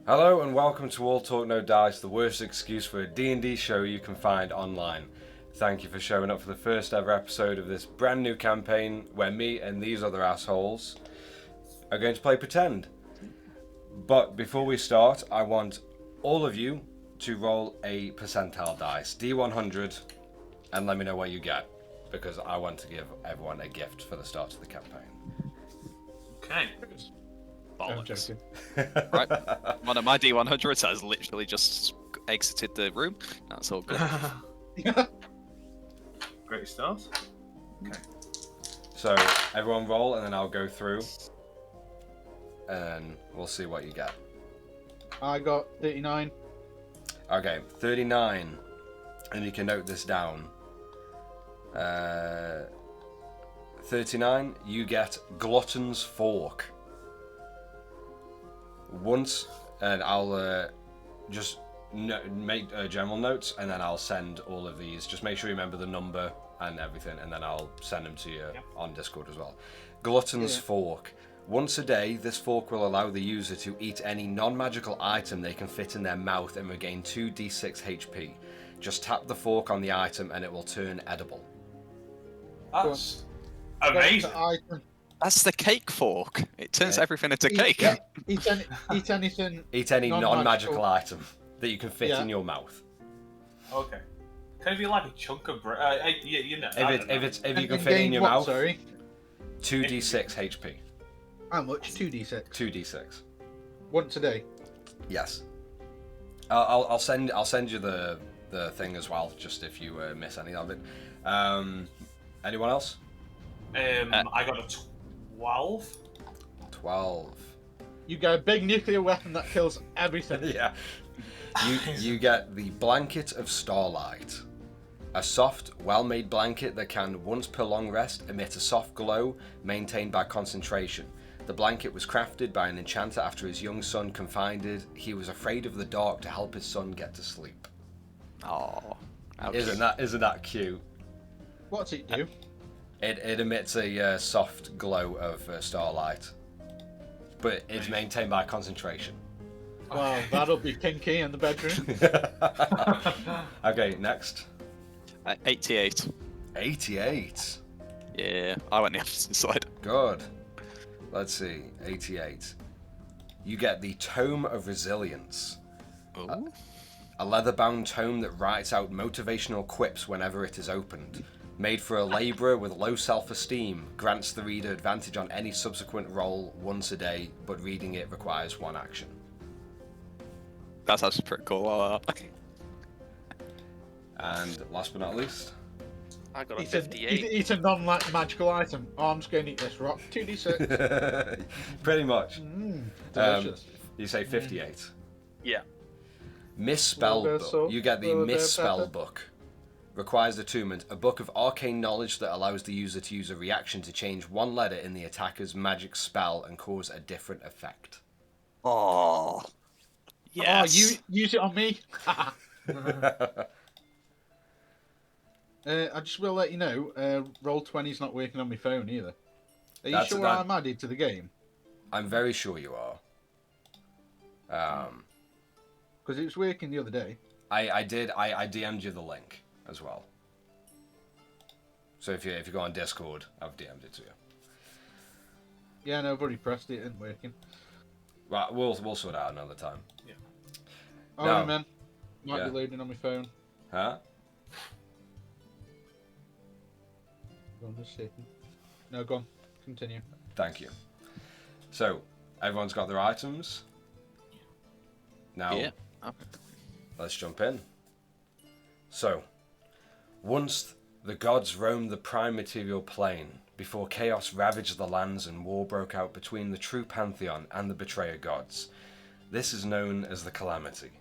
Hello and welcome to All Talk No Dice, the worst excuse for a D&D show you can find online. Thank you for showing up for the first ever episode of this brand new campaign where me and these other assholes are going to play pretend. But before we start, I want all of you to roll a percentile dice, D100, and let me know what you get, because I want to give everyone a gift for the start of the campaign. Okay. Bollocks. Right. One of my D100s has literally just exited the room. That's all good. Great start. Okay. So everyone roll, and then I'll go through, and we'll see what you get. I got 39. Okay, 39, and you can note this down. 39, you get Glutton's Fork. Once, and I'll just make general notes, and then I'll send all of these. Just make sure you remember the number and everything, and then I'll send them to you on Discord as well. Glutton's Fork. Once a day, this fork will allow the user to eat any non-magical item they can fit in their mouth and regain 2d6 HP. Just tap the fork on the item and it will turn edible. That's amazing. That's the cake fork. It turns everything into cake. Yeah. Eat anything. Eat any non-magical non-magical item that you can fit in your mouth. Okay. Can it be like a chunk of bread? You know. If you can And fit it in gain your what, mouth, Sorry. 2d6 HP. How much? 2d6. 2d6. Once a day. Yes. I'll send you the thing as well, just if you miss any of it. Anyone else? I got a 12. 12. You get a big nuclear weapon that kills everything. Yeah. You get the Blanket of Starlight. A soft, well-made blanket that can, once per long rest, emit a soft glow maintained by concentration. The blanket was crafted by an enchanter after his young son confided he was afraid of the dark to help his son get to sleep. Oh, Isn't that cute? What's it do? It emits a soft glow of starlight, but it's maintained by concentration. Wow, that'll be kinky in the bedroom. Okay, next. 88. 88. Yeah, I went the opposite side. Good. Let's see. 88. You get the Tome of Resilience. Ooh. A leather-bound tome that writes out motivational quips whenever it is opened. Made for a labourer with low self-esteem, grants the reader advantage on any subsequent roll once a day, but reading it requires one action. That's actually pretty cool. I like that. And last but not least, I got a Eat 58. a non-magical item. Oh, I'm just going to eat this rock. 2d6. pretty much. Delicious. You say 58. Yeah. Misspell book. Universal. You get the Will there Misspell better? book. Requires attunement. A book of arcane knowledge that allows the user to use a reaction to change one letter in the attacker's magic spell and cause a different effect. Oh. Yes. Oh, you use it on me. I just will let you know, Roll20's not working on my phone either. Are you sure I'm added to the game? I'm very sure you are. Because it was working the other day. I DM'd you the link as well. So if you go on Discord, I've DM'd it to you. Yeah, no, I've already pressed it. It ain't working. Right, we'll sort it out another time. Yeah. Alright, man. Might be loading on my phone. Huh? Go on, just a second. No, go on. Continue. Thank you. So, everyone's got their items. Now, Yeah. let's jump in. So, once the gods roamed the prime material plane, before chaos ravaged the lands and war broke out between the true pantheon and the betrayer gods. This is known as the Calamity.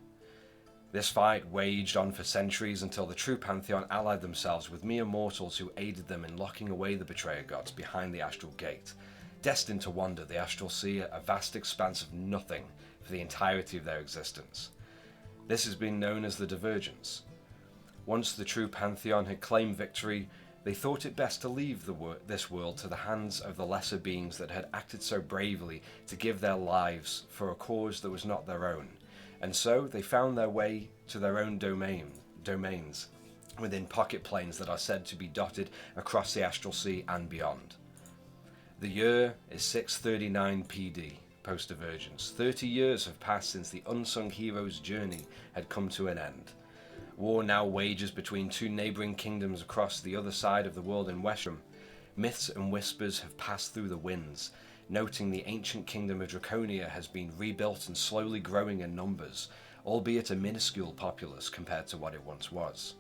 This fight waged on for centuries until the true pantheon allied themselves with mere mortals who aided them in locking away the betrayer gods behind the astral gate, destined to wander the astral sea, a vast expanse of nothing for the entirety of their existence. This has been known as the Divergence. Once the true pantheon had claimed victory, They thought it best to leave this world to the hands of the lesser beings that had acted so bravely to give their lives for a cause that was not their own, and so they found their way to their own domains within pocket planes that are said to be dotted across the astral sea and beyond. The year is 639 PD, post-divergence. 30 years have passed since the unsung hero's journey had come to an end. War now wages between two neighbouring kingdoms across the other side of the world in Westrum. Myths and whispers have passed through the winds, noting the ancient kingdom of Draconia has been rebuilt and slowly growing in numbers, albeit a minuscule populace compared to what it once was.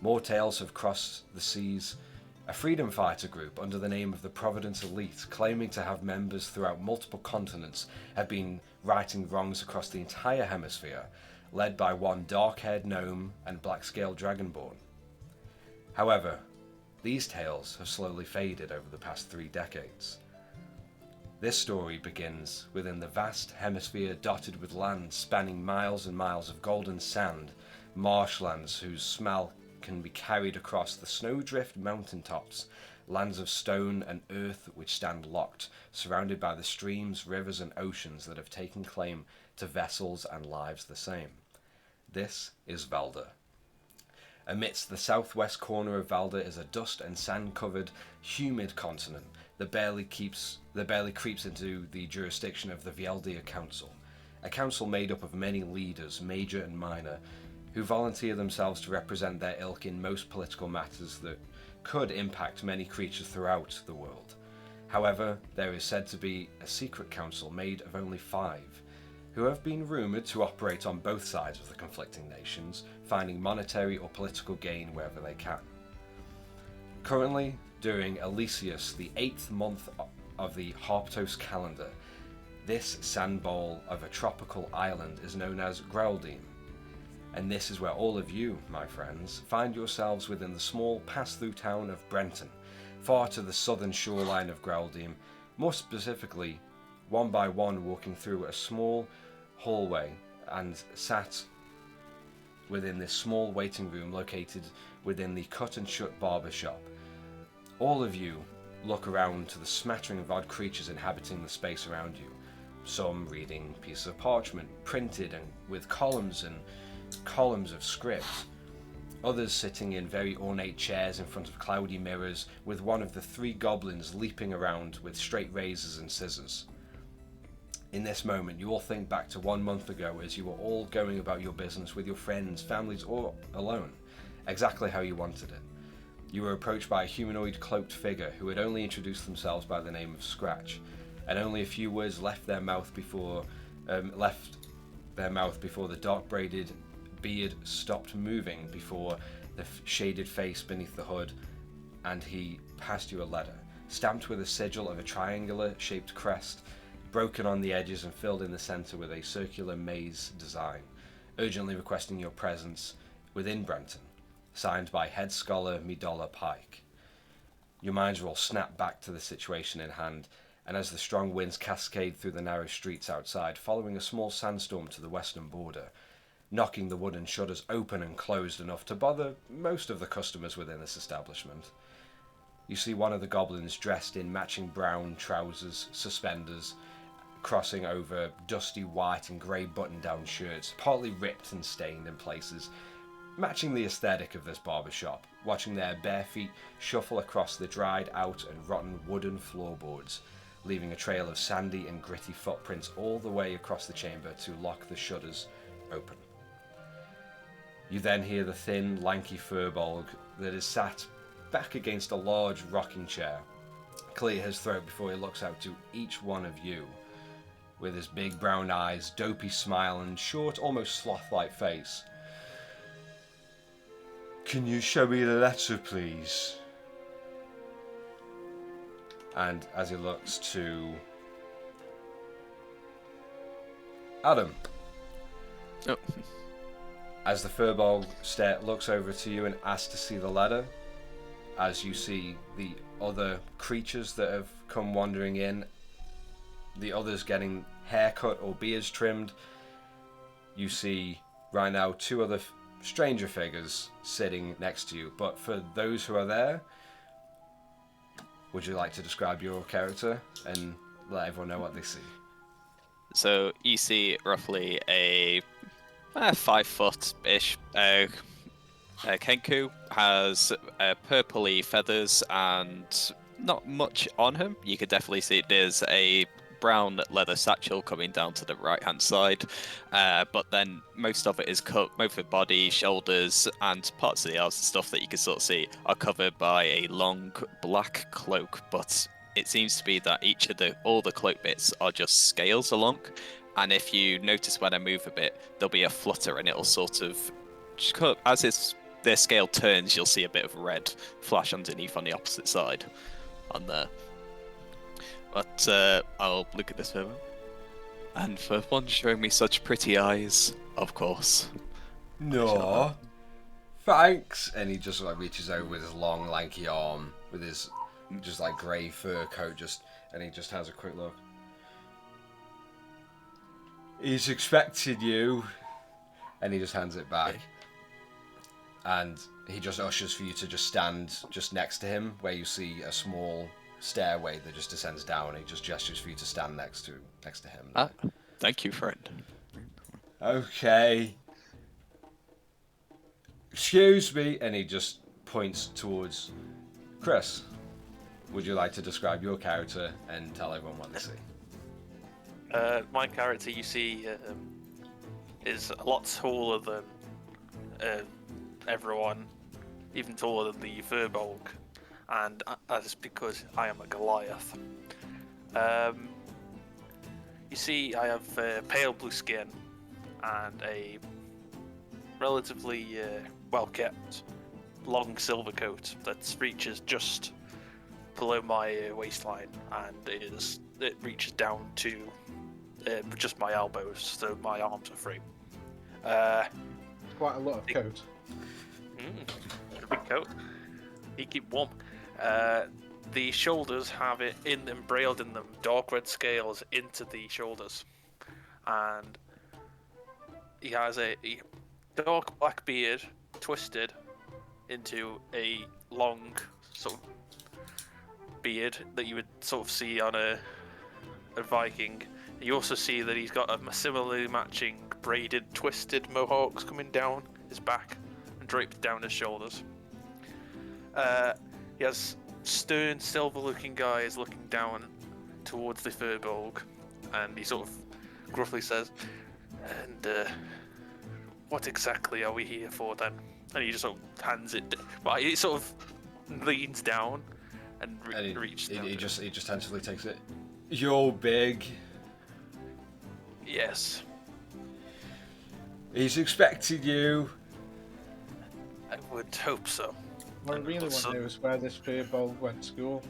More tales have crossed the seas. A freedom fighter group under the name of the Providence Elite, claiming to have members throughout multiple continents, have been righting wrongs across the entire hemisphere, led by one dark-haired gnome and black-scaled dragonborn. However, these tales have slowly faded over the past 3 decades. This story begins within the vast hemisphere dotted with land spanning miles and miles of golden sand, marshlands whose smell can be carried across the snowdrift mountaintops, lands of stone and earth which stand locked, surrounded by the streams, rivers and oceans that have taken claim to vessels and lives the same. This is Valdur. Amidst the southwest corner of Valdur is a dust and sand-covered, humid continent that barely creeps into the jurisdiction of the Vieldir Council, a council made up of many leaders, major and minor, who volunteer themselves to represent their ilk in most political matters that could impact many creatures throughout the world. However, there is said to be a secret council made of only 5, who have been rumoured to operate on both sides of the conflicting nations, finding monetary or political gain wherever they can. Currently, during Elysius, the 8th month of the Harptos calendar, this sand bowl of a tropical island is known as Grauldine. And this is where all of you, my friends, find yourselves within the small pass-through town of Brenton, far to the southern shoreline of Grauldine, more specifically, one by one walking through a small hallway and sat within this small waiting room located within the Cut and Shut barber shop. All of you look around to the smattering of odd creatures inhabiting the space around you, some reading pieces of parchment, printed and with columns of script, others sitting in very ornate chairs in front of cloudy mirrors with one of the 3 goblins leaping around with straight razors and scissors. In this moment, you all think back to 1 month ago as you were all going about your business with your friends, families, or alone, exactly how you wanted it. You were approached by a humanoid cloaked figure who had only introduced themselves by the name of Scratch, and only a few words left their mouth before the dark braided beard stopped moving before the shaded face beneath the hood, and he passed you a letter, stamped with a sigil of a triangular shaped crest, broken on the edges and filled in the center with a circular maze design, urgently requesting your presence within Brenton, signed by head scholar Midola Pike. Your minds are all snapped back to the situation in hand, and as the strong winds cascade through the narrow streets outside, following a small sandstorm to the western border, knocking the wooden shutters open and closed enough to bother most of the customers within this establishment, you see one of the goblins dressed in matching brown trousers, suspenders, crossing over dusty white and grey button-down shirts, partly ripped and stained in places, matching the aesthetic of this barber shop, watching their bare feet shuffle across the dried out and rotten wooden floorboards, leaving a trail of sandy and gritty footprints all the way across the chamber to lock the shutters open. You then hear the thin, lanky furbolg that is sat back against a large rocking chair clear his throat before he looks out to each one of you with his big brown eyes, dopey smile and short, almost sloth-like face. "Can you show me the letter, please?" And as he looks to Adam. Oh. As the furbolg looks over to you and asks to see the letter, as you see the other creatures that have come wandering in, the others getting haircut or beards trimmed, you see right now 2 other stranger figures sitting next to you. But for those who are there, would you like to describe your character and let everyone know what they see? So you see roughly a 5-foot-ish Kenku has purpley feathers and not much on him. You could definitely see there's a brown leather satchel coming down to the right hand side, but then most of it is cut, both the body, shoulders, and parts of the arms and stuff that you can sort of see are covered by a long black cloak. But it seems to be that all the cloak bits are just scales along, and if you notice when I move a bit, there'll be a flutter, and it'll sort of as their scale turns, you'll see a bit of red flash underneath on the opposite side on there. But I'll look at this further. And for one showing me such pretty eyes, of course. No. Thanks. And he just like reaches over with his long, lanky arm, with his just like grey fur coat, and he just has a quick look. He's expected you. And he just hands it back. And he just ushers for you to just stand just next to him, where you see a small stairway that just descends down. He just gestures for you to stand next to him. Ah, thank you, friend. Okay. Excuse me, and he just points towards Chris. Would you like to describe your character and tell everyone what they see? My character, you see, is a lot taller than everyone, even taller than the Furbolg, and that's because I am a Goliath. You see, I have pale blue skin and a relatively well-kept long silver coat that reaches just below my waistline, and it reaches down to just my elbows, so my arms are free. Quite a lot of coat. A big coat. You keep warm. The shoulders have it embroiled in them, dark red scales into the shoulders, and he has a dark black beard twisted into a long sort of beard that you would sort of see on a Viking. You also see that he's got a similarly matching braided, twisted mohawks coming down his back and draped down his shoulders. He has stern, silver-looking eyes looking down towards the Furbolg, and he sort of gruffly says, "And what exactly are we here for then?" And he just sort of hands it. Well, he sort of leans down and reaches down. He just tentatively takes it. You're big. Yes. He's expected you. I would hope so. What I really want to know is where this Furbolg went to school.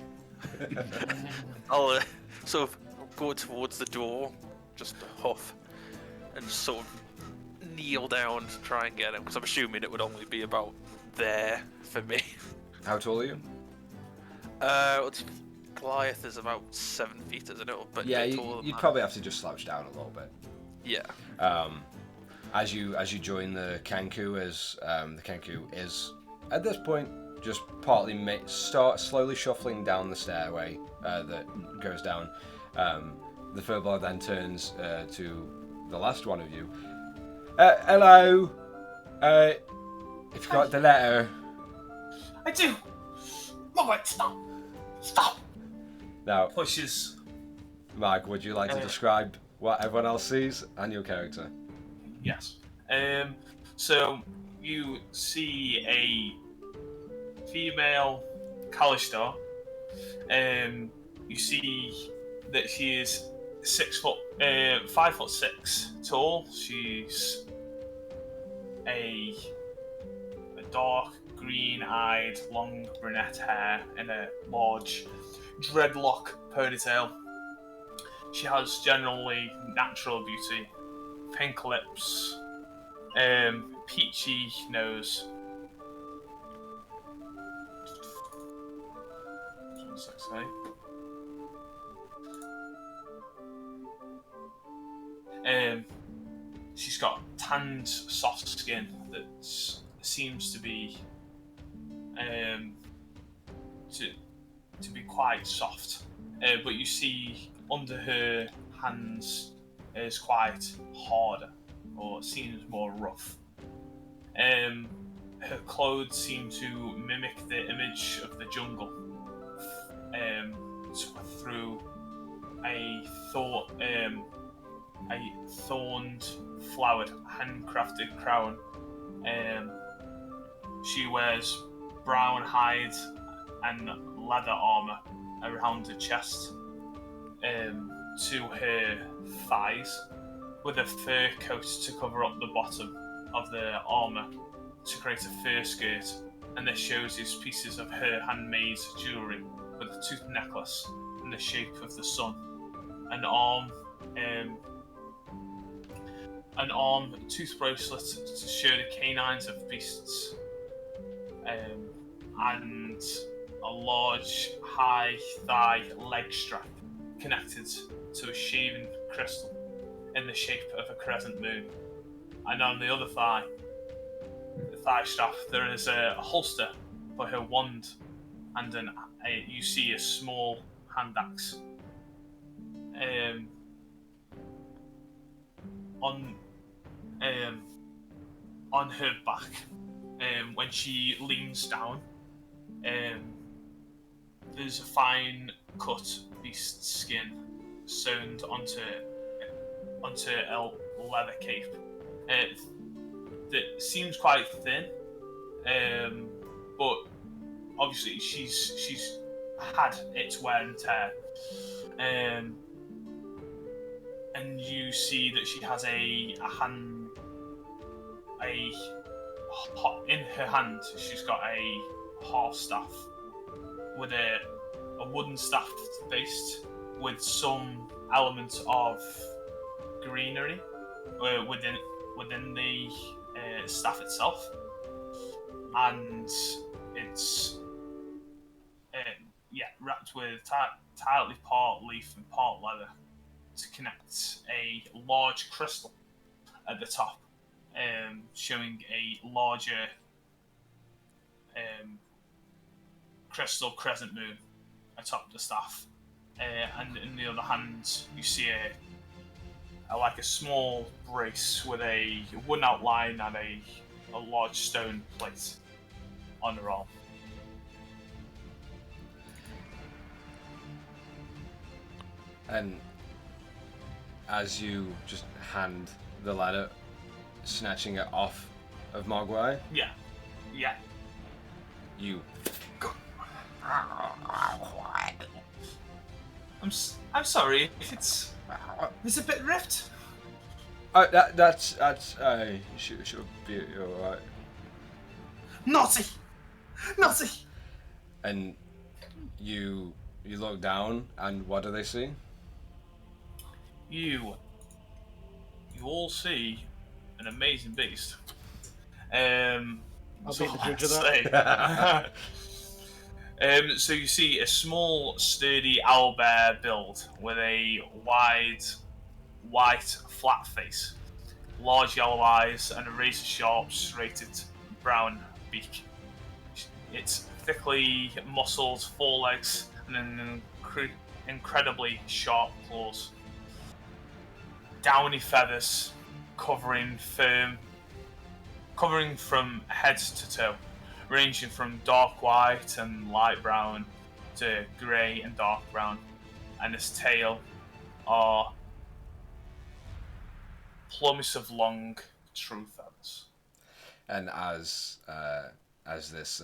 I'll sort of go towards the door, just a huff, and sort of kneel down to try and get him, because I'm assuming it would only be about there for me. How tall are you? Goliath is about 7 feet, isn't it? But yeah, you'd probably have to just slouch down a little bit. Yeah. As you join the Kenku, the Kenku is at this point just partly start slowly shuffling down the stairway that goes down. The Furbolg then turns to the last one of you. Hello. If you got the letter. I do. Robert, stop. Stop. Now, Pushes. Mike, would you like to describe what everyone else sees and your character? Yes. So you see a female Kalishtar. You see that she is 5'6" tall. She's a dark green-eyed, long brunette hair in a large dreadlock ponytail. She has generally natural beauty, pink lips, peachy nose. She's got tanned, soft skin that seems to be to be quite soft, but you see under her hands is quite harder, or seems more rough. Her clothes seem to mimic the image of the jungle, through a thorned, flowered, handcrafted crown. She wears brown hide and leather armor around her chest, to her thighs, with a fur coat to cover up the bottom of the armor to create a fur skirt, and this shows us pieces of her handmade jewellery with a tooth necklace in the shape of the sun, an arm tooth bracelet to show the canines of beasts, and a large high thigh leg strap connected to a shaven crystal in the shape of a crescent moon. And on the other thigh, the thigh strap, there is a holster for her wand, and you see a small hand axe. On her back, when she leans down, there's a fine cut beast skin sewn onto a leather cape. That seems quite thin, but obviously she's had its wear and tear. And you see that she has in her hand she's got a half staff with a wooden staff base with some element of greenery within the staff itself, and it's wrapped with tightly part leaf and part leather to connect a large crystal at the top, showing a larger crystal crescent moon atop the staff. And in the other hand, you see like a small brace with a wooden outline and a large stone plate on her arm. And as you just hand the ladder, snatching it off of Mogwai, Yeah. you I'm sorry. It's a bit ripped. that's should be alright. Naughty. And you look down, and what do they see? You all see an amazing beast. I'll be the judge of that. So you see a small, sturdy owlbear build with a wide, white, flat face, large yellow eyes, and a razor-sharp, serrated brown beak. Its thickly muscled forelegs and an incredibly sharp claws. Downy feathers covering from head to toe, ranging from dark white and light brown to grey and dark brown, and its tail are plumes of long, true feathers. And as this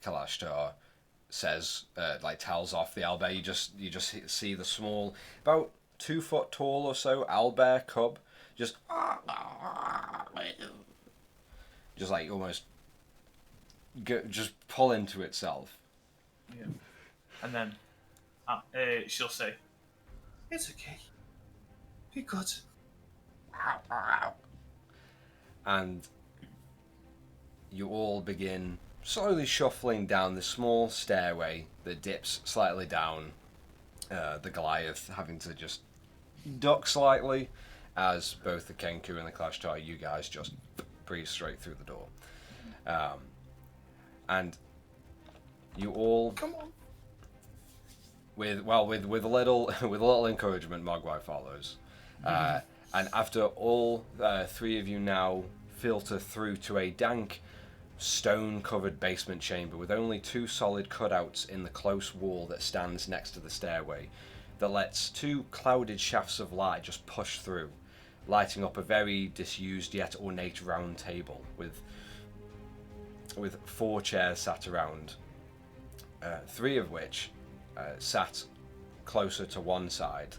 Kalashtar says, tells off the owlbear, you just see the small, about 2 foot tall or so owlbear cub just like almost just pull into itself. Yeah. And then she'll say, "It's okay. Be good." And you all begin slowly shuffling down the small stairway that dips slightly down, the Goliath having to just duck slightly as both the Kenku and the Kalashtar, you guys just breeze straight through the door. And you all with a little with a little encouragement, Mogwai follows, and after all three of you now filter through to a dank, stone-covered basement chamber with only two solid cutouts in the close wall that stands next to the stairway, that lets two clouded shafts of light just push through, lighting up a very disused yet ornate round table with four chairs sat around, three of which sat closer to one side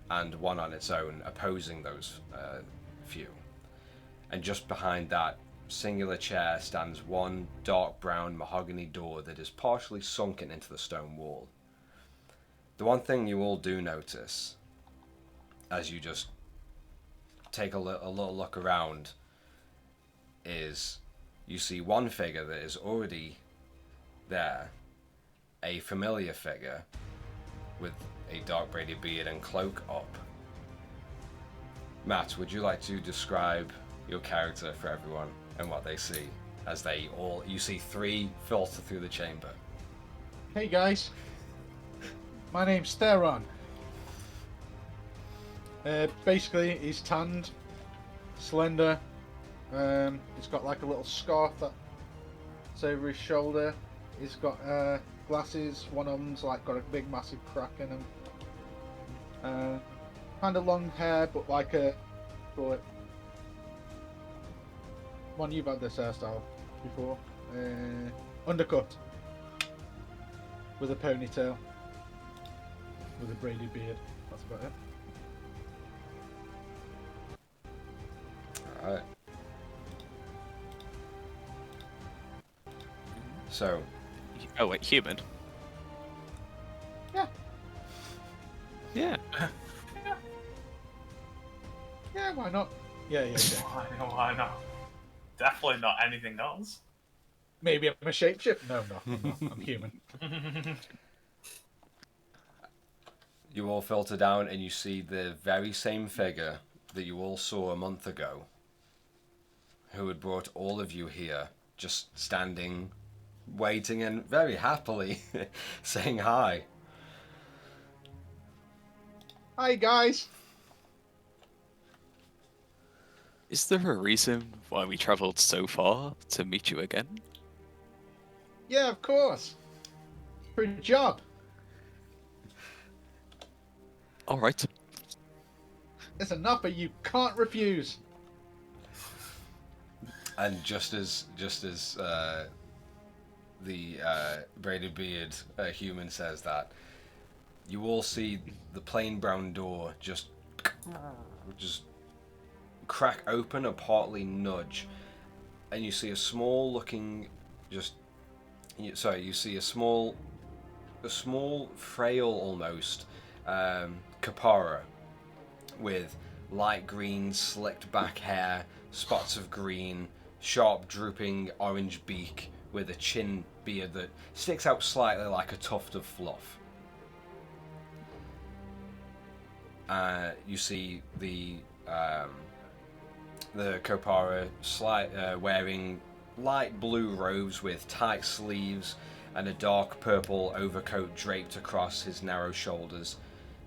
and one on its own, opposing those few. And just behind that singular chair stands one dark brown mahogany door that is partially sunken into the stone wall. The one thing you all do notice, as you just take a little look around, is you see one figure that is already there, a familiar figure with a dark braided beard and cloak up. Matt, would you like to describe your character for everyone and what they see as you see three filter through the chamber? Hey guys, my name's Theron. Basically, he's tanned, slender. He's got like a little scarf that's over his shoulder. He's got glasses. One of them's like got a big massive crack in them. Kind of long hair, but like call it. One, you've had this hairstyle before. Undercut with a ponytail, with a braided beard. That's about it. Alright. So. Oh wait, human. Yeah. Yeah. Yeah, why not? Yeah. Why not? Definitely not anything else. Maybe I'm a shapeshift. No, I'm not. I'm human. You all filter down and you see the very same figure that you all saw a month ago, who had brought all of you here, just standing, waiting and very happily saying hi. Hi guys. Is there a reason why we travelled so far to meet you again? Yeah, of course. For a job. All right. It's an offer you can't refuse. And just as the braided beard human says that, you all see the plain brown door just crack open or partly nudge, and you see a small looking you see a small frail almost Kapara with light green slicked back hair, spots of green, sharp drooping orange beak with a chin beard that sticks out slightly like a tuft of fluff. You see the Kopara wearing light blue robes with tight sleeves and a dark purple overcoat draped across his narrow shoulders.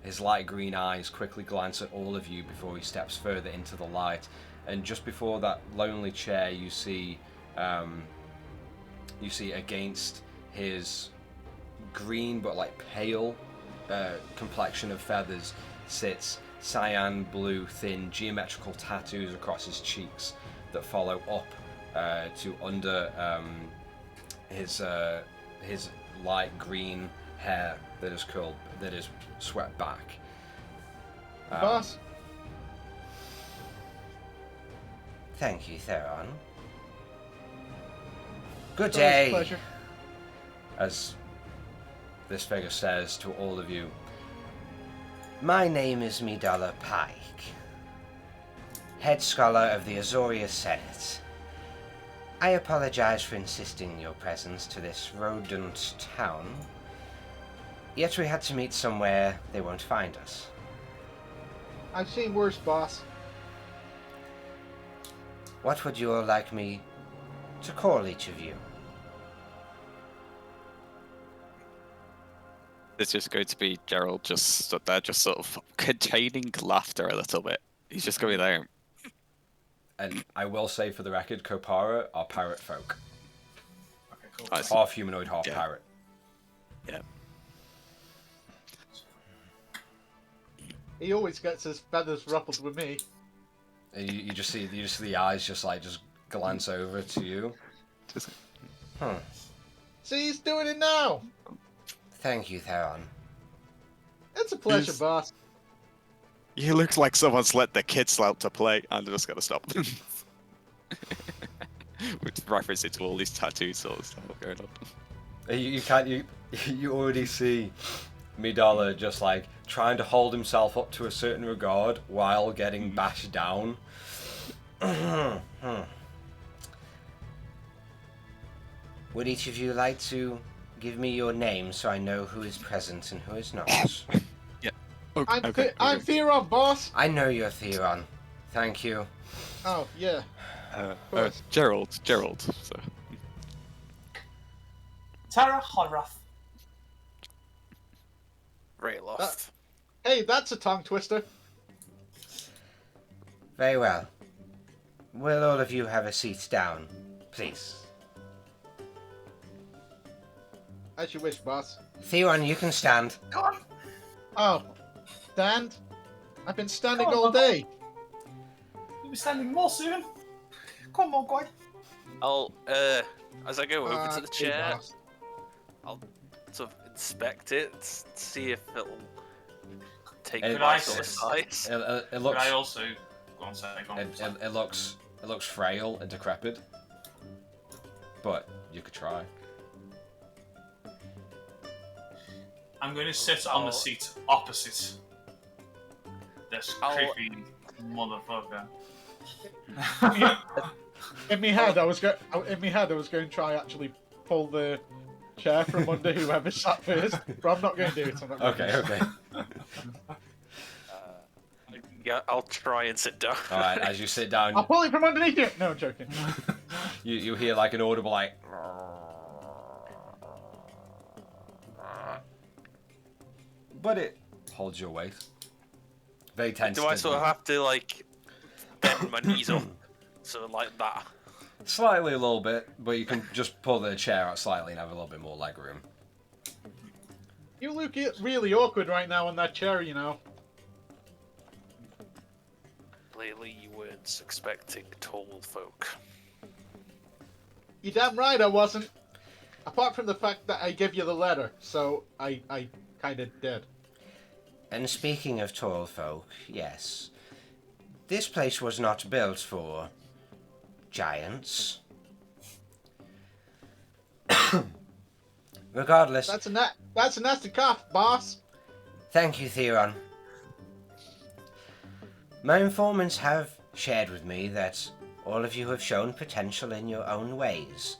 His light green eyes quickly glance at all of you before he steps further into the light. And just before that lonely chair, you see against his green but like pale complexion of feathers sits cyan blue thin geometrical tattoos across his cheeks that follow up to under his light green hair that is curled, that is swept back. Boss. Thank you, Theron. Good Always a day. pleasure. As this figure says to all of you, my name is Midala Pike, head scholar of the Azoria Senate. I apologize for insisting your presence to this rodent town, yet we had to meet somewhere they won't find us. I've seen worse, boss. What would you all like me to call each of you? It's just going to be Gerald just stood there, just sort of containing laughter a little bit. He's just going to be there. And I will say for the record, Kopara are parrot folk. Okay, cool. I see. Half humanoid, half Yeah. parrot. Yeah. He always gets his feathers ruffled with me. And you just see the eyes just glance over to you. Just, See, he's doing it now. Thank you, Theron. It's a pleasure, Yes. boss. he looks like someone's let the kids out to play. I'm just going to stop. With reference to all these tattoos sort of stuff going on. You already see Midala just trying to hold himself up to a certain regard while getting bashed down. Would each of you like to give me your name so I know who is present and who is not? I'm Theron, boss. I know you're Theron. Thank you. Oh, yeah. course. Gerald. So. Tara Horath. Rayloft. Hey, that's a tongue twister. Very well. Will all of you have a seat down, please? As you wish, boss. Theron, you can stand. Go on. Oh, stand? I've been standing Come on, all day. You'll be standing more soon. Come on, boy. I'll, as I go over to the Hey, chair, boss. I'll sort of inspect it, see if it'll take Could my I sort of sit? size. It But looks. I also go on, sorry, go on. It looks frail and decrepit, but you could try. I'm going to sit on the I'll- seat opposite this I'll- creepy motherfucker. In my head, I was going to try actually pull the chair from under whoever sat first, but I'm not going to do it. I'm not gonna do it. Okay. Yeah, I'll try and sit down. All right. As you sit I'll down, pull it from underneath you. No, I'm joking. you hear an audible but it holds your weight. Very tense. Do I sort of have to bend my knees up, so like that? Slightly, a little bit, but you can just pull the chair out slightly and have a little bit more leg room. You look really awkward right now on that chair, you know. Clearly, you weren't expecting tall folk. You damn right I wasn't. Apart from the fact that I gave you the letter, so I kind of did. And speaking of tall folk, yes, this place was not built for giants. Regardless, That's a nasty cough, boss. thank you, Theron. My informants have shared with me that all of you have shown potential in your own ways,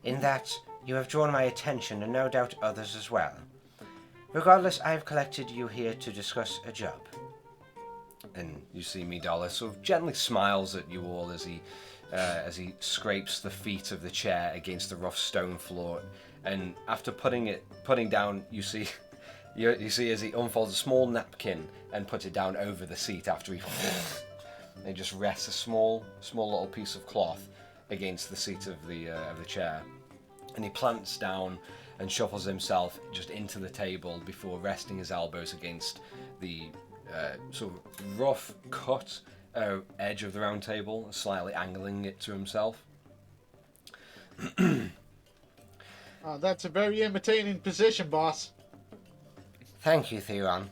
in that you have drawn my attention and no doubt others as well. Regardless, I have collected you here to discuss a job. And you see Midala sort of gently smiles at you all as he scrapes the feet of the chair against the rough stone floor. And after putting down, you see as he unfolds a small napkin and puts it down over the seat after he and just rests a small little piece of cloth against the seat of the chair. And he plants down and shuffles himself just into the table before resting his elbows against the sort of rough cut edge of the round table, slightly angling it to himself. Oh, that's a very imitating position, boss. Thank you, Theron.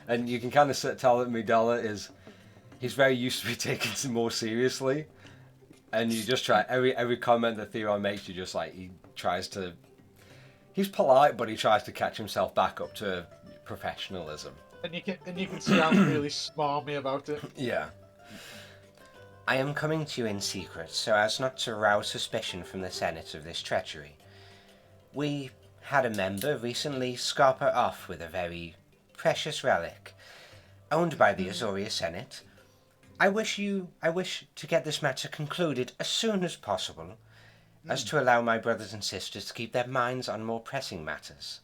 And you can kind of tell that Midala he's very used to be taken more seriously. And you just try, every comment that Theron makes, you just he tries to, he's polite, but he tries to catch himself back up to professionalism. And you can see I'm really smarmy about it. Yeah. I am coming to you in secret so as not to rouse suspicion from the Senate of this treachery. We had a member recently scarper off with a very precious relic, owned by the Azoria Senate. I wish to get this matter concluded as soon as possible, as to allow my brothers and sisters to keep their minds on more pressing matters.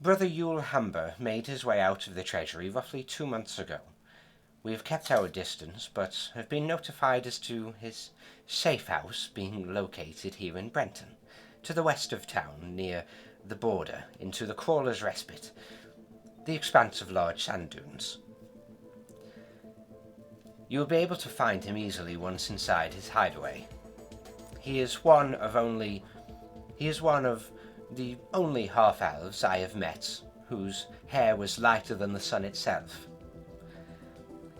Brother Yule Hamber made his way out of the treasury roughly 2 months ago. We have kept our distance, but have been notified as to his safe house being located here in Brenton, to the west of town, near the border, into the Crawler's Respite, the expanse of large sand dunes. You will be able to find him easily once inside his hideaway. He is one of the only half-elves I have met whose hair was lighter than the sun itself.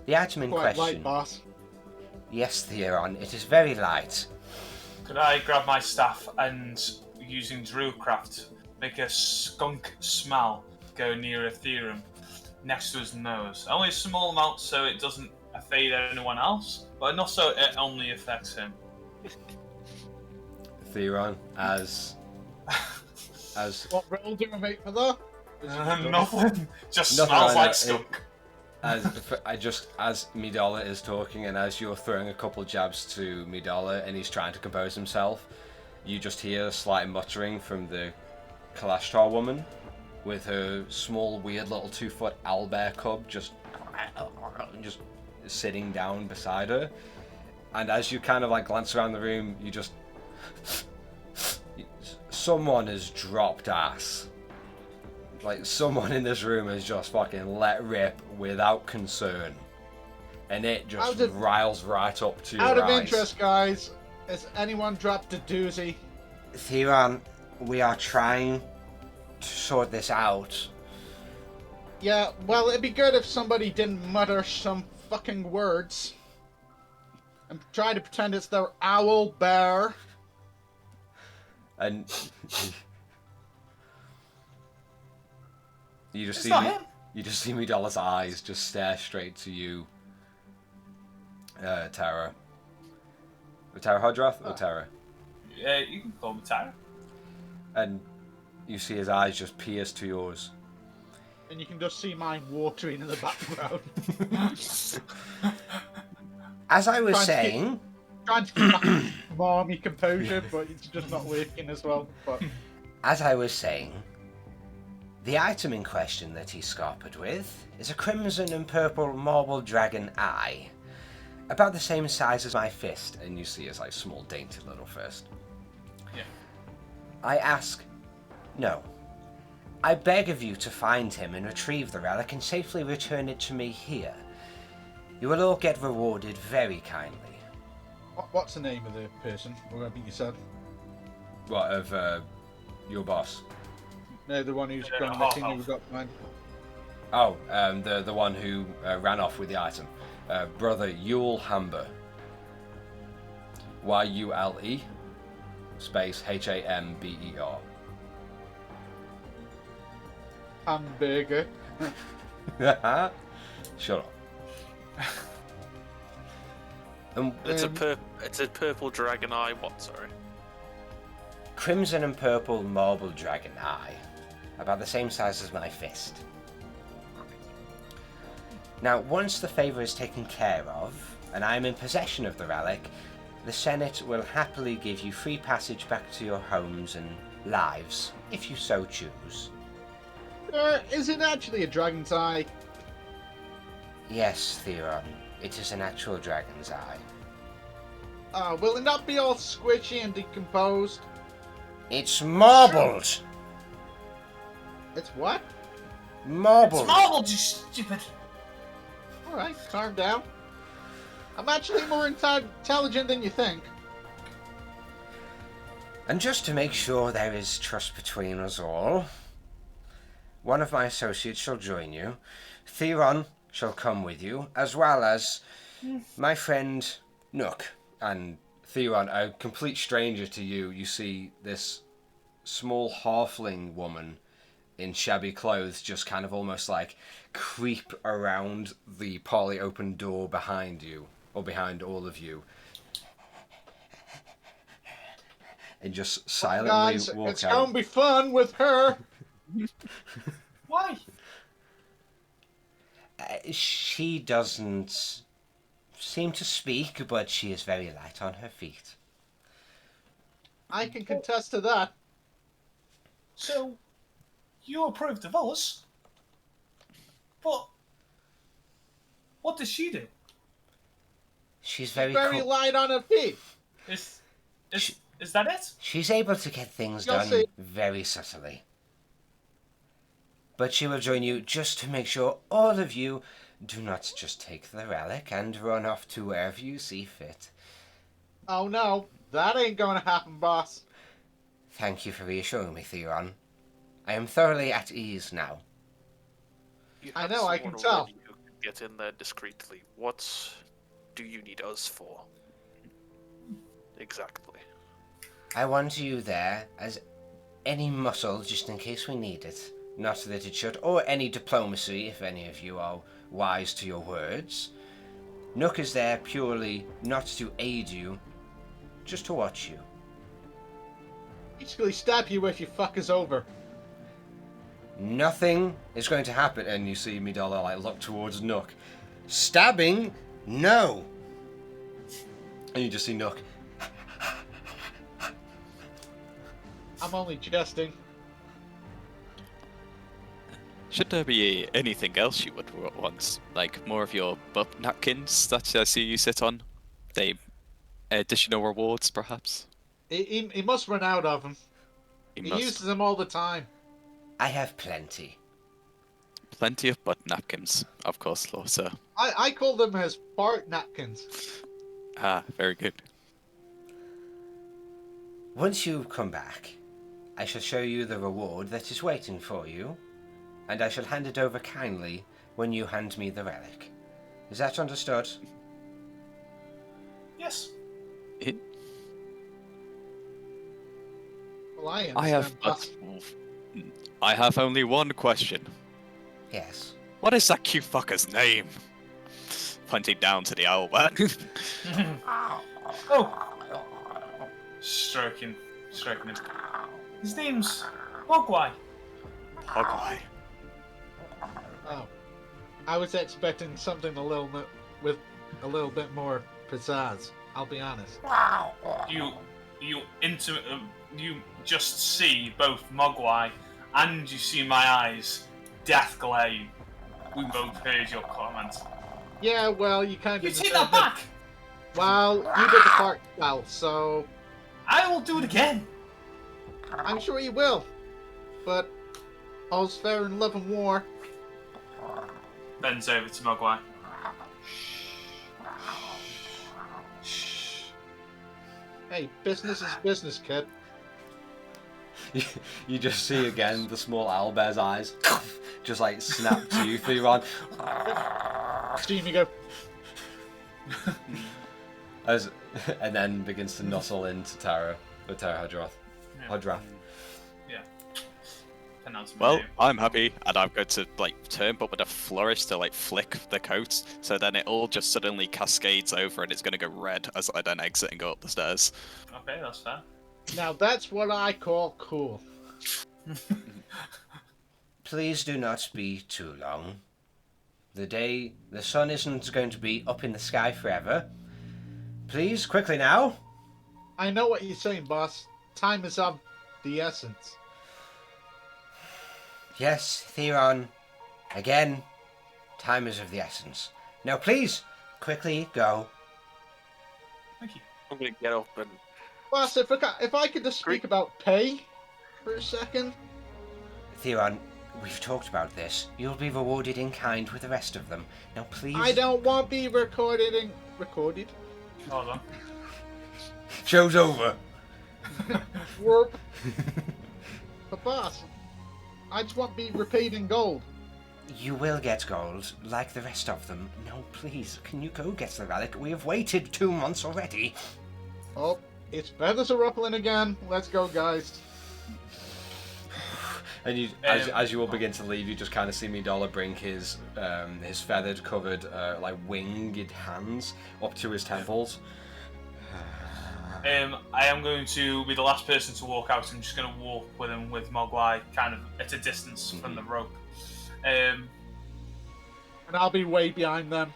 The item in Quite question... light, boss. Yes, Theron, it is very light. Could I grab my staff and, using Druidcraft, make a skunk smell go near Ethereum next to his nose? Only a small amount so it doesn't affect anyone else, but not so it only affects him. Theron, as What roll do I make for that? Nothing. Just Nothing smells right like now. skunk. As Midala is talking and as you're throwing a couple jabs to Midala and he's trying to compose himself, you just hear a slight muttering from the Kalashtar woman with her small, weird little 2-foot owlbear cub just sitting down beside her. And as you kind of like glance around the room, you just... Someone has dropped ass. Like, someone in this room has just fucking let rip without concern. And it just riles right up to your eyes. Out of interest, guys, has anyone dropped a doozy? Theron, we are trying to sort this out. Yeah, well, it'd be good if somebody didn't mutter some fucking words. And try to pretend it's their owl bear. And... You just It's see not him. You just see Midala's eyes just stare straight to you, Tara. Tara Hodrath or Tara? Yeah, you can call me Tara. And you see his eyes just pierce to yours. And you can just see mine watering in the background. As I was saying... Trying to keep my mommy composure, but it's just not working as well. But As I was saying... The item in question that he scarpered with is a crimson and purple marble dragon eye. About the same size as my fist, and you see his like small dainty little fist. Yeah. I ask, no. I beg of you to find him and retrieve the relic and safely return it to me here. You will all get rewarded very kindly. what's the name of the person, or whatever you said? What, of your boss? No, the one who's Yeah, gone half missing. elf. Who got mine? Oh, the one who ran off with the item. Brother Yule Hamber. Yule space Hamber. Hamburger. Shut up. It's a purple dragon eye. What? Sorry. Crimson and purple marble dragon eye. About the same size as my fist. Now, once the favour is taken care of, and I am in possession of the relic, the Senate will happily give you free passage back to your homes and lives, if you so choose. Is it actually a dragon's eye? Yes, Theron, it is an actual dragon's eye. Will it not be all squishy and decomposed? It's marbled! It's what? Marbled! It's marbled, you stupid. Alright, calm down. I'm actually more intelligent than you think. And just to make sure there is trust between us all, one of my associates shall join you. Theron shall come with you, as well as my friend Nook. And Theron, a complete stranger to you, you see this small halfling woman in shabby clothes just kind of almost like creep around the partly open door behind you, or behind all of you, and just silently Guys, walk it's out. gonna be fun with her. Why? She doesn't seem to speak, but she is very light on her feet. I can contest to that. So, You approved of us, but what does she do? She's very Very cool. light on her feet. Is that it? She's able to get things You'll done see. very subtly. But she will join you just to make sure all of you do not just take the relic and run off to wherever you see fit. Oh no, that ain't gonna happen, boss. Thank you for reassuring me, Theron. I am thoroughly at ease now. You I have know, I can someone tell. already who can get in there discreetly. What do you need us for? Exactly. I want you there as any muscle just in case we need it. Not that it should, or any diplomacy if any of you are wise to your words. Nook is there purely not to aid you, just to watch you. Basically stab you if you fuck us over. Nothing is going to happen, and you see Midala like look towards Nook. Stabbing? No. And you just see Nook. I'm only jesting. Should there be anything else you would want? Like more of your butt napkins that I see you sit on? They additional rewards, perhaps? He must run out of them. He He must. uses them all the time. I have plenty. Plenty of butt napkins, of course, Lord Sir. I call them as fart napkins. Ah, very good. Once you come back, I shall show you the reward that is waiting for you, and I shall hand it over kindly when you hand me the relic. Is that understood? Yes. Well, I I have understand, boss. I have only one question. Yes. What is that cute fucker's name? Pointing down to the owlman. Oh. Stroking him. His name's Mogwai. Hogwai. Oh. I was expecting something with a little bit more pizzazz. I'll be honest. You just see both Mogwai and you see my eyes death glare you. We both heard your comment. Yeah, well, you kind You of take that back! Well, you did the fart spell, so I will do it again! I'm sure you will. But all's fair in love and war. Bends over to Mogwai. Hey, business is business, kid. You just see again the small owlbear's eyes just like snap to you, Theron. Steam, you go. And then begins to nuzzle into Tara Hadrath. Hadrath. Yeah. Pronounce my Well, name. I'm happy, and I'm going to turn, but with a flourish to flick the coat, so then it all just suddenly cascades over, and it's going to go red as I then exit and go up the stairs. Okay, that's fair. Now that's what I call cool. Please do not be too long. The sun isn't going to be up in the sky forever. Please, quickly now. I know what you're saying, boss. Time is of the essence. Yes, Theron. Again, time is of the essence. Now please, quickly go. Thank you. I'm gonna get up and Boss, if I could just speak about pay for a second. Theron, we've talked about this. You'll be rewarded in kind with the rest of them. Now please... I don't want to be recorded. Hold on. Show's over. Warp. But boss, I just want to be repaid in gold. You will get gold, like the rest of them. No, please, can you go get the relic? We have waited 2 months already. Oh, its feathers are ruffling again. Let's go, guys. And you, as you all begin to leave, you just kind of see Midala bring his feathered, covered, winged hands up to his temples. I am going to be the last person to walk out. I'm just going to walk with him with Mogwai, kind of at a distance from the rope. And I'll be way behind them.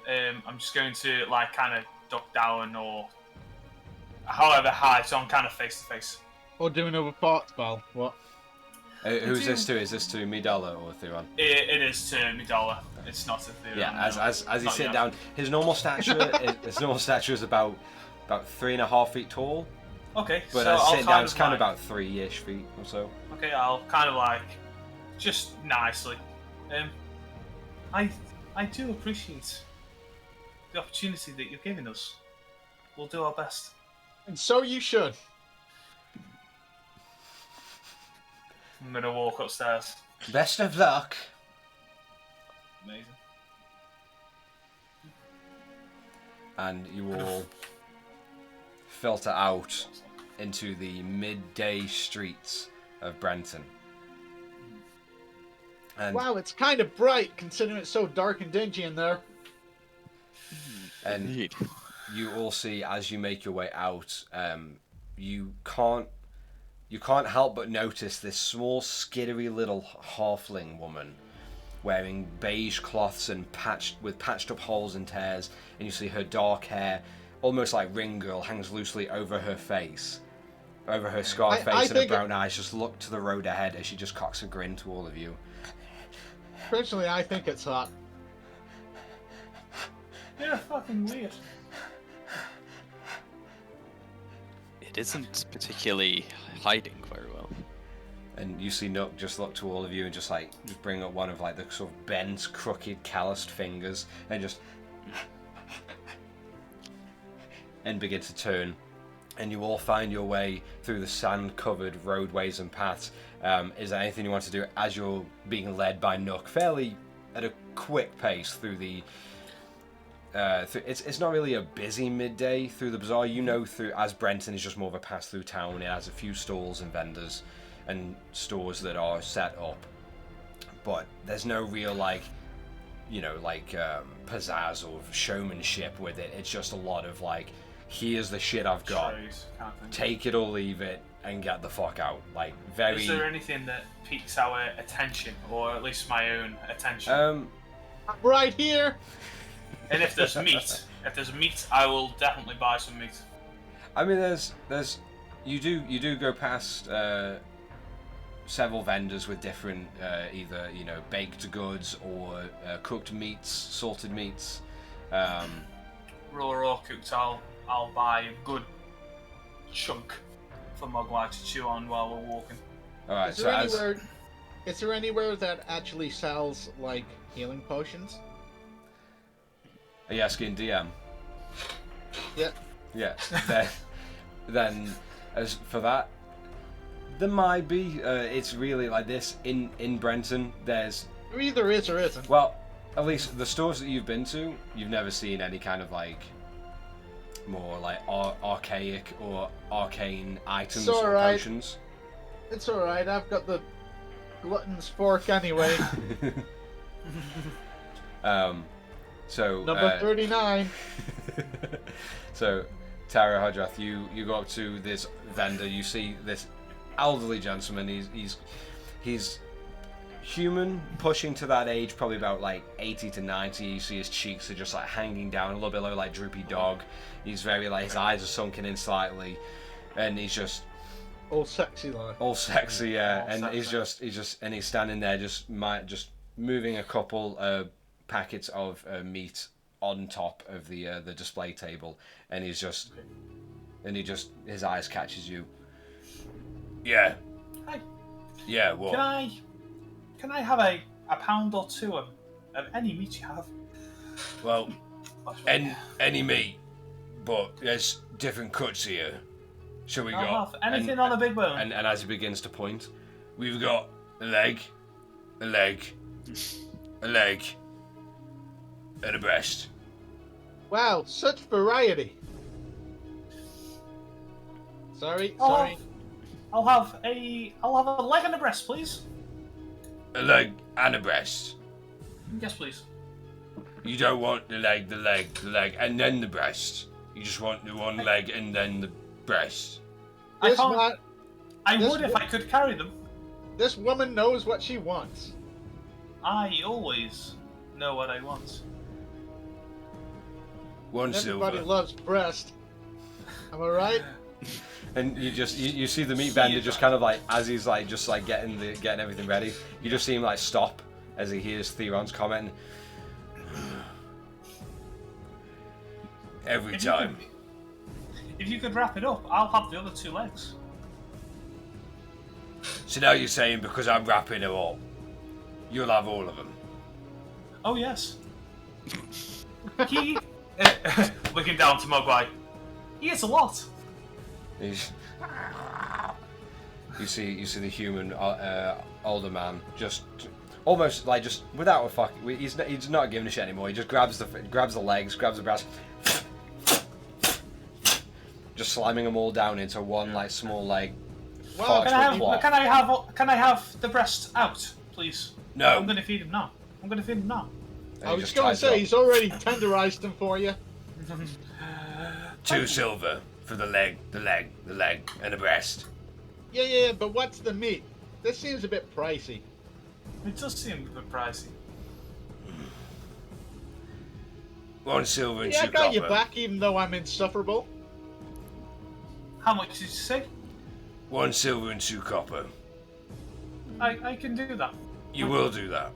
I'm just going to kind of duck down or however high, so I'm kind of face to face. Or doing a fart spell. What? Who's this to? Is this to Midala or Thuron? It is to Midala. It's not to Thuron. Yeah, as you Not sit yet. down, his normal stature is about 3.5 feet tall, Okay, but so as I'll sit down, it's kind like, of about 3-ish feet or so. Okay, I'll kind of like, just nicely. I do appreciate the opportunity that you're giving us. We'll do our best. And so you should. I'm gonna walk upstairs. Best of luck. Amazing. And you all filter out into the midday streets of Brenton. And, Wow, it's kind of bright considering it's so dark and dingy in there. and Indeed. you all see as you make your way out, you can't help but notice this small, skittery little halfling woman wearing beige cloths and patched up holes and tears, and you see her dark hair, almost like Ring Girl, hangs loosely over her face. Over her scarred I face, and her think brown eyes just look to the road ahead as she just cocks a grin to all of you. Personally, I think it's hot. Yeah, fucking weird. It isn't particularly hiding very well. And you see Nook just look to all of you and just bring up one of the sort of bent, crooked, calloused fingers and just and begin to turn. And you all find your way through the sand-covered roadways and paths. Is there anything you want to do as you're being led by Nook, fairly at a quick pace through the? It's not really a busy midday through the bazaar. You know, as Brenton is just more of a pass-through town. It has a few stalls and vendors and stores that are set up, but there's no real pizzazz or showmanship with it. It's just a lot of here's the shit I've got. Trays, kind of thing. Take it or leave it and get the fuck out. Very. Is there anything that piques our attention, or at least my own attention? I'm right here. And if there's meat, I will definitely buy some meat. I mean, there's you do go past several vendors with different either baked goods or cooked meats, salted meats. Raw cooked, I'll buy a good chunk for Mogwai to chew on while we're walking. All right. Is there anywhere that actually sells healing potions? Are you asking DM? Yeah. Yeah. then, as for that, there might be. It's really like this in Brenton. There's Either is or isn't. well, at least the stores that you've been to, you've never seen any kind of more archaic or arcane items It's or alright. potions. It's alright, I've got the glutton's fork anyway. So Number 39. So Tara Hadrath, you go up to this vendor. You see this elderly gentleman. He's human, pushing to that age, probably about 80 to 90. You see his cheeks are just hanging down a little bit low, droopy dog. He's very his eyes are sunken in slightly, and he's just All sexy like. all sexy, yeah. All And sexy. he's standing there just moving a couple packets of meat on top of the display table, and his eyes catches you. Yeah. Hi. Yeah. What? Can I have a pound or two of any meat you have? Well, any meat, but there's different cuts here. Shall we I'll go? have anything on the big bone. And as he begins to point, we've got a leg, and a breast. Wow, such variety. Sorry. I'll have a leg and a breast, please. A leg and a breast. Yes, please. You don't want the leg, and then the breast. You just want the one leg and then the breast. I This can't. ma- I this would if wo- I could carry them. This woman knows what she wants. I always know what I want. One Everybody silver. loves breast. Am I right? And you see the meat vendor just kind of like, as he's like just like getting everything ready, you just see him like stop as he hears Theron's comment. Every time. If you could wrap it up, I'll have the other 2 legs. So now you're saying because I'm wrapping it all, you'll have all of them? Oh yes. He looking down to Mogwai. He is a lot. He's, you see the human older man just almost like just without a fuck. He's not giving a shit anymore. He just grabs the legs, grabs the breast, just slamming them all down into one like small leg. Well, Can I have the breast out, please? No. I'm gonna feed him now. I was going to say, he's already tenderized them for you. 2 silver for the leg, and the breast. Yeah, but what's the meat? This seems a bit pricey. It does seem a bit pricey. 1 silver and Yeah, 2 I got copper. you back, even though I'm insufferable. How much did you say? 1 silver and 2 copper. I can do that. You will do that.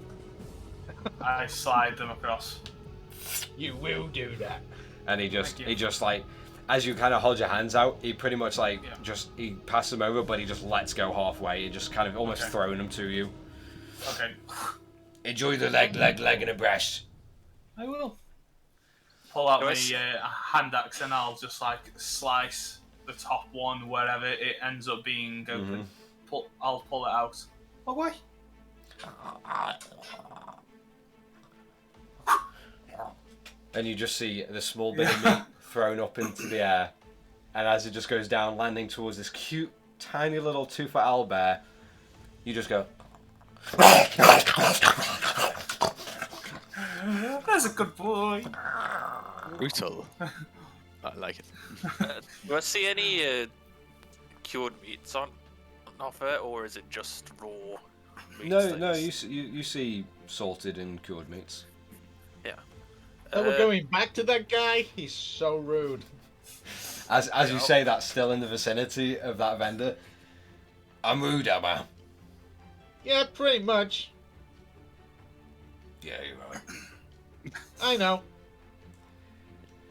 I slide them across. You will do that. And he Thank you. just like, as you kind of hold your hands out, he pretty much like Yeah. he passes them over, but he just lets go halfway. He just kind of almost Okay. throwing them to you. Okay. Enjoy the leg, and the breast. I will. Pull out Nice. my hand axe and I'll just like slice the top one wherever it ends up being open. I'll pull it out. Oh why? And you just see the small bit of meat thrown up into the air, and as it just goes down, landing towards this cute, tiny little 2-foot owlbear, you just go. That's a good boy. Brutal. I like it. Do I see any cured meats on offer, or is it just raw meats? No, you see salted and cured meats. Yeah. So we're going back to that guy? He's so rude. As you say that, still in the vicinity of that vendor. I'm rude, am I? Yeah, pretty much. Yeah, you're right. I know.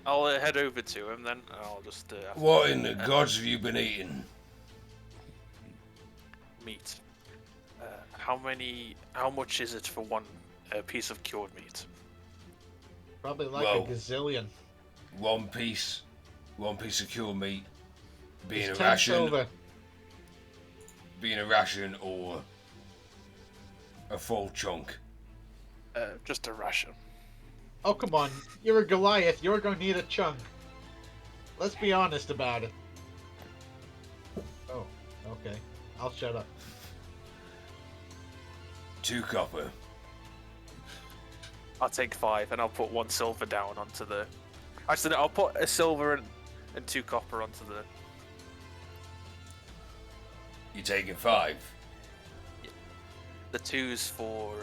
I'll head over to him then. And I'll just. What in the gods have you been eating? Meat. How much is it for one piece of cured meat? Probably like Whoa. a gazillion. One piece of cured meat, being It's a 10 ration, silver. or a full chunk. Just a ration. Oh, come on. You're a Goliath. You're going to need a chunk. Let's be honest about it. Oh, okay. I'll shut up. 2 copper. I'll take 5 and I'll put 1 silver down onto the. Actually, no, I'll put a silver and 2 copper onto the. You taking 5? The 2's for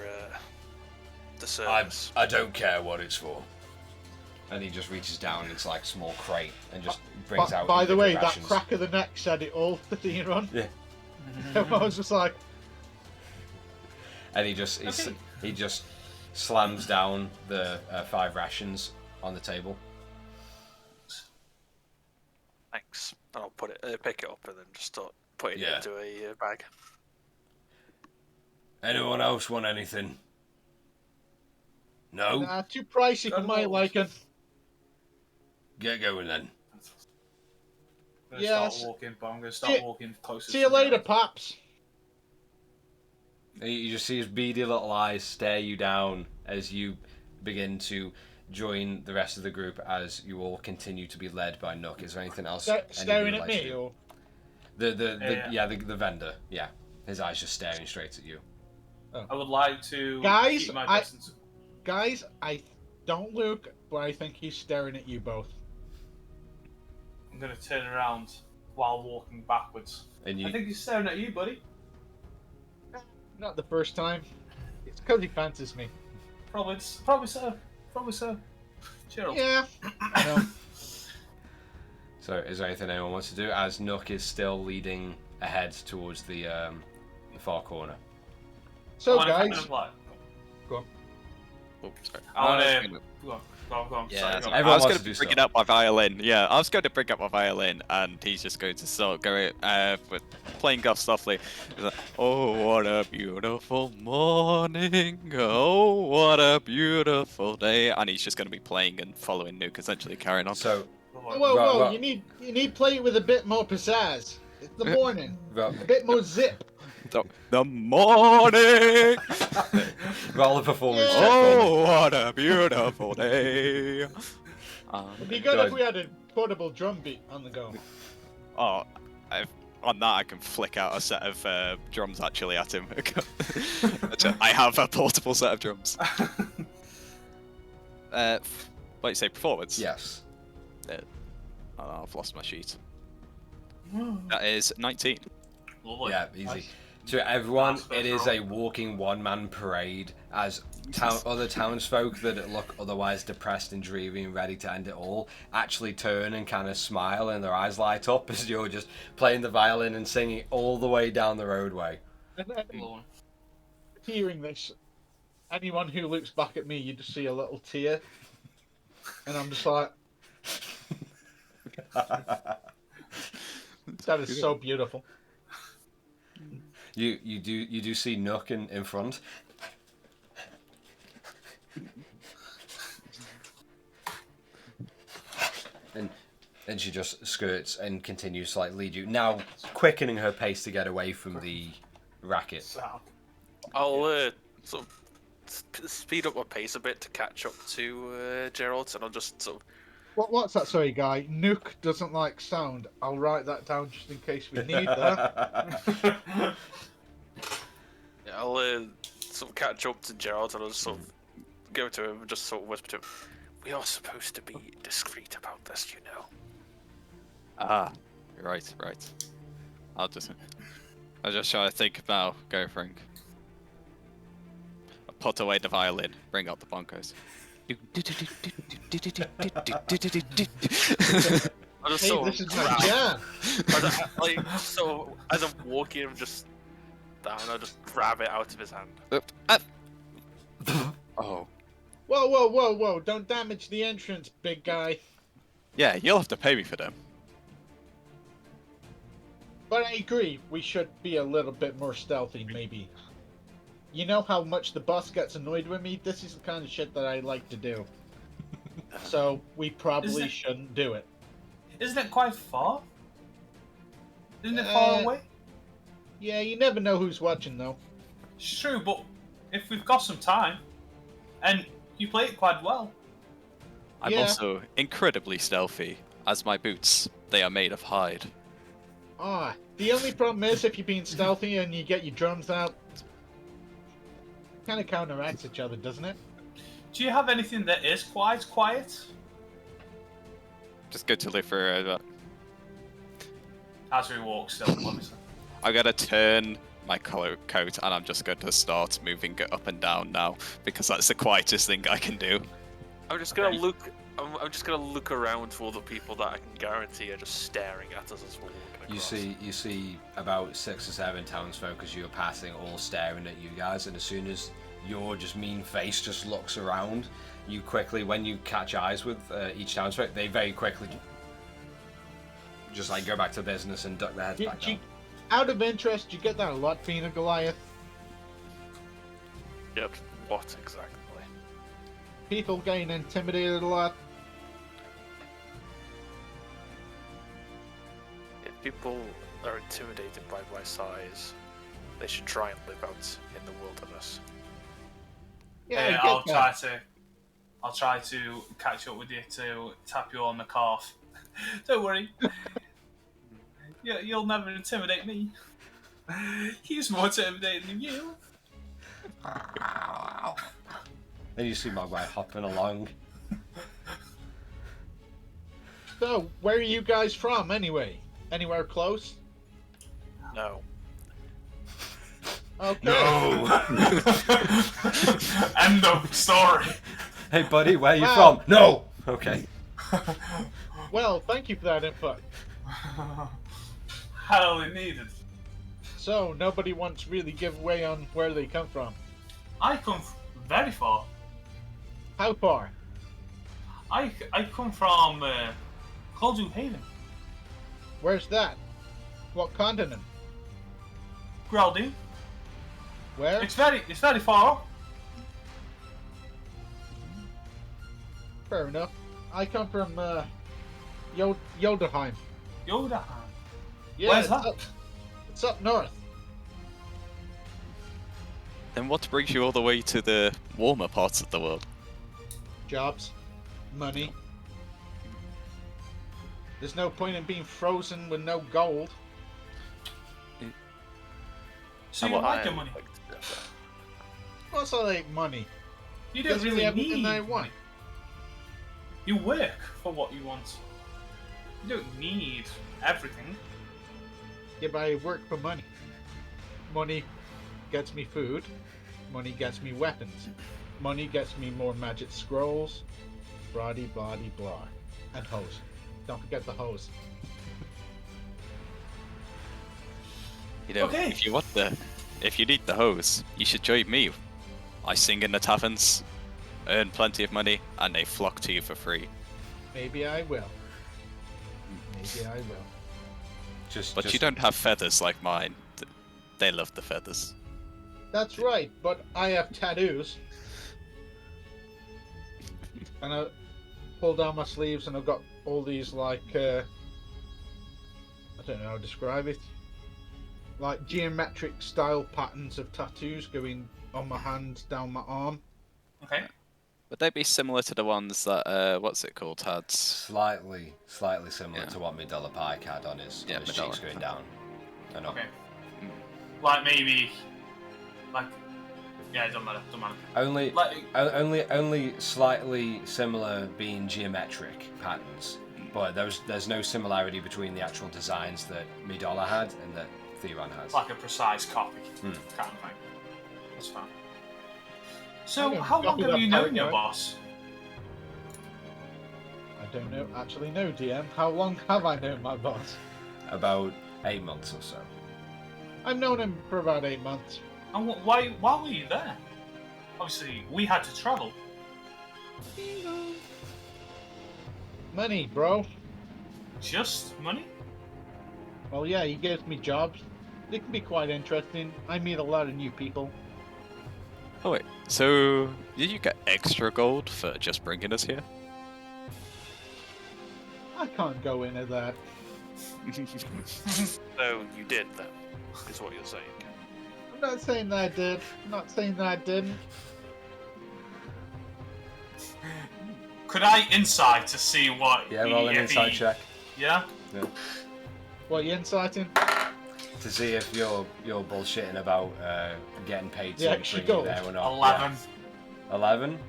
the service. I don't care what it's for. And he just reaches down into like a small crate and just brings out. By the way, individual that rations. crack of the neck said it all, Theron. Yeah. I was just like, And he just slams down the 5 rations on the table. Thanks. And I'll pick it up and then just start putting Yeah. it into a bag. Anyone else want anything? No? nah, too pricey for my liking. Get going then. I'm gonna Yes. start walking, but I'm gonna start walking closer. See you later, Pops. You just see his beady little eyes stare you down as you begin to join the rest of the group as you all continue to be led by Nook. Is there anything else? Staring anyone at would like to me, do? or The vendor. Yeah, his eyes just staring straight at you. I would like to Guys, keep my distance. guys, I don't look, but I think he's staring at you both. I'm gonna turn around while walking backwards. And I you, think he's staring at you, buddy. Not the first time. It's because he fancies me. Probably so. Cheer up. Yeah. I know. So, is there anything anyone wants to do as Nook is still leading ahead towards the far corner? So, I wanna kind guys, of like, go on. Oh, sorry. I want was to gonna- go on. Yeah, Sorry, go on. Everyone I was wants going to to do bring stuff. up my violin. Yeah, I was going to bring up my violin, and he's just going to start going with playing off softly. He's like, oh, what a beautiful morning! Oh, what a beautiful day! And he's just going to be playing and following Nuke, essentially carrying on. So, Whoa! Right. You need to play it with a bit more pizzazz. It's the morning. Right. A bit more zip. The morning! Roll a performance check for me. Oh, what a beautiful day! It'd be good if we had a portable drum beat on the go. Oh, on that I can flick out a set of drums actually at him. I have a portable set of drums. What do you say, performance? Yes. Oh, I've lost my sheet. That is 19. Lovely. Yeah, easy. Nice. To everyone, That's it is special. a walking one-man parade as other townsfolk that look otherwise depressed and dreary and ready to end it all actually turn and kind of smile and their eyes light up as you're just playing the violin and singing all the way down the roadway. And then, Lovely. hearing this, anyone who looks back at me, you just see a little tear, and I'm just like, that is so beautiful. You do see Nook in front. And she just skirts and continues to lead you, now quickening her pace to get away from the racket. Sound. I'll sort of speed up my pace a bit to catch up to Gerald, and I'll just sort of What's that? Sorry, guy. Nuke doesn't like sound. I'll write that down just in case we need that. yeah, I'll sort of catch up to Gerald, and I'll just sort of go to him and just sort of whisper to him, "We are supposed to be discreet about this, you know." Ah, right. I'll just try to think about going. I'll put away the violin, bring out the bongos. I just Hey, sort this of is my grab, jam. so as I'm walking, I'm just down. I just grab it out of his hand. Oh, Whoa! Don't damage the entrance, big guy. yeah, you'll have to pay me for them. But I agree, we should be a little bit more stealthy, maybe. You know how much the boss gets annoyed with me? This is the kind of shit that I like to do. So, we probably shouldn't do it. Isn't it quite far? Isn't it far away? Yeah, you never know who's watching, though. It's true, but if we've got some time, and you play it quite well. I'm Yeah. also incredibly stealthy, as my boots, they are made of hide. The only problem is if you're being stealthy and you get your drums out, kind of counteracts each other, doesn't it? Do you have anything that is quite quiet? Just go to live for. As we walk still, obviously. I'm gonna turn my coat and I'm just going to start moving it up and down now because that's the quietest thing I can do. I'm just gonna look. I'm just gonna look around for the people that I can guarantee are just staring at us as we're walking across. You see about 6 or 7 townsfolk as you're passing, all staring at you guys, and as soon as your just mean face just looks around, you quickly, when you catch eyes with each townsfolk, they very quickly just go back to business and duck their heads back down. Out of interest, you get that a lot being a Goliath? Yep. What exactly? People getting intimidated a lot? If people are intimidated by my size, they should try and live out in the wilderness. Yeah, I Hey, get that. I'll try to catch up with you to tap you on the calf. Don't worry. You'll never intimidate me. He's more intimidating than you. And you see Mogwai hopping along. So, where are you guys from, anyway? Anywhere close? No. Okay. No. End of story. Hey buddy, where are you Wow. from? No! Okay. Well, thank you for that input. Highly needed. So, nobody wants to really give away on where they come from. I come very far. How far? I come from Clutches Haven. Where's that? What continent? Graldine. Where? It's very far up. Fair enough. I come from Yoderheim. Yoda. Yeah, Where's it's that? It's up north. Then what brings you all the way to the warmer parts of the world? Jobs, money. There's no point in being frozen with no gold. So And you what like I your money? like to do. What's all that money? You don't Doesn't really have need anything I money. want. You work for what you want. You don't need everything. Yeah, but I work for money. Money gets me food. Money gets me weapons. Money gets me more magic scrolls. Blah-de, blah-de, blah. And hose. Don't forget the hose. You know, Okay. if you need the hose, you should join me. I sing in the taverns, earn plenty of money, and they flock to you for free. Maybe I will. Maybe I will. But you don't have feathers like mine. They love the feathers. That's right, but I have tattoos. And I pull down my sleeves and I've got all these like I don't know how to describe it. Like geometric style patterns of tattoos going on my hand, down my arm. Okay. Would they be similar to the ones that what's it called had? Slightly similar Yeah. to what Midella Pike had on his Yeah, cheeks Midella. going down. I know. Okay. Like maybe, like, yeah, it doesn't matter. Only, Like, only slightly similar being geometric patterns, but there's no similarity between the actual designs that Midala had and that Theron has. like a precise copy Hmm. kind of thing. That's fine. So, Okay, how long copy have that you known part, your right? boss? I don't know. Actually, no, DM. How long have I known my boss? About 8 months or so. I've known him for about 8 months. And why were you there? Obviously, we had to travel. Money, bro. Just money? Well, yeah, he gives me jobs. It can be quite interesting. I meet a lot of new people. Oh wait, so did you get extra gold for just bringing us here? I can't go into that. So you did then, is what you're saying. I'm not saying that I did. I'm not saying that I didn't. Could I insight to see what? Yeah, roll an if insight he- check Yeah. What, you inciting? to see if you're bullshitting about getting paid to Yeah, bring she you goes. there or not. 11. Yeah. 11.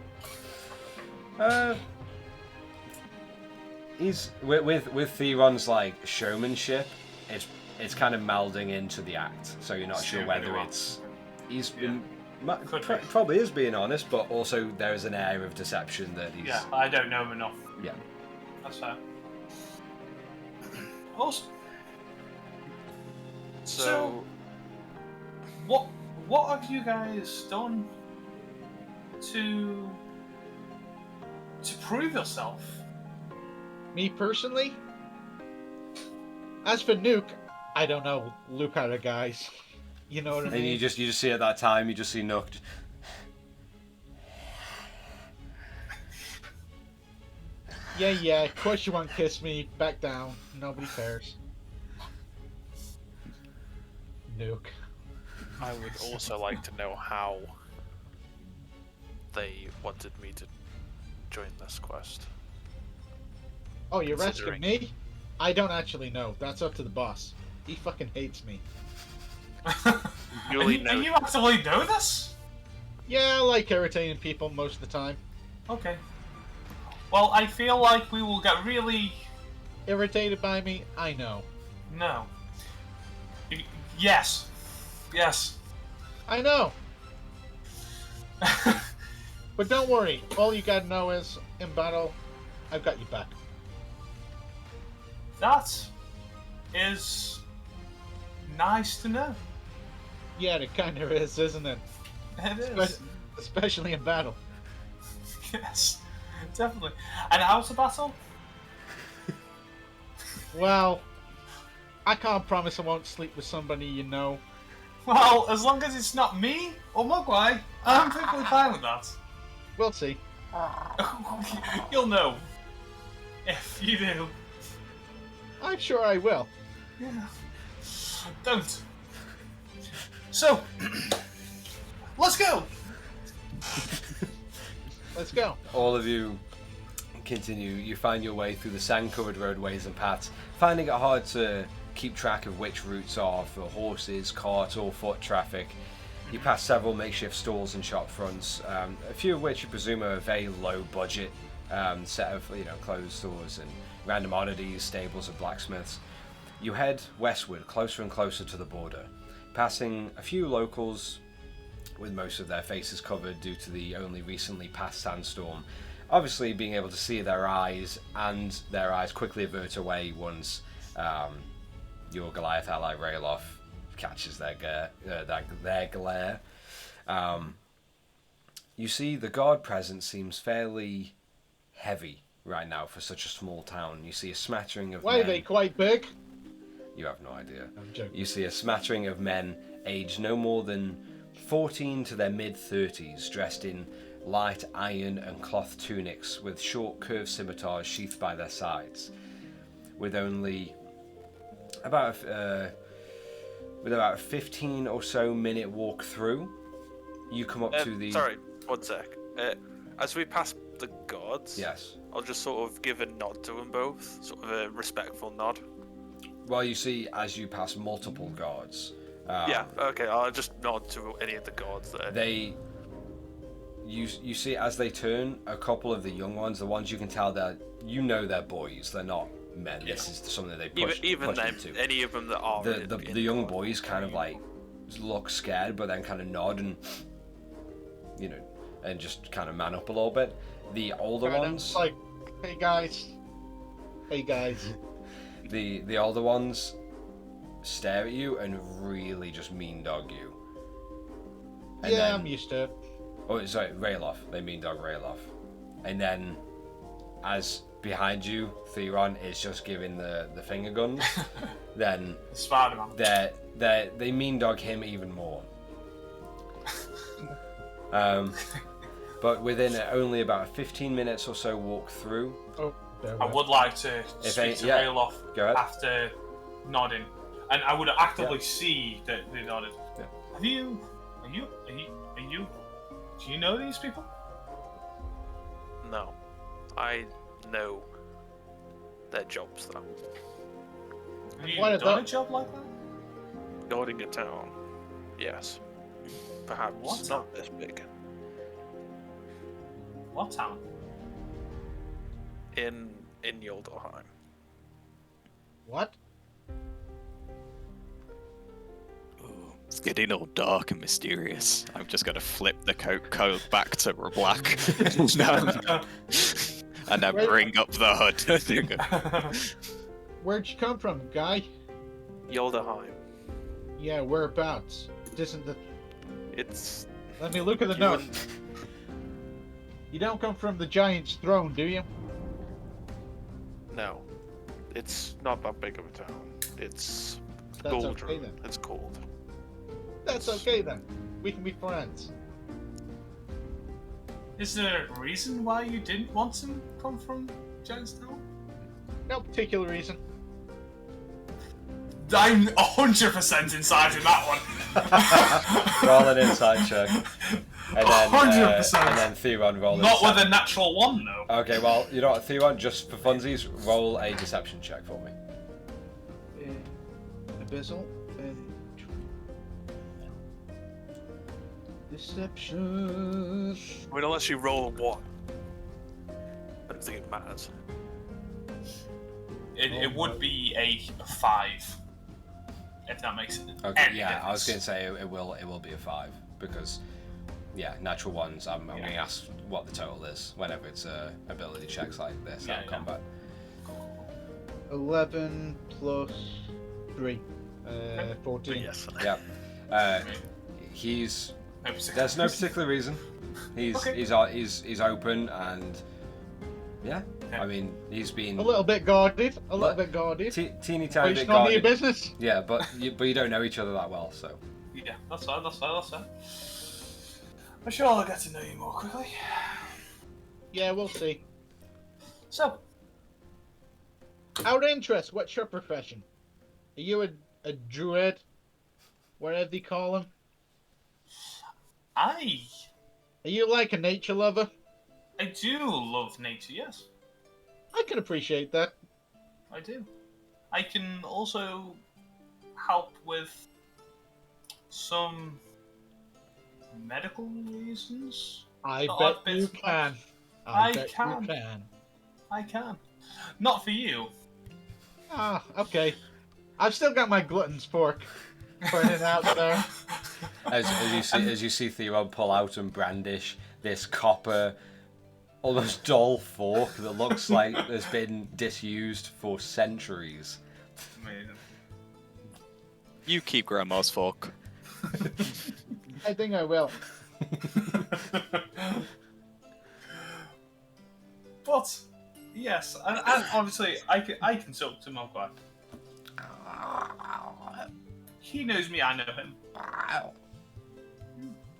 He's with Theron's like showmanship. It's kind of melding into the act, so you're not It's sure doing whether really well. he's Yeah. Could be. probably is being honest, but also there is an air of deception that he's Yeah, I don't know him enough. yeah. That's fair. Awesome. So, What have you guys done to prove yourself? Me personally? As for Nuke, I don't know. Look at it, guys. You know what I And mean? you just see at that time you just see Nook. Yeah, of course you won't kiss me. Back down. Nobody cares. Nuke. I would also like to know how they wanted me to join this quest. Oh, you're asking Considering- me? I don't actually know. That's up to the boss. He fucking hates me. Newly and you actually know this? Yeah, I like irritating people most of the time. Okay. Well, I feel like we will get really... Irritated by me? I know. No. Yes. Yes. I know. But don't worry. All you gotta know is, in battle, I've got your back. That is nice to know. Yeah, it kind of is, isn't it? It is. Especially in battle. Yes, definitely. And how's the battle? Well, I can't promise I won't sleep with somebody you know. Well, as long as it's not me or Mogwai, I'm perfectly fine with that. We'll see. You'll know. If you do. I'm sure I will. Yeah. Don't. So, let's go! Let's go. All of you continue. You find your way through the sand-covered roadways and paths, finding it hard to keep track of which routes are for horses, cart, or foot traffic. You pass several makeshift stalls and shop fronts, a few of which you presume are a very low-budget set of clothes stores and random oddities, stables, and blacksmiths. You head westward, closer and closer to the border, passing a few locals with most of their faces covered due to the only recently passed sandstorm. Obviously, being able to see their eyes, and their eyes quickly avert away once your Goliath ally Rayloff catches their glare. You see the guard presence seems fairly heavy right now for such a small town. You see a smattering of Why men. are they quite big? You have no idea. I'm joking. You see a smattering of men aged no more than 14 to their mid-30s, dressed in light iron and cloth tunics with short curved scimitars sheathed by their sides. With only about a 15 or so minute walk through, you come up to the... Sorry, 1 sec. As we pass the guards, Yes. I'll just sort of give a nod to them both, sort of a respectful nod. Well, you see, as you pass multiple guards... Yeah, okay, I'll just nod to any of the guards there. You see as they turn, a couple of the young ones, the ones you can tell they're boys, they're not men. Yeah. This is something they push Even them, into. any of them that are The young boys kind of like look scared, but then kind of nod and and just kind of man up a little bit. The older ones, like, hey guys. the older ones stare at you and really just mean dog you. And Yeah, then- I'm used to it. Oh, sorry, Rayloff. They mean dog Rayloff. And then, as behind you, Theron is just giving the finger guns. Then Spider-Man. they mean dog him even more. But within only about 15 minutes or so walk through. Oh, there we I go. would like to If speak any- to yeah, Rayloff go ahead. after nodding. And I would actively see that they nodded. Yeah. Are you, do you know these people? No. I know their jobs, though. Have you Why done done a job like that? Guarding a town, yes. Perhaps What not this big. What town? In Yolderheim. What? Ooh, it's getting all dark and mysterious. I'm just going to flip the coat back to black and then bring up the hood. Where'd you come from, guy? Yolderheim. Yeah, whereabouts? It isn't the... It's... Let me look at the you note. wouldn't- You don't come from the giant's throne, do you? No. It's not that big of a town. It's... That's Goldrum, okay then. it's called. That's okay then. We can be friends. Is there a reason why you didn't want to come from Giantstown? No particular reason. I'm 100% inside in that one. Roll an insight check. And then, 100%. and then Theron roll Not with insight. a natural one, though. Okay, well, you know what, Theron, just for funsies, roll a deception check for me. Abyssal. Deception. I mean, unless you roll a 1. I don't think it matters. It would be a 5. If that makes it. Okay, any yeah, I was difference. going to say it will be a 5 because, yeah, natural ones. I'm going to ask what the total is whenever it's ability checks like this out of Yeah. combat. 11 plus 3. 14. Yes. Yeah. He's No particular there's no reason. particular reason. He's Okay. he's open and yeah. I mean he's been A little bit guarded. A little But- bit guarded. teeny But tiny it's bit none of your guarded. business. Yeah, but you don't know each other that well, so. Yeah, that's fine. I'm sure I'll get to know you more quickly. Yeah, we'll see. So, Out of interest, what's your profession? Are you a druid? Whatever they call them? I Are you like a nature lover? do love nature, yes. I can appreciate that. I do. I can also help with some medical reasons. I The bet odd bits you of can. I bet can. you can. I can. Not for you. Ah, okay. I've still got my glutton's fork burning out there. As you see Theron pull out and brandish this copper, almost dull fork that looks like has been disused for centuries. Amazing. You keep Grandma's fork. I think I will. But yes, and obviously I can talk to Mogwai. He knows me, I know him.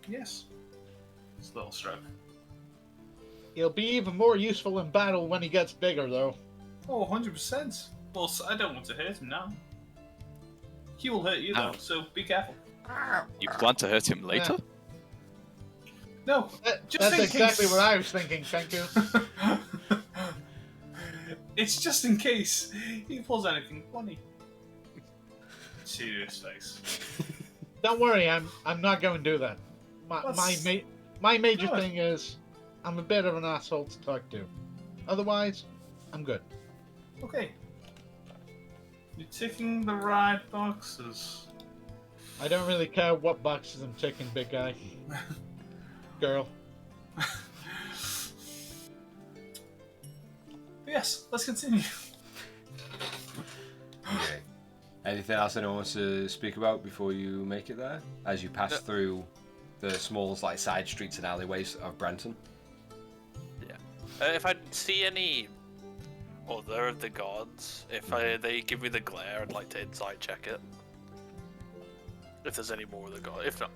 Yes. It's a little stroke. He'll be even more useful in battle when he gets bigger, though. Oh, 100%. Well, I don't want to hurt him now. He will hurt you though, Oh. so be careful. You plan to hurt him later? No, just That's in exactly case. what I was thinking, thank you. It's just in case he pulls anything funny. Serious face. Don't worry, I'm not going to do that. My major Good. thing is I'm a bit of an asshole to talk to. Otherwise, I'm good. Okay. You're ticking the right boxes. I don't really care what boxes I'm ticking, big guy. Girl. Yes, let's continue. Okay. Anything else anyone wants to speak about before you make it there? As you pass through the small like side streets and alleyways of Brenton. If I see any other of the gods, if they give me the glare, I'd like to insight check it. If there's any more of the gods. If not,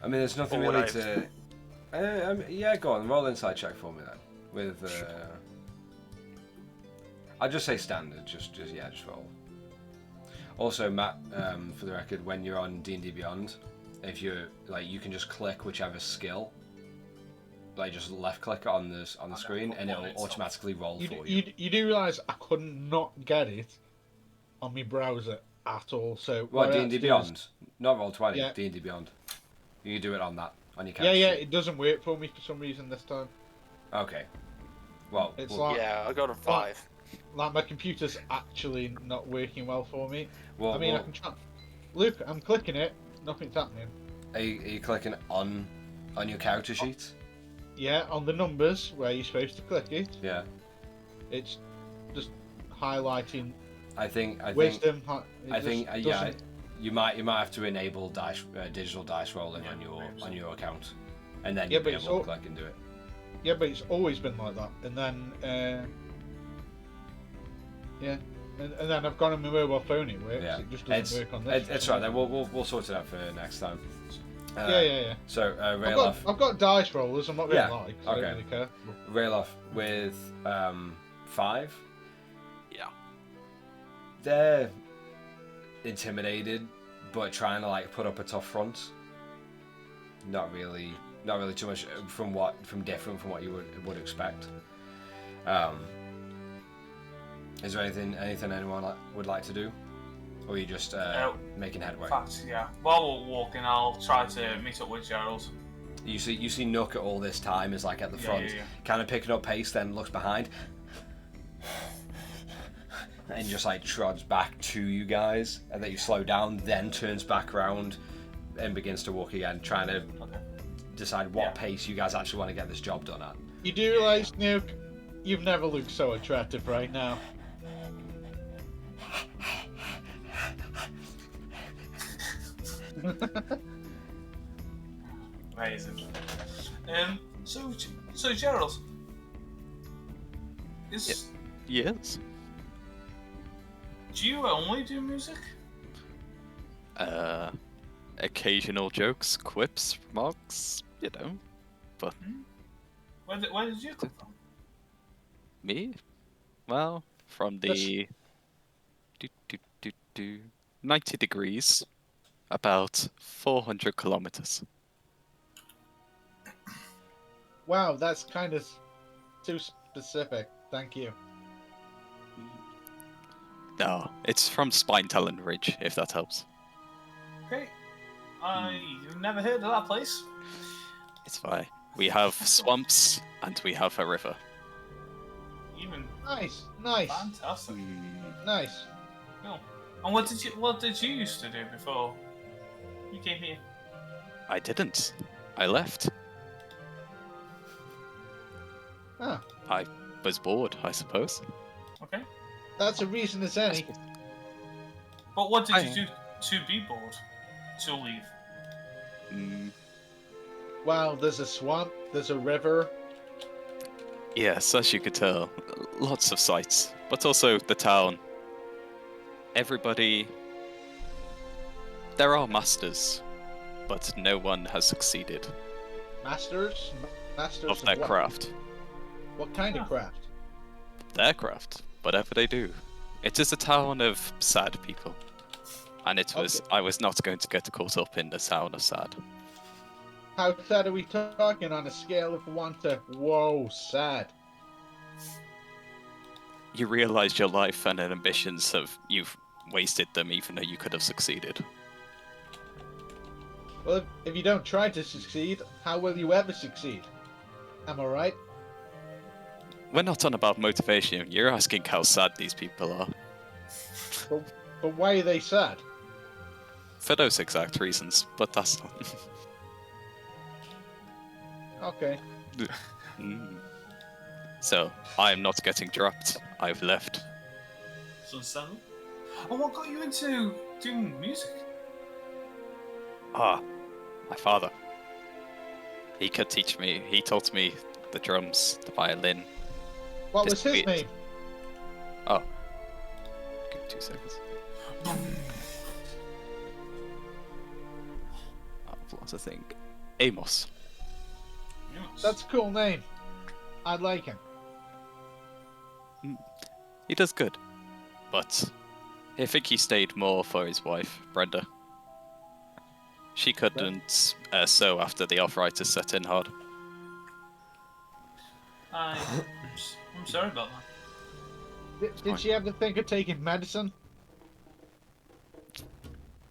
I mean, there's nothing Or would really I to. Yeah, go on. Roll inside check for me then. With. I'll just say standard. Just roll. Also, Matt, for the record, when you're on D&D Beyond, if you're like, you can just click whichever skill. Like just left click on the screen, and it'll automatically roll for you. You do realise I couldn't not get it on my browser at all. So What, I had D&D to do is- Beyond? Not Roll20, Yeah. D&D Beyond. You can do it on that, on your Yeah, character yeah, sheet. it doesn't work for me for some reason this time. Okay. Well, It's well, like yeah, I got a 5. like my computer's actually not working well for me. well, I mean, I well, can try. Look, I'm clicking it. Nothing's happening. are you clicking on your character sheet? Yeah, on the numbers where you're supposed to click it, Yeah. it's just highlighting I think wisdom. I think yeah, you might have to enable digital dice rolling on your account, and then Yeah, you'll be but it's able to all- click and do it. Yeah, but it's always been like that. And then, yeah, and then I've got on my mobile phone. It works. Yeah, It just doesn't work on this. it's right. Then we'll sort it out for next time. Yeah. So I've Rayloff, got dice rollers. I'm not really Yeah, like. So I okay. don't really care. Rayloff with 5. Yeah. They're intimidated, but trying to like put up a tough front. Not really too much different from what you would expect. Is there anything anyone would like to do, or are you just making headway? In fact, yeah. While we're walking, I'll try to meet up with Gerald. You see Nook at all this time is like at the front, Yeah. kind of picking up pace, then looks behind, and just like trods back to you guys, and then you slow down, then turns back around and begins to walk again, trying to Okay. decide what Yeah. pace you guys actually want to get this job done at. You do realise, Nuke, you've never looked so attractive right now. Amazing. So Gerald, Yes. do you only do music? Occasional jokes, quips, remarks, But Where did you come from? me? Well, from the 90 degrees, about 400 kilometers. Wow, that's kind of too specific. Thank you. No, it's from Spine-Talon Ridge, if that helps. Great. I've never heard of that place. It's fine. We have swamps and we have a river. Even Nice. fantastic. Nice. Cool. And what did you used to do before you came here? I didn't. I left. Huh. I was bored, I suppose. Okay. That's a reason as any. But what did you do to be bored? To leave? Wow, there's a swamp, there's a river. Yes, as you could tell, lots of sights, but also the town. Everybody. There are masters, but no one has succeeded Masters? Masters of their what? craft. What kind of craft? Their craft, whatever they do. It is a town of sad people. And I was not going to get caught up in the town of sad. How sad are we talking on a scale of 1 to whoa, sad? You realize your life and ambitions you've wasted them even though you could have succeeded. Well, if you don't try to succeed, how will you ever succeed? Am I right? We're not on about motivation, you're asking how sad these people are. But why are they sad? For those exact reasons, but that's not... Okay. So, I'm not getting dropped. I've left. So settled. And what got you into doing music? My father. He could teach me. He taught me the drums, the violin. What was his name? Oh. Give me 2 seconds. I've lost a thing. Amos. Yes. That's a cool name. I like him. He does good. But I think he stayed more for his wife, Brenda. She couldn't sew after the arthritis set in hard. I'm sorry about that. Did she ever think of taking medicine?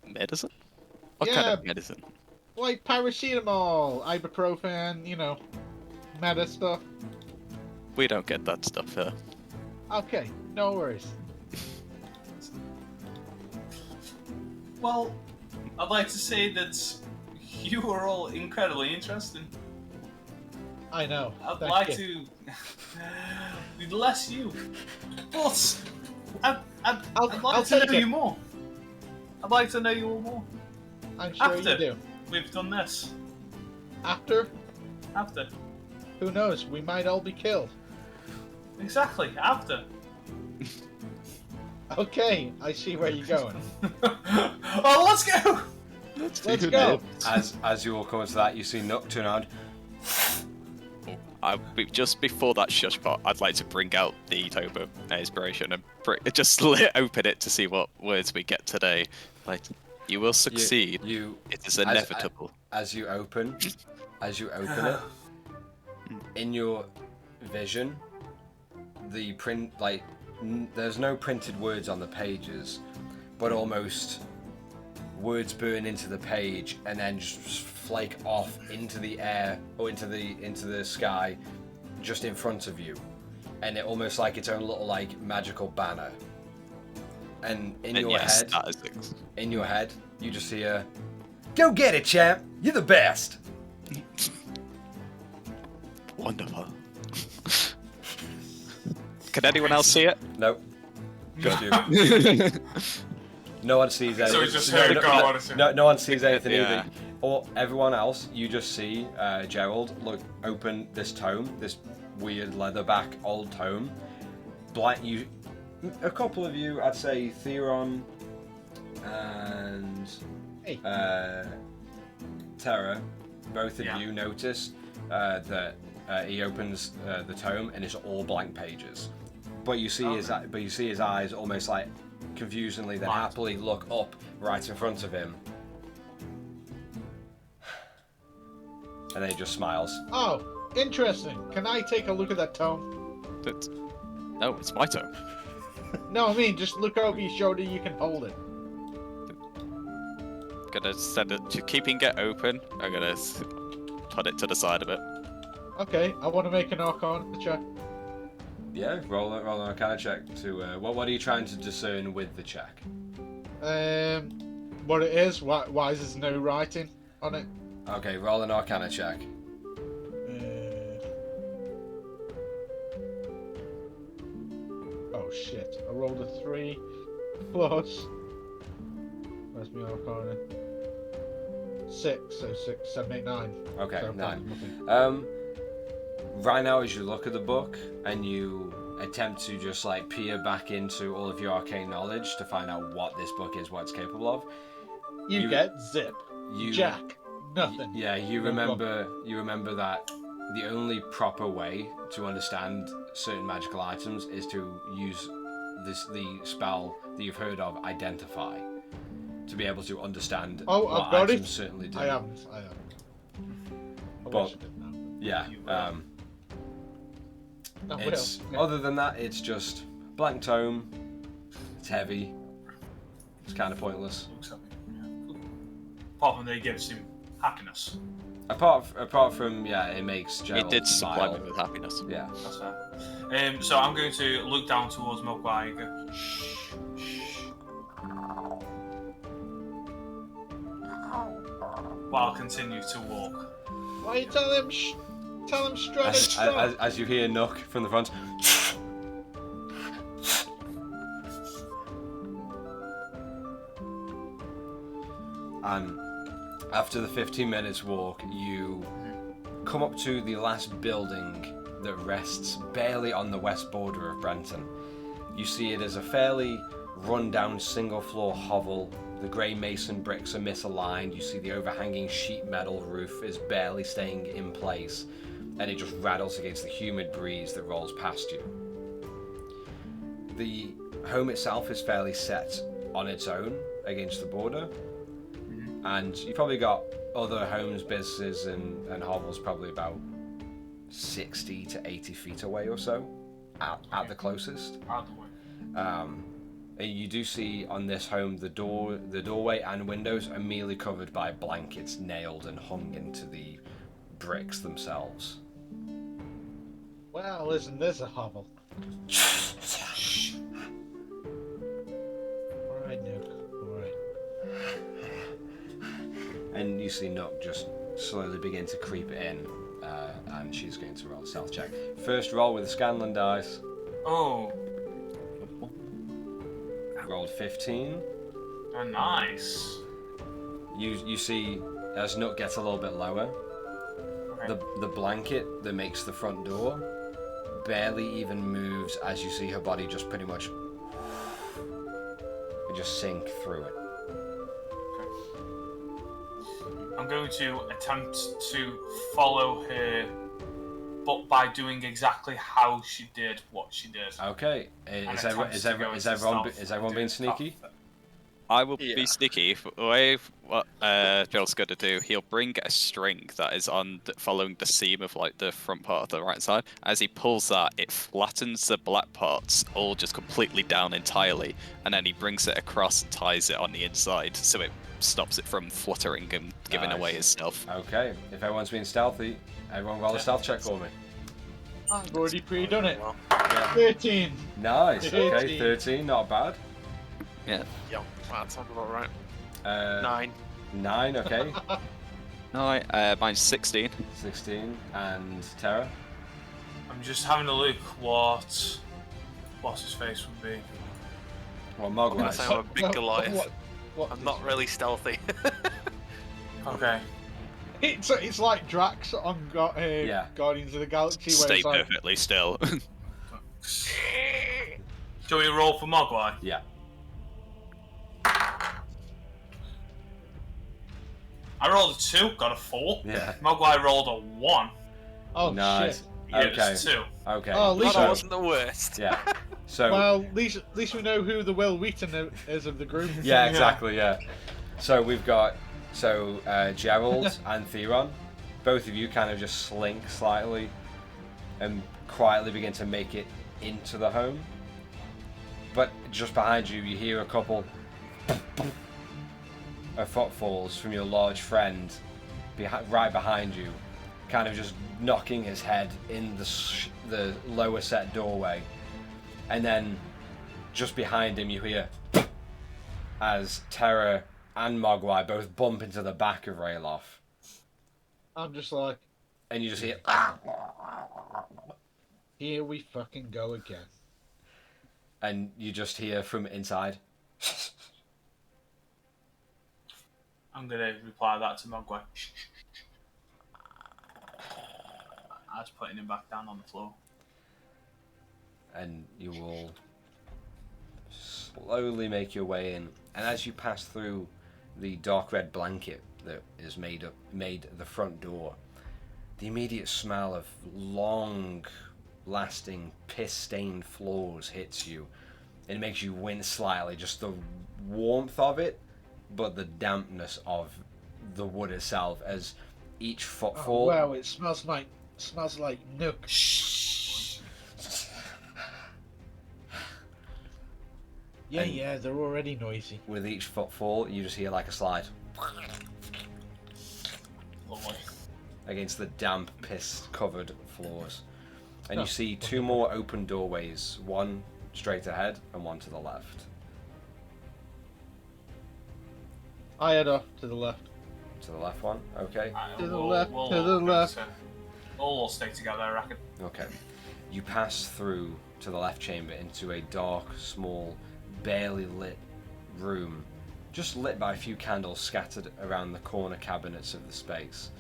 Medicine? What Yeah. kind of medicine? Like paracetamol, ibuprofen, meta stuff. We don't get that stuff here. Okay, no worries. Well, I'd like to say that you are all incredibly interesting. I know. I'd Thank like you. to be less you, but I'd like I'll to know take it. you more. I'd like to know you all more. I'm sure After you do. we've done this. After? After. Who knows? We might all be killed. Exactly, after. Okay, I see where you're going. Oh, let's go! Let's go. As you all come to that, you see Nook turn around. Just before that shush part, I'd like to bring out the Toba inspiration and just open it to see what words we get today. Like, you will succeed. It is inevitable. As you open it, in your vision, the print there's no printed words on the pages, but almost words burn into the page and then just flake off into the air or into the sky just in front of you, and it almost like its own little magical banner. And in your head you just hear, "Go get it, champ, you're the best." Wonderful. Can anyone else see it? Nope. Just you. No one sees anything. So we just heard it go on. No one sees anything Yeah. either. Or everyone else, you just see Gerald open this tome, this weird leatherback old tome. A couple of you, I'd say Theron and Hey. Terra, both of Yeah. you notice that he opens the tome and it's all blank pages. But you see his eyes almost like confusingly, then Right. happily look up right in front of him. And then he just smiles. Oh, interesting. Can I take a look at that tome? No, it's my turn. No, I mean, just look over your shoulder, you can hold it. Gonna send it to keeping it open. I'm gonna put it to the side of it. Okay, I want to make an Arcana check. Yeah, roll an Arcana check to. What are you trying to discern with the check? What it is, why is there no writing on it? Okay, roll an Arcana check. Oh shit, I rolled a 3 plus. Where's my Arcana? 6, so 6, 7, 8, 9. Okay, So 9. nothing. Right now, as you look at the book and you attempt to just like peer back into all of your arcane knowledge to find out what this book is, what it's capable of, You get zip. you Jack. Nothing. yeah, you remember that the only proper way to understand certain magical items is to use the spell that you've heard of, Identify, to be able to understand Oh, what I've got items it. certainly do. I haven't. I But- wish I did now. Yeah. You will. I will. It's Yeah. other than that, it's just blank tome. It's heavy. It's kind of pointless. Looks like it, yeah. Cool. Apart from that, it gives him happiness. Apart from it makes It Gerald did supply smile. me with happiness. Yeah. That's fair. So I'm going to look down towards Mogwai and go, shh, shh. While I continue to walk. Why you tell him? Tell him straight and stop. As you hear Nook from the front. And after the 15 minutes walk, you come up to the last building that rests barely on the west border of Brenton. You see it as a fairly run-down single-floor hovel. The grey mason bricks are misaligned. You see the overhanging sheet metal roof is barely staying in place, and it just rattles against the humid breeze that rolls past you. The home itself is fairly set on its own against the border, and you've probably got other homes, businesses, and hovels probably about 60 to 80 feet away or so, at the closest. Out of the way. And you do see on this home the doorway and windows are merely covered by blankets nailed and hung into the bricks themselves. Well, isn't this a hovel? Alright, Nuke. Alright. And you see Nook just slowly begin to creep in, and she's going to roll a stealth check. First roll with the Scanlan dice. Oh, Rolled 15. nice. You see as Nook gets a little bit lower, Okay. the blanket that makes the front door barely even moves as you see her body just pretty much just sink through it. I'm going to attempt to follow her, but by doing exactly how she did what she did. Okay, And is attempts to go into everyone being stealth. sneaky? I will Yeah. be sneaky. The way what Joel's going to do, he'll bring a string that is following the seam of like the front part of the right side. As he pulls that, it flattens the black parts all just completely down entirely, and then he brings it across and ties it on the inside, so it stops it from fluttering and giving Nice. away his stuff. Okay, if everyone's being stealthy, everyone roll a stealth check for me. I've already pre-done it. Well, 13. Nice. Okay, 13. 13, not bad. Yeah. yeah, that sounds about right. 9. 9. 9, okay. No, mine's 16. 16, and Terra. I'm just having a look what's his face would be. Well, I'm Mogwai. gonna say I'm a big Goliath. What I'm not really stealthy. Okay. It's like Drax on Yeah. Guardians of the Galaxy, where Stay it's like, perfectly still. Do we roll for Mogwai? Yeah. I rolled a 2, got a 4. Yeah. Mogwai rolled a 1. oh Nice. shit. Yeah, Okay. it's 2. Okay. Oh, at least That so, wasn't the worst. yeah. So. Well, at least we know who the Will Wheaton is of the group. Yeah, exactly. Yeah. So we've got Gerald and Theron. Both of you kind of just slink slightly and quietly begin to make it into the home. But just behind you, you hear a couple of footfalls from your large friend right behind you, kind of just knocking his head in the lower set doorway. And then just behind him, you hear as Terra and Mogwai both bump into the back of Rayloff. I'm just like, And you just hear, here we fucking go again. and you just hear from inside. I'm gonna reply that to Mogwai. I was putting him back down on the floor. And you will slowly make your way in. And as you pass through the dark red blanket that is made the front door, the immediate smell of long-lasting piss-stained floors hits you. It makes you wince slightly, just the warmth of it, but the dampness of the wood itself as each footfall. Oh, wow, it smells like Nook. Yeah, And- yeah, they're already noisy. With each footfall, you just hear like a slide Lovely. against the damp, piss-covered floors. And Oh, you see two more open doorways, one straight ahead and one to the left. I head off to the left. To the left one, okay. To the left, to the left. We'll all stay together, I reckon. Okay. You pass through to the left chamber into a dark, small, barely lit room, just lit by a few candles scattered around the corner cabinets of the space.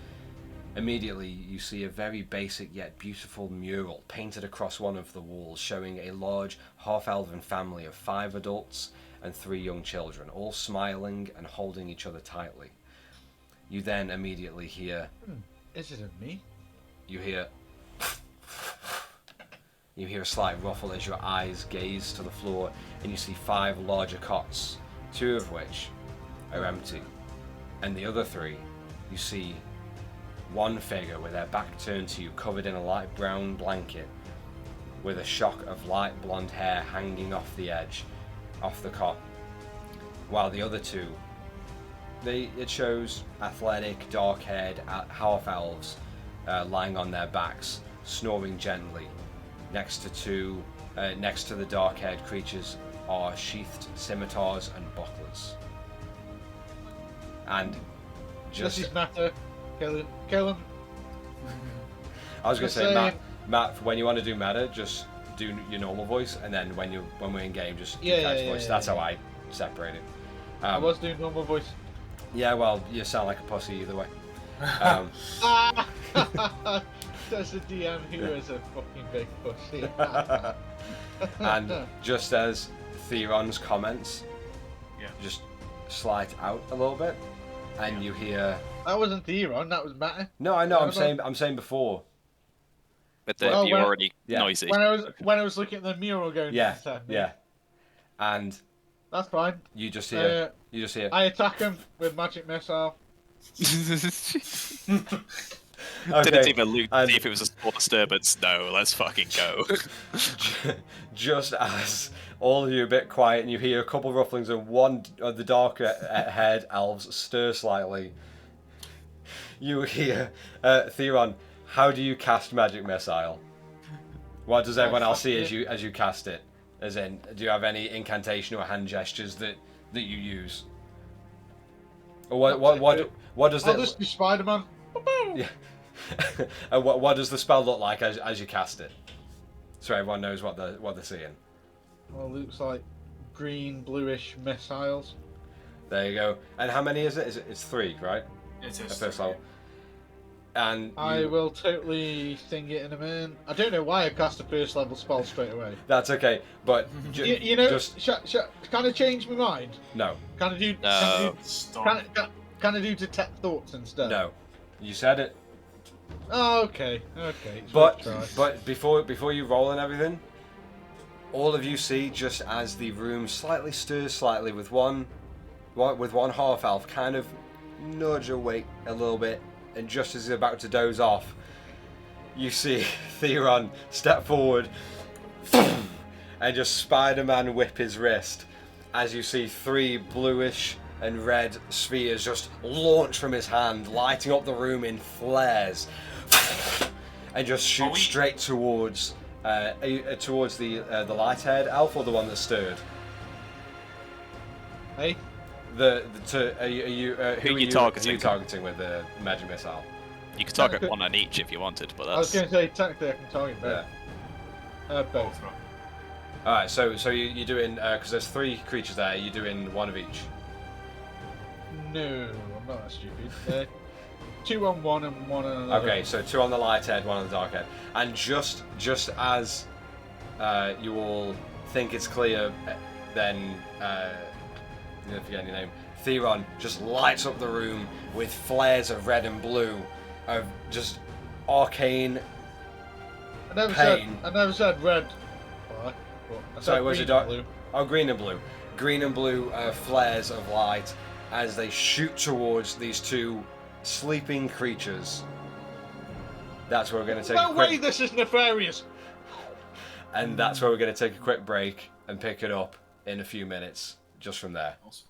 Immediately, you see a very basic yet beautiful mural painted across one of the walls, showing a large half-elven family of 5 adults and 3 young children, all smiling and holding each other tightly. You then immediately hear, Is it a me? you hear a slight ruffle as your eyes gaze to the floor, and you see 5 larger cots, 2 of which are empty. And the other 3, you see one figure with their back turned to you, covered in a light brown blanket, with a shock of light blonde hair hanging off the edge, off the cot. While the other 2, it shows athletic, dark-haired half-elves lying on their backs, snoring gently. Next to the dark-haired creatures are sheathed scimitars and bucklers. And just, This is Matter. Kill him. I was going to just say, saying. Matt, when you want to do meta, just do your normal voice, and then when we're in game, just do Kite's voice. That's how I separate it. I was doing normal voice. Yeah, well, you sound like a pussy either way. There's a DM who is a fucking big pussy. And just as Theron's comments Yeah. just slide out a little bit, and you hear, That wasn't Theron, that was Matter. no, I know, Yeah, I'm saying before. But Well, you're when- already Yeah. noisy. When I was looking at the mural going Yeah, inside me. yeah. And That's fine. you just hear, I attack him with magic missile. Didn't even look to and- see if it was a small disturbance. No, let's fucking go. just as all of you are a bit quiet and you hear a couple rufflings and one of the darker haired elves stir slightly, you hear, Theron, how do you cast magic missile? What does everyone else see as you cast it? As in, do you have any incantation or hand gestures that you use? Or what does I'll it? just be Spider-Man. Yeah. And what does the spell look like as you cast it? So everyone knows what they're seeing. Well, it looks like green, bluish missiles. There you go. And how many is it? It's 3, right? It is. At first level. And I will totally sing it in a minute. I don't know why I cast a first level spell straight away. That's okay, but You know, just kind of change my mind. no, Kind of do, No. Stop. kind of do detect thoughts instead. no. You said it, Oh, okay. It's but worth a try. before you roll and everything, all of you see just as the room slightly stirs slightly with one half elf kind of nudge awake a little bit, and just as he's about to doze off, you see Theron step forward and just Spider-Man whip his wrist as you see 3 bluish and red spheres just launch from his hand, lighting up the room in flares, and just shoot straight towards the light-haired elf, or the one that stirred. Hey, Who are you targeting? targeting with the magic missile? You could target one on each if you wanted, but I was that's... going to say technically I can target both. Yeah. Both. All right, so you're doing because there's 3 creatures there. You're doing 1 of each. No, I'm not that stupid. 2 on one and 1 on another. Okay, so 2 on the light head, 1 on the dark head, and just as you all think it's clear, then I'm gonna forget your name. Theron just lights up the room with flares of red and blue, of just arcane pain. I never said red. Sorry, was it green dark? and blue. Oh, green and blue. Green and blue flares of light as they shoot towards these 2 sleeping creatures. That's where we're going to take No a quick... way, this is nefarious. And that's where we're going to take a quick break and pick it up in a few minutes, just from there. Awesome.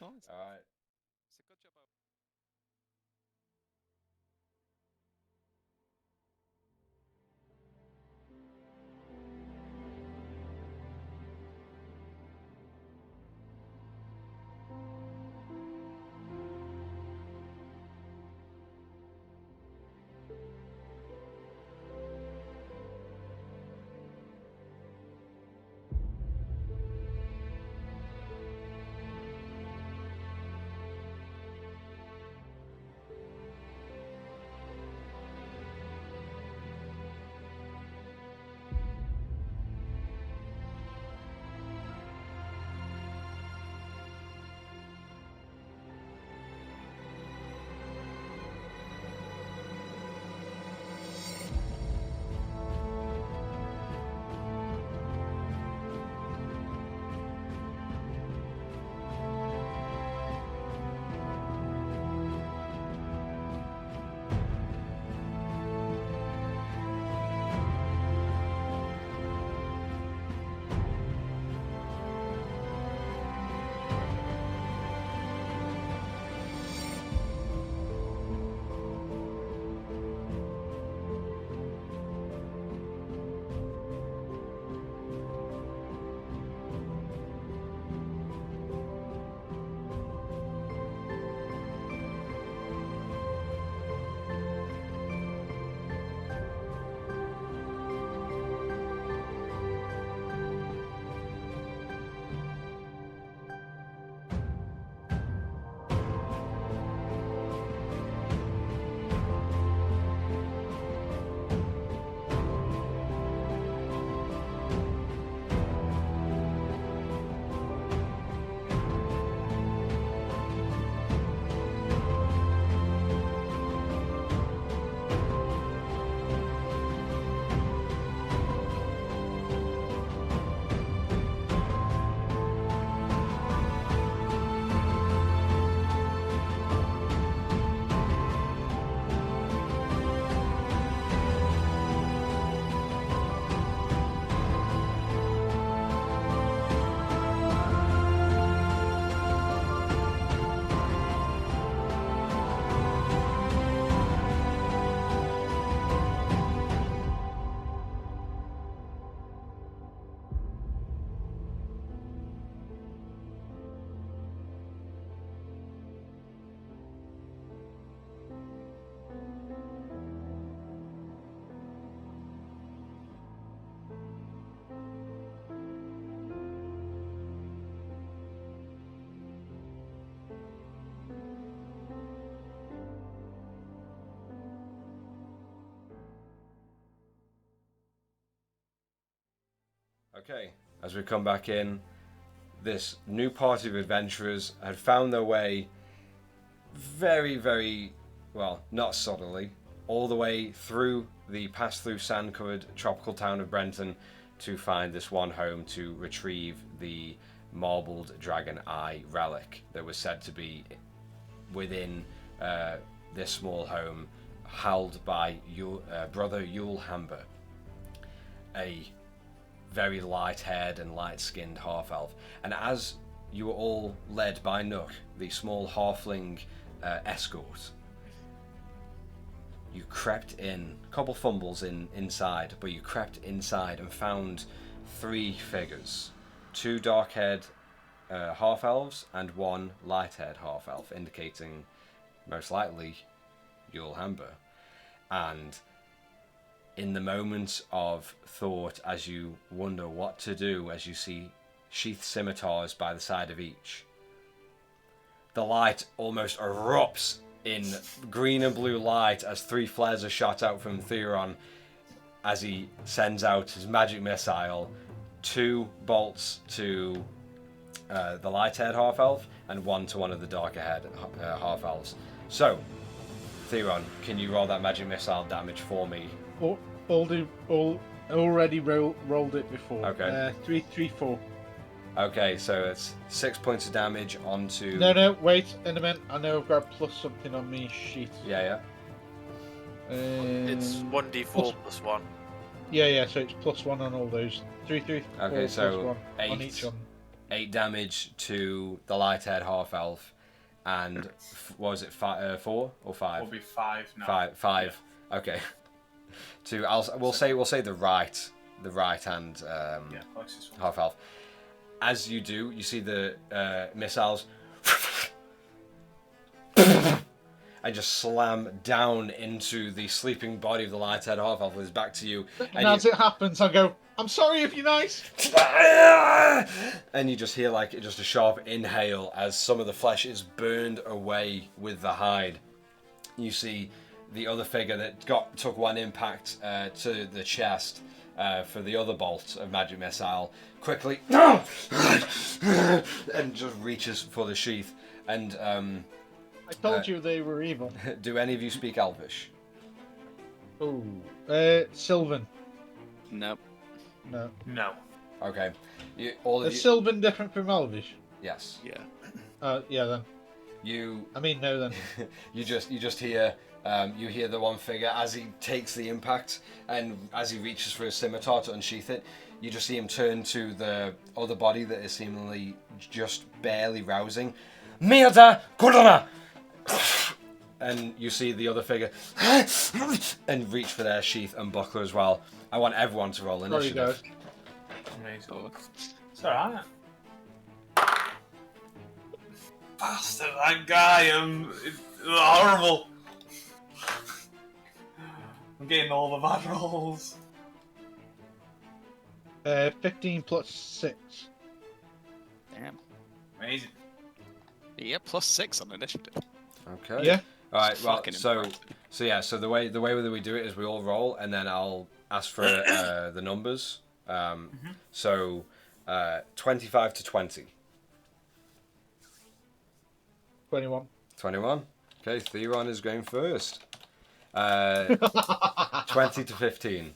All right. Okay, as we come back in, this new party of adventurers had found their way very, very, well, not subtly, all the way through the pass-through sand-covered tropical town of Brenton to find this one home to retrieve the marbled dragon eye relic that was said to be within this small home, held by brother Yule Hamber, a very light-haired and light-skinned half-elf. And as you were all led by Nook, the small halfling escort, you crept in, a couple fumbles inside, but you crept inside and found 3 figures. 2 dark-haired half-elves and 1 light-haired half-elf, indicating most likely Yule Hamber. And in the moments of thought, as you wonder what to do, as you see sheathed scimitars by the side of each, the light almost erupts in green and blue light as 3 flares are shot out from Theron as he sends out his magic missile. 2 bolts to the light-haired half-elf and 1 to one of the darker-haired half-elves. So, Theron, can you roll that magic missile damage for me? Already rolled it before. Okay. 3, 3, 4. Okay, so it's 6 points of damage onto... No, wait a minute. I know I've got plus something on me sheet. Yeah. It's 1d4 plus 1. Yeah, so it's plus 1 on all those. 3, 3, 4, Okay, so plus 1 8. on each one. 8 damage to the light-haired half-elf, and what was it, 4 or 5? Will be 5 now. 5. Okay. We'll say the right hand closest one. half-elf. As you do, you see the missiles and just slam down into the sleeping body of the light-haired half-elf with his back to you. And as it happens, I go, I'm sorry if you're nice. And you just hear just a sharp inhale as some of the flesh is burned away with the hide. You see the other figure that took 1 impact to the chest for the other bolt of magic missile quickly and just reaches for the sheath. And I told you they were evil. do any of you speak Elvish? Oh, Sylvan. Nope. No. Okay. All of Is you. Sylvan different from Elvish? Yes. Yeah. Yeah then. No then. You just hear you hear the one figure as he takes the impact, and as he reaches for his scimitar to unsheath it, you just see him turn to the other body that is seemingly just barely rousing. Mierda Kurana! And you see the other figure and reach for their sheath and buckler as well. I want everyone to roll initiative. Amazing. It's alright. Bastard, that guy, it's horrible. I'm getting all the bad rolls. 15 plus 6. Damn. Amazing. Yeah, plus 6 on initiative. Okay. Yeah. All right. Well, Fucking so impressive. so the way that we do it is we all roll, and then I'll ask for the numbers. So 25 to 20. 21. 21. Okay, Theron is going first. 20 to 15.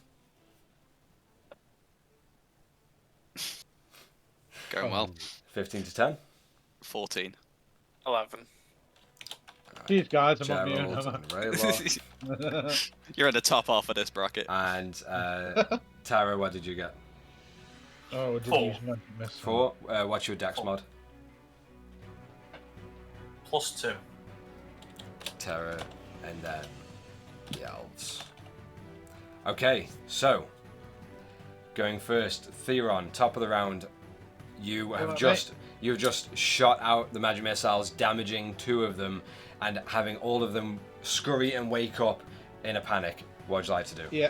Going well. 15 to 10. 14. 11. These guys, I'm on Gerald mute. and Rayla. You're in the top half of this bracket. And Tara, what did you get? Oh, I did 4. use magic missile. 4. What's your dex mod? +2. Terra, and then the elves. Okay, so going first, Theron, top of the round. You have just shot out the magic missiles, damaging 2 of them, and having all of them scurry and wake up in a panic. What would you like to do? Yeah.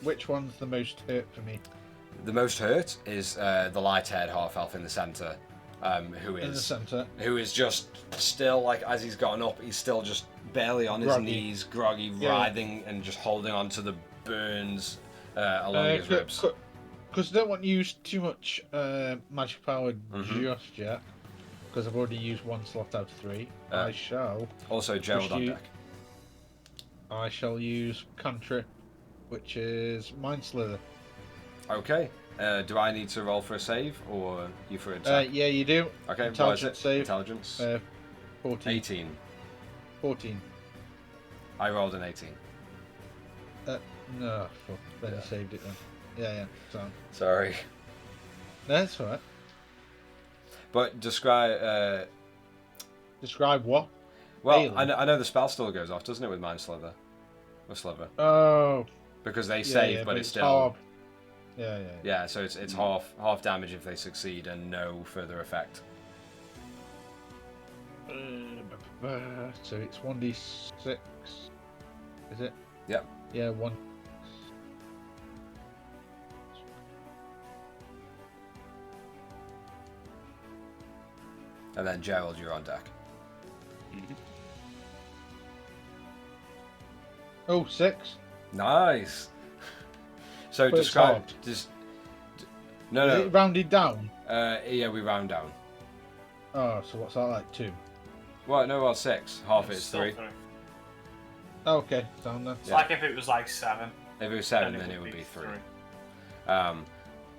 Which one's the most hurt for me? The most hurt is the light-haired half-elf in the centre, who In the centre. is just still, like, as he's gotten up, he's still just barely on his Groggy. knees, groggy, Yeah. writhing, and just holding on to the burns along his ribs. because I don't want to use too much magic power Mhm. just yet, because I've already used one slot out of 3. Uh, I shall. Also, Gerald Just on you- deck. I shall use cantrip, which is Mind Slither. Okay. Do I need to roll for a save or you for attack? Yeah, you do. Okay. What is Intelligence it? save. Intelligence. 14. 18. 14. I rolled an 18. No, fuck. Then Yeah. you saved it then. Yeah. So. Sorry. No, that's alright. But describe. Describe what? Well, Alien. I know the spell still goes off, doesn't it, with Mind Slither? Or Sliver? Oh. Because they Yeah, save, but it's still. hard. Yeah. Yeah, so it's half damage if they succeed and no further effect. So it's 1d6. Is it? Yep. Yeah, 1. And then Gerald, you're on deck. Oh, 6. Nice. So But it's describe. halved. Just. Is No. it rounded down? Yeah, we round down. Oh, so what's that like? 2? Well, no, well, 6. Half it is Still 3. three. Okay, down then. It's Yeah. like if it was like 7. If it was 7, then it would be 3.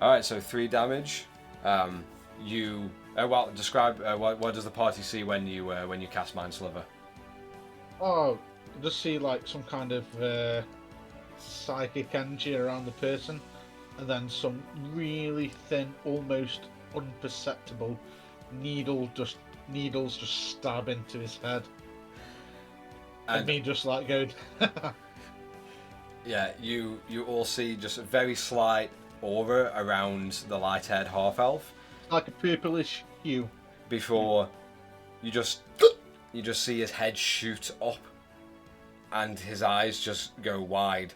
Alright, so 3 damage. You. Well, describe. What does the party see when you cast Mind Sliver? Oh, I just see like some kind of psychic energy around the person, and then some really thin, almost imperceptible needles just stab into his head, and me just like going. Yeah, you all see just a very slight aura around the light-haired half-elf Like a purplish hue. before you just see his head shoot up and his eyes just go wide,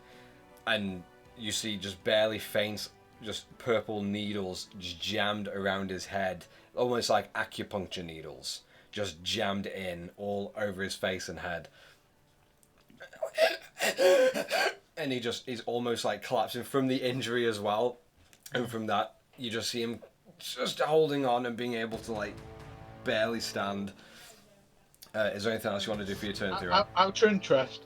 and you see just barely faint just purple needles just jammed around his head, almost like acupuncture needles just jammed in all over his face and head. And he's almost like collapsing from the injury as well, and from that you just see him just holding on and being able to like barely stand. Is there anything else you want to do for your turn, Theo? Out of interest,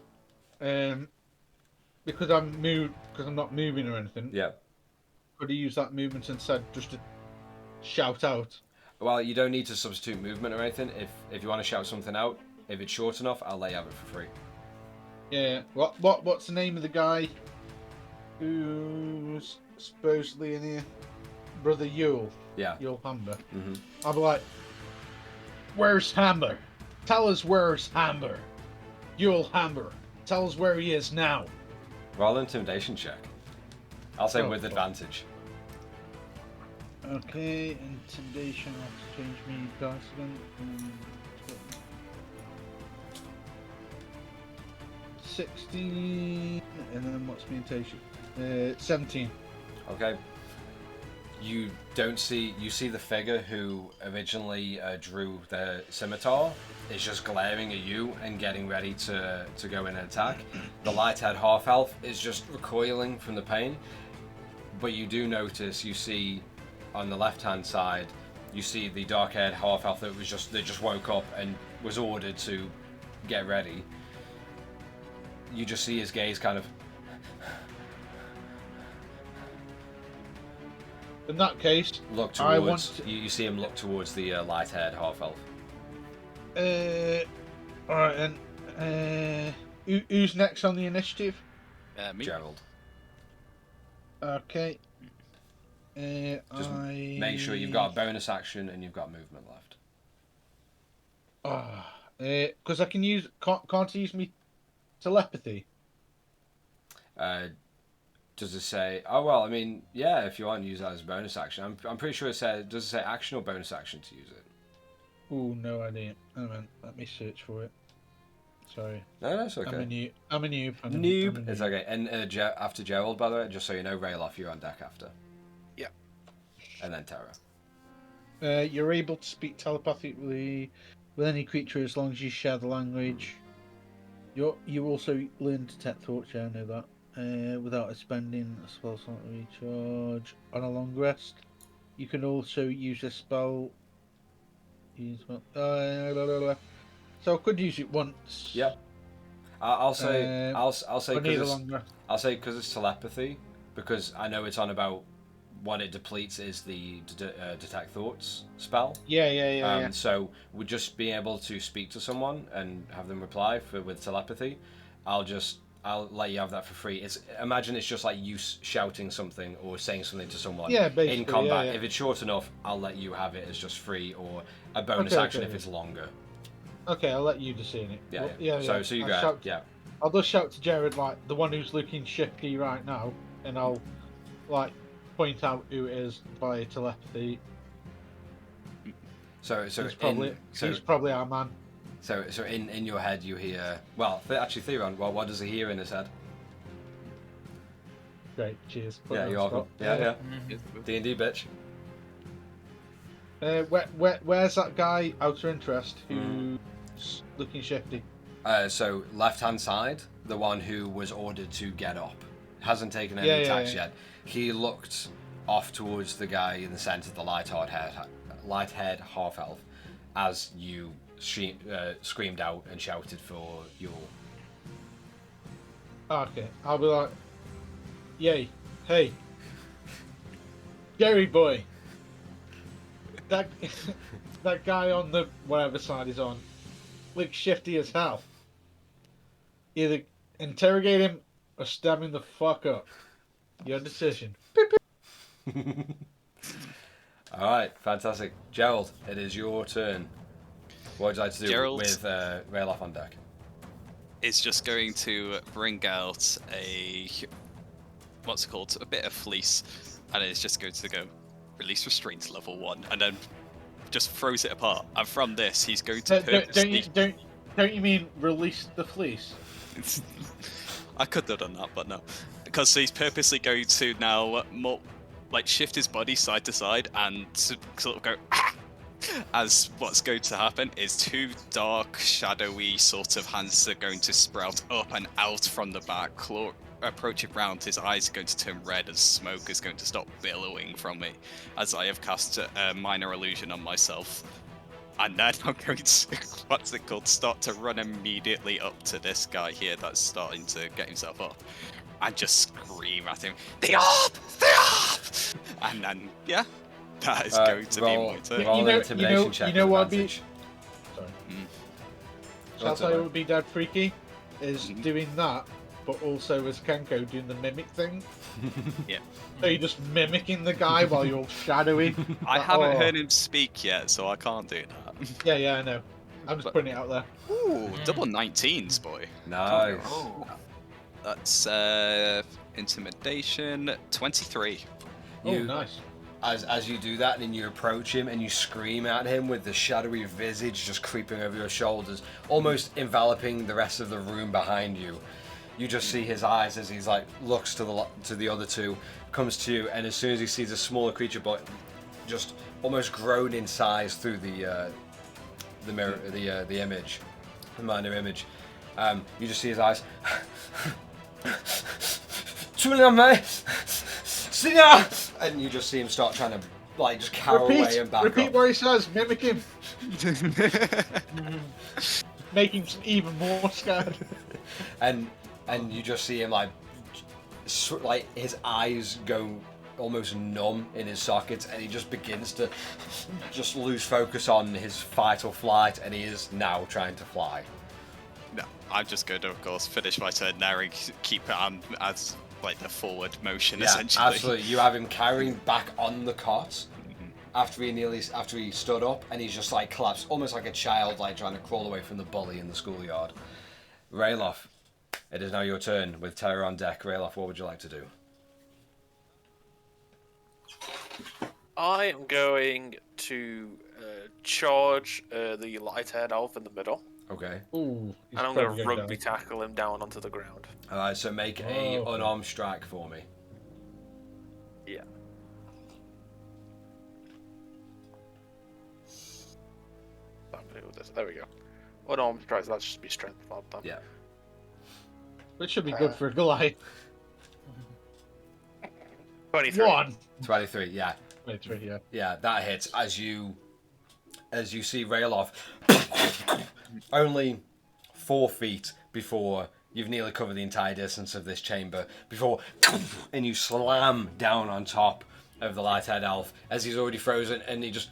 because I'm not moving or anything. Yeah. Could he use that movement instead, just to shout out? Well, you don't need to substitute movement or anything. If you want to shout something out, if it's short enough, I'll let you have it for free. Yeah. What's the name of the guy who's supposedly in here? Brother Yule. Yeah. Yule Hamber. Mm-hmm. I'll be like, "Where's Hamber? Tell us where's Hamber. Yule Hamber. Tell us where he is now." Roll an intimidation check. I'll say Oh, with fuck. advantage. Okay, intimidation. I'll have to change me dice again. 16, and then what's my intimidation? 17. Okay. You see the figure who originally drew the scimitar is just glaring at you and getting ready to go in and attack. The light-haired half-elf is just recoiling from the pain, but you do notice, you see on the left-hand side, you see the dark-haired half-elf that just woke up and was ordered to get ready. You just see his gaze kind of. In that case, Look I towards. want to- You see him look towards the light-haired half-elf. alright then. Who's next on the initiative? Me. Gerald. Okay. Just make sure you've got a bonus action and you've got movement left. Because I can use. Can't I use me telepathy? Does it say? Oh well, I mean, yeah. If you want to use that as a bonus action, I'm pretty sure it says. Does it say action or bonus action to use it? Oh, no idea. Hang on, let me search for it. Sorry. No, that's okay. I'm a noob. I'm a Noob. noob. It's okay. And after Gerald, by the way, just so you know, Rayloff, you're on deck after. Yeah. And then Terra. You're able to speak telepathically with any creature as long as you share the language. You also learn to detect thoughts. Yeah, I know that. without spending a spell slot recharge on a long rest. You can also use a spell. So I could use it once. Yeah. I'll say I'll say I need a because long rest. I'll say because it's telepathy, because I know it's on about what it depletes is the detect thoughts spell. Yeah. So would just being able to speak to someone and have them reply with telepathy, I'll let you have that for free. Imagine it's just like you shouting something or saying something to someone Yeah, in basically, combat. yeah. If it's short enough, I'll let you have it as just free or a bonus Okay, action okay. if it's longer. Okay, I'll let you just see it. Yeah, Well, yeah. So you go. Yeah. I'll just shout to Jared, like the one who's looking shifty right now, and I'll like point out who it is by telepathy. So He's probably our man. So in your head you hear, well, actually Theron, what does he hear in his head? Great, cheers. Yeah, you're welcome. Yeah. D&D bitch. Where's that guy? Outer interest who's looking shifty. So left hand side, the one who was ordered to get up, hasn't taken any attacks yet. He looked off towards the guy in the centre, the light-haired half elf, as you screamed out and shouted for Yule. Okay, I'll be like, yay, hey, Jerry boy, that that guy on the whatever side he's on looks shifty as hell. Either interrogate him or stab him the fuck up. Your decision. All right, fantastic. Gerald, it is your turn. What would you like to do Gerald with Rayloff on deck? is just going to bring out what's it called? A bit of fleece, and it's just going to go release restraints level 1, and then just throws it apart. And from this, he's going to purposely... Don't you mean release the fleece? I could have done that, but no, because he's purposely going to now shift his body side to side and sort of go. As what's going to happen is 2 dark, shadowy sort of hands are going to sprout up and out from the back, approaching round. His eyes are going to turn red as smoke is going to stop billowing from it, as I have cast a minor illusion on myself. And then I'm going to, start to run immediately up to this guy here that's starting to get himself up. And just scream at him, the orb! And then, yeah. That is going to be my turn. Roll an intimidation check. You know what Sorry. I'll tell you what would be dead freaky is doing that, but also as Kenko doing the mimic thing. Yeah. So you're just mimicking the guy while you're all shadowy. I haven't heard him speak yet, so I can't do that. Yeah, I know. I'm just putting it out there. Ooh, double 19s, boy. Nice. Oh. That's intimidation 23. Nice. As you do that and you approach him and you scream at him with the shadowy visage just creeping over your shoulders, almost enveloping the rest of the room behind you. You just see his eyes as he's like looks to the other two, comes to you, and as soon as he sees a smaller creature, but just almost grown in size through the mirror, the image, the minor image, you just see his eyes. And you just see him start trying to just cower away and back Repeat up. what he says. Mimic him. Make him even more scared. And you just see him like his eyes go almost numb in his sockets, and he just begins to just lose focus on his fight or flight, and he is now trying to fly. No, I'm just going to, of course, finish my turn there and keep it on as the forward motion, essentially. Absolutely. You have him carrying back on the cot after he stood up, and he's just collapsed, almost like a child, trying to crawl away from the bully in the schoolyard. Rayloff, it is now your turn with Terror on deck. Rayloff, what would you like to do? I am going to charge the light-haired elf in the middle. Okay. Ooh, and I'm going to rugby tackle him down onto the ground. Alright, so make a unarmed strike for me. Yeah. There we go. Unarmed strike, so that should be strength 5 then. Yeah. Which should be good for a Goliath. 23. 1. 23, yeah. 23, yeah. Yeah, that hits as you see Railov only 4 feet before you've nearly covered the entire distance of this chamber and you slam down on top of the light-haired elf as he's already frozen and he just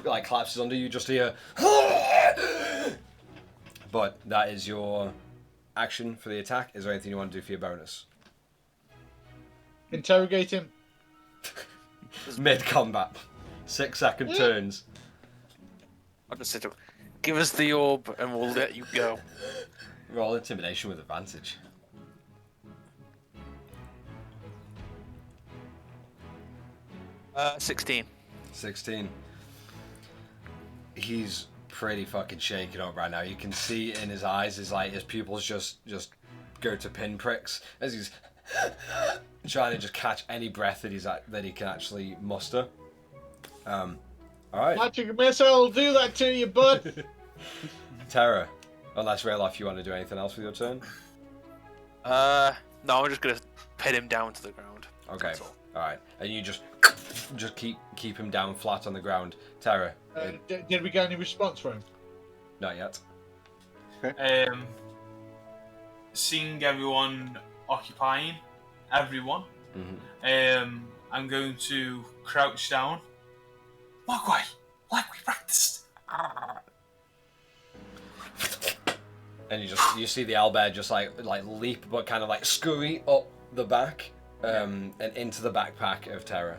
like collapses under you. Just hear but that is your action for the attack. Is there anything you want to do for your bonus? Interrogate him. Mid-combat 6-second turns. I'll just say to him, give us the orb and we'll let you go. Roll intimidation with advantage. Uh, 16. 16. He's pretty fucking shaken up right now. You can see in his eyes, his pupils just go to pinpricks as he's trying to just catch any breath that he can actually muster. All right. Magic missile, do that to you, bud. Terra, unless Rayloff, you want to do anything else with your turn? No, I'm just gonna pin him down to the ground. Okay. That's all. All right. And you just keep him down flat on the ground. Terra, Did we get any response from him? not yet. Seeing everyone occupying everyone, I'm going to crouch down. Mogwai, like we practiced. And you see the owlbear just like leap, but kind of like scurry up the back, and into the backpack of Terra.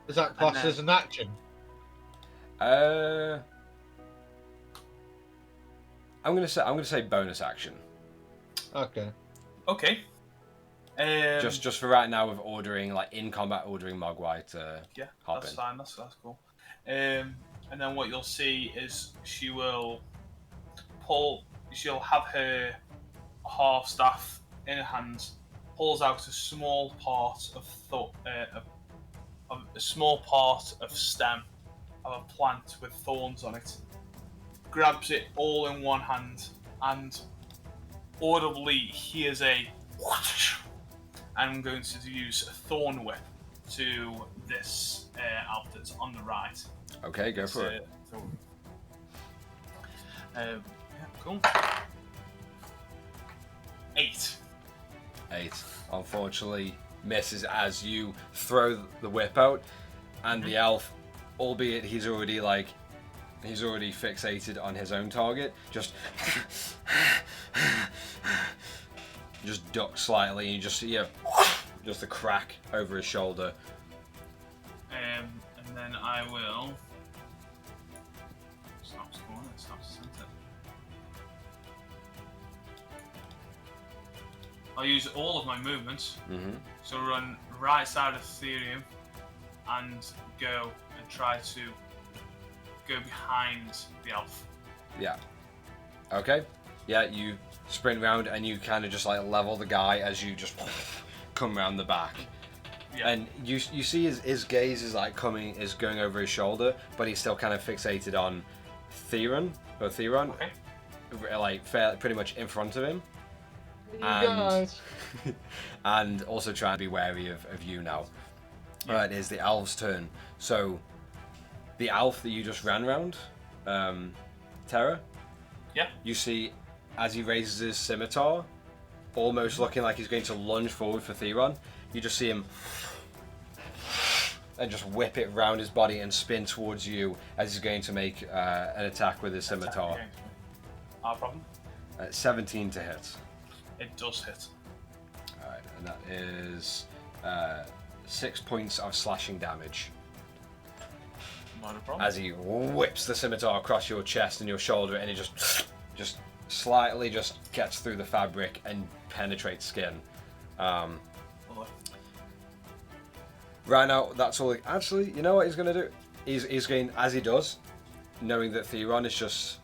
Is that classed as an action? I'm gonna say bonus action. Okay. Okay. Just for right now, with ordering in combat, ordering Mogwai to Yeah, hop that's in. fine. That's cool. And then what you'll see is she will pull. She'll have her half staff in her hands, pulls out a small part of a small part of stem of a plant with thorns on it, grabs it all in one hand, and audibly hears a whoosh. I'm going to use a thorn whip to this elf that's on the right. Okay, go for it. Yeah, cool. 8. 8. Unfortunately, misses as you throw the whip out, and the elf, albeit he's already fixated on his own target, just ducks slightly, and you just see just a crack over his shoulder. And then I will. Stops going. It stops center. I'll use all of my movements. So run right side of Ethereum and go and try to go behind the elf. Yeah. Okay. Yeah, you sprint round and you kind of just level the guy as you just come round the back. Yeah. And you see his gaze is going over his shoulder, but he's still kind of fixated on Theron. Okay. Pretty much in front of him. You guys. And also trying to be wary of you now. Alright, it's the elf's turn. So, the elf that you just ran round, Terra, Yeah. you see as he raises his scimitar, almost looking like he's going to lunge forward for Theron, you just see him and just whip it round his body and spin towards you as he's going to make an attack with his scimitar. No problem. 17 to hit. It does hit. Alright, and that is 6 points of slashing damage. Not a problem. As he whips the scimitar across your chest and your shoulder, and it just slightly just gets through the fabric and penetrates skin. Right now, that's all. Actually, you know what he's going to do? He's going, as he does, knowing that Theron is just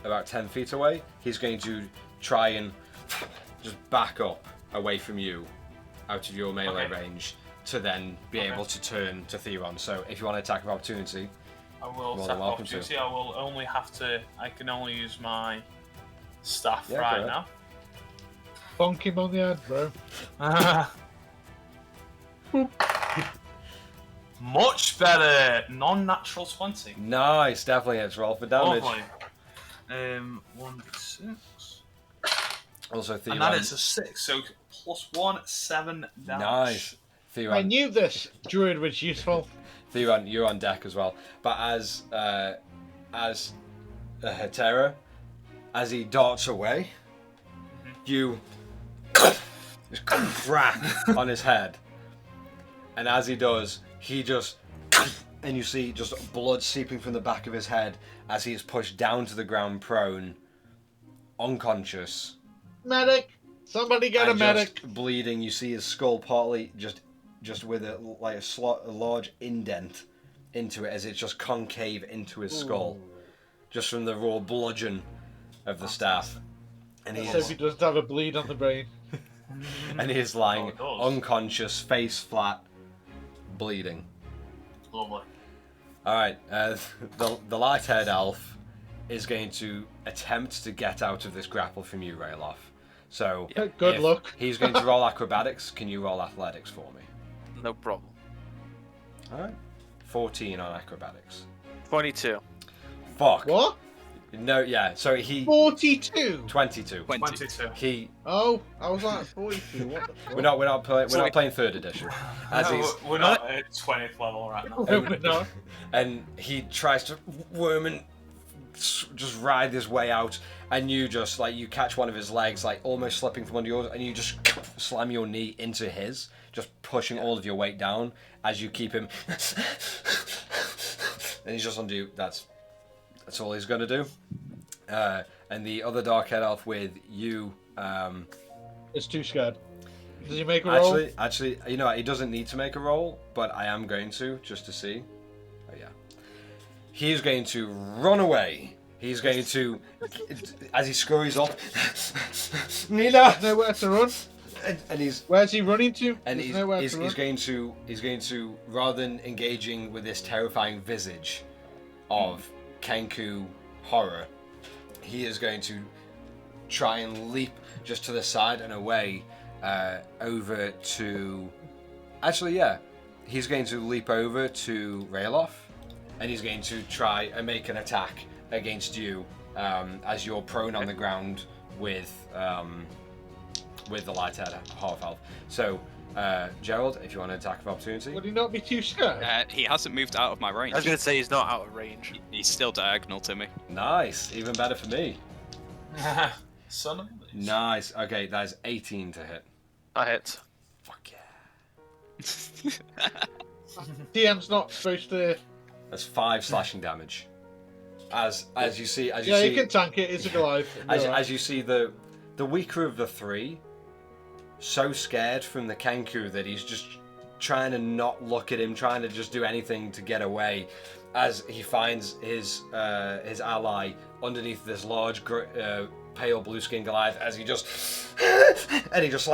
about 10 feet away, he's going to try and just back up away from you, out of your melee range, to then be able to turn to Theron. So if you want to attack of opportunity, I will more attack than welcome to. opportunity. I will only have to. I can only use my staff Yeah, right go now. Bonk him on the head, bro. Much better. Non-natural 20. Nice, definitely hits. Roll for damage. Lovely. 1d6. Also, Theron. And that is a 6, so +1, 7 damage. Nice. I Theron, knew this druid was useful. Theron, you're on deck as well. But as Terra, as he darts away, you just crack on his head. And as he does, he just... And you see just blood seeping from the back of his head as he is pushed down to the ground prone, unconscious. Medic! Somebody get a and medic! just bleeding. You see his skull partly just with a large indent into it as it's just concave into his skull, just from the raw bludgeon of the staff. And he So is, he doesn't have a bleed on the brain. and he is lying Oh, it does. unconscious, face flat, bleeding. Lovely. All right, the light-haired elf is going to attempt to get out of this grapple from you, Rayloff. So Good if luck. He's going to roll acrobatics. Can you roll athletics for me? No problem. All right, 14 on acrobatics. 22. Fuck. What? No, yeah. So he 42? 22. 22. He Oh, I was like 42. What the fuck? we're not playing third edition. As No, he's we're not at 20th level right now. No, we're not. and he tries to worm and just ride his way out, and you just you catch one of his legs almost slipping from under yours, and you just slam your knee into his, just pushing all of your weight down as you keep him. And he's just under you. That's all he's gonna do. And the other dark-haired elf with you. It's too scared. Does he make a roll? Actually, you know what? He doesn't need to make a roll, but I am going to just to see. Oh yeah. He's going to run away. He's going to, as he scurries up, Nina. Nowhere to run. And he's Where's he running to? and There's he's, nowhere he's, to he's run. going to rather than engaging with this terrifying visage of Kenku horror, he is going to try and leap just to the side and away over to. Actually, yeah, he's going to leap over to Rayloff, and he's going to try and make an attack against you as you're prone on the ground with the light-haired half-elf. So, Gerald, if you want an attack of opportunity. Would he not be too scared? He hasn't moved out of my range. I was going to say he's not out of range. He's still diagonal to me. Nice, even better for me. Son of a bitch. Nice. Okay, that is 18 to hit. I hit. Fuck yeah. DM's not supposed to. That's 5 slashing damage. As you see, Yeah, see, you can tank it. It's a Goliath. as you see the weaker of the three, so scared from the Kenku that he's just trying to not look at him, trying to just do anything to get away, as he finds his ally underneath this large pale blue skinned Goliath, as he just and he just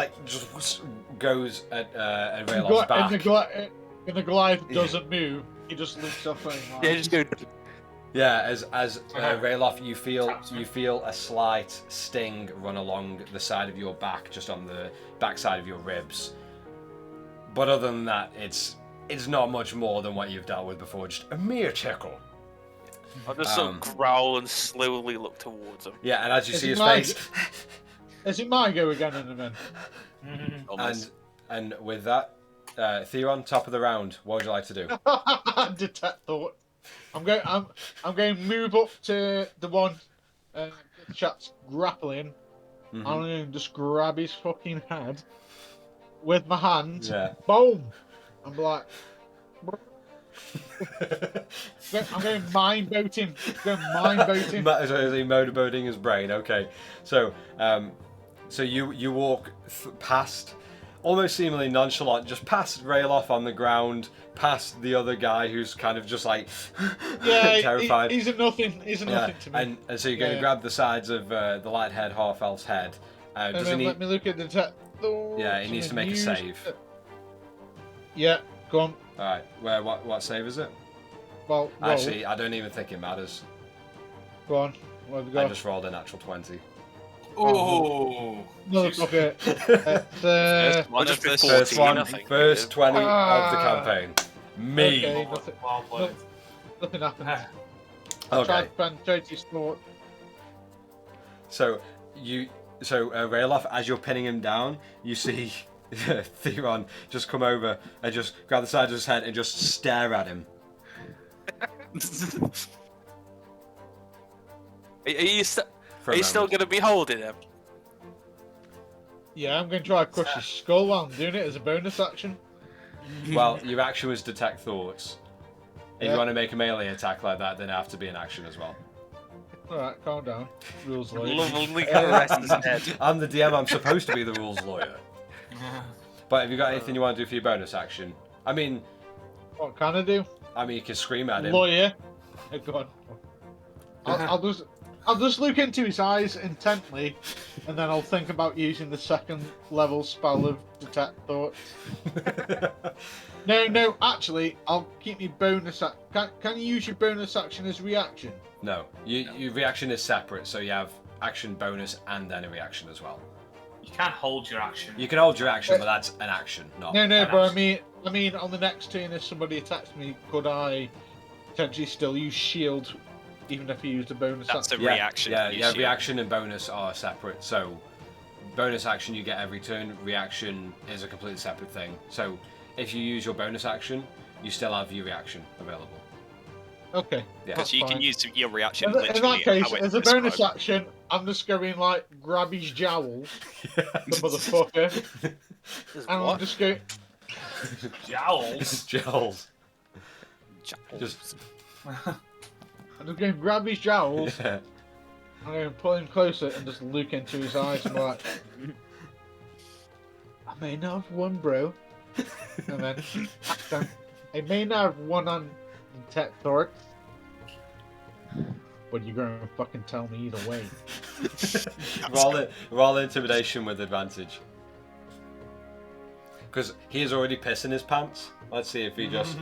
goes at Rayloff's back. And the Goliath doesn't move. He just looks up and Yeah, just go. Yeah, as Rayloff, you feel a slight sting run along the side of your back, just on the back side of your ribs. But other than that, it's not much more than what you've dealt with before, just a mere tickle. I'll just sort of growl and slowly look towards him. Yeah, and as you Is see it his mine? face, Is it my go again in a minute? Almost. and with that, Theron, top of the round, what would you like to do? Detect thought. I'm going to move up to the one the chat's grappling. I'm going to just grab his fucking head with my hand. Yeah. Boom. I'm like. I'm going mind boat him. So he motorboating his brain. Okay, so you walk past, almost seemingly nonchalant, just past Rayloff on the ground, past the other guy who's kind of just Yeah, terrified. He's a nothing. He's a nothing to me. And so you're going to grab the sides of the light-haired half-elf's head. And Does then he let me look at the Yeah, he needs to make a save. Yeah, go on. All right, what save is it? Well, roll. Actually, I don't even think it matters. Go on. What have we I got? just rolled a natural 20. Oh, Motherfucker. First one I'll just of be this. 14, First one, I think. first 20 of the campaign. Me. Okay, nothing, Well played. nothing happened. I Okay. tried to penetrate his thought. So Rayloff, as you're pinning him down, you see Theron just come over and just grab the side of his head and just stare at him. Are you, For are a you still moment. going to be holding him? Yeah, I'm going to try to crush his skull while I'm doing it as a bonus action. Well, your action was detect thoughts. If Yeah. you want to make a melee attack like that, then it have to be an action as well. Alright, calm down. Rules lawyer. Lovely caress his head. I'm the DM. I'm supposed to be the rules lawyer. But have you got anything you want to do for your bonus action? I mean, What can I do? you can scream at him. Lawyer. Oh, God. I'll just look into his eyes intently, and then I'll think about using the second level spell of detect thoughts. No, actually, I'll keep my bonus. Can you use your bonus action as reaction? No, your reaction is separate, so you have action, bonus, and then a reaction as well. You can't hold your action. You can hold your action, but that's an action, not. No, an but action. I mean, on the next turn, if somebody attacks me, could I potentially still use shield, even if you used a bonus That's a action? reaction. Yeah, you yeah. shoot. Reaction and bonus are separate. So, bonus action you get every turn. Reaction is a completely separate thing. So, if you use your bonus action, you still have your reaction available. Okay. Yeah. Because you can fine. use your reaction In literally that case, how it's as a bonus described. action, I'm just going like grab his jowls, the motherfucker, Is and I'm what? just going. Jowls. Gels. Just. I'm just going to grab his jowls. Yeah. I'm going to pull him closer and just look into his eyes and be like, I may not have won, bro. And then I may not have won on detect thoughts, but you're going to fucking tell me either way. roll intimidation with advantage. Because he is already pissing his pants. Let's see if he goes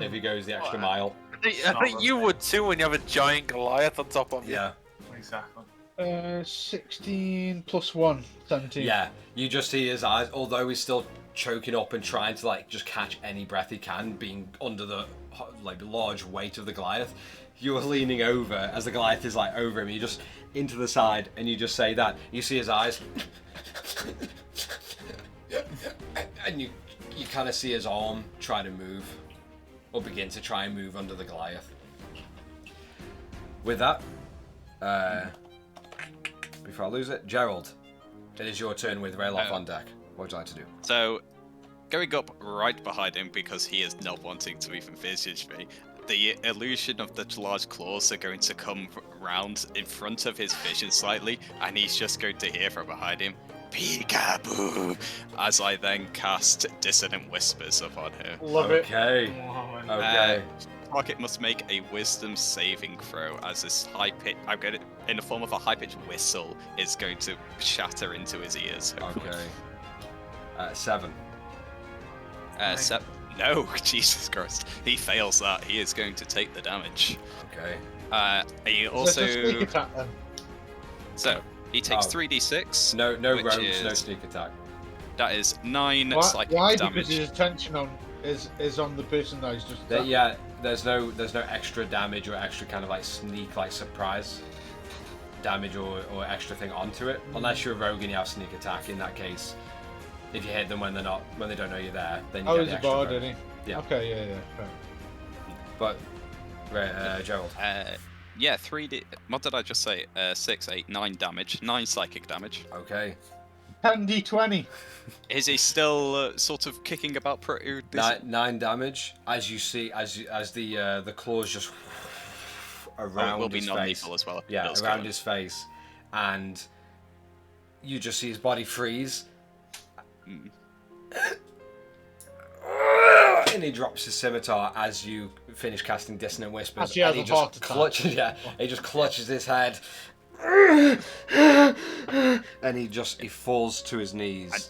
the extra mile. I think you would too when you have a giant Goliath on top of you. Yeah. Exactly. 16 plus 1, 17. Yeah. You just see his eyes, although he's still choking up and trying to like just catch any breath he can, being under the like large weight of the Goliath. You're leaning over as the Goliath is like over him. You just into the side and you just say that. You see his eyes, and you kind of see his arm try to move, or begin to try and move under the Goliath. With that, before I lose it, Gerald, it is your turn with Rayloff on deck. What would you like to do? So, going up right behind him because he is not wanting to even visage me, the illusion of the large claws are going to come round in front of his vision slightly, and he's just going to hear from behind him, Peekaboo, as I then cast Dissonant Whispers upon her. Love it. Okay. Okay. Rocket must make a wisdom saving throw as this high pitch, I'm going to, in the form of a high pitched whistle, is going to shatter into his ears. Hopefully. Okay. 7. No, Jesus Christ. He fails that. He is going to take the damage. Okay. He So also. it's a sneak attack then. So, he takes Oh. 3d6. No Which rogues, no is- sneak attack. That is 9 Why? psychic Why? damage. Because his attention is on the person that he's just. attacking. Yeah, there's no extra damage or extra kind of like sneak like surprise damage or extra thing onto it, unless you're a rogue and you have sneak attack. In that case, if you hit them when they don't know you're there, then you Oh, get he's the a extra bard, bonus. isn't he? Yeah. Okay, yeah. Fair. But Gerald. Yeah, 3d. What did I just say? 6, 8, 9 damage. 9 psychic damage. Okay. 10d20. Is he still sort of kicking about pretty? 9 damage as you see as the claws just around it will be his face. non-lethal as well. if it Yeah, does around go. his face, and you just see his body freeze. Mm. And he drops his scimitar as you finish casting Dissonant Whispers. As he has and he a just heart attack. clutches, he just clutches his head, and he falls to his knees. And,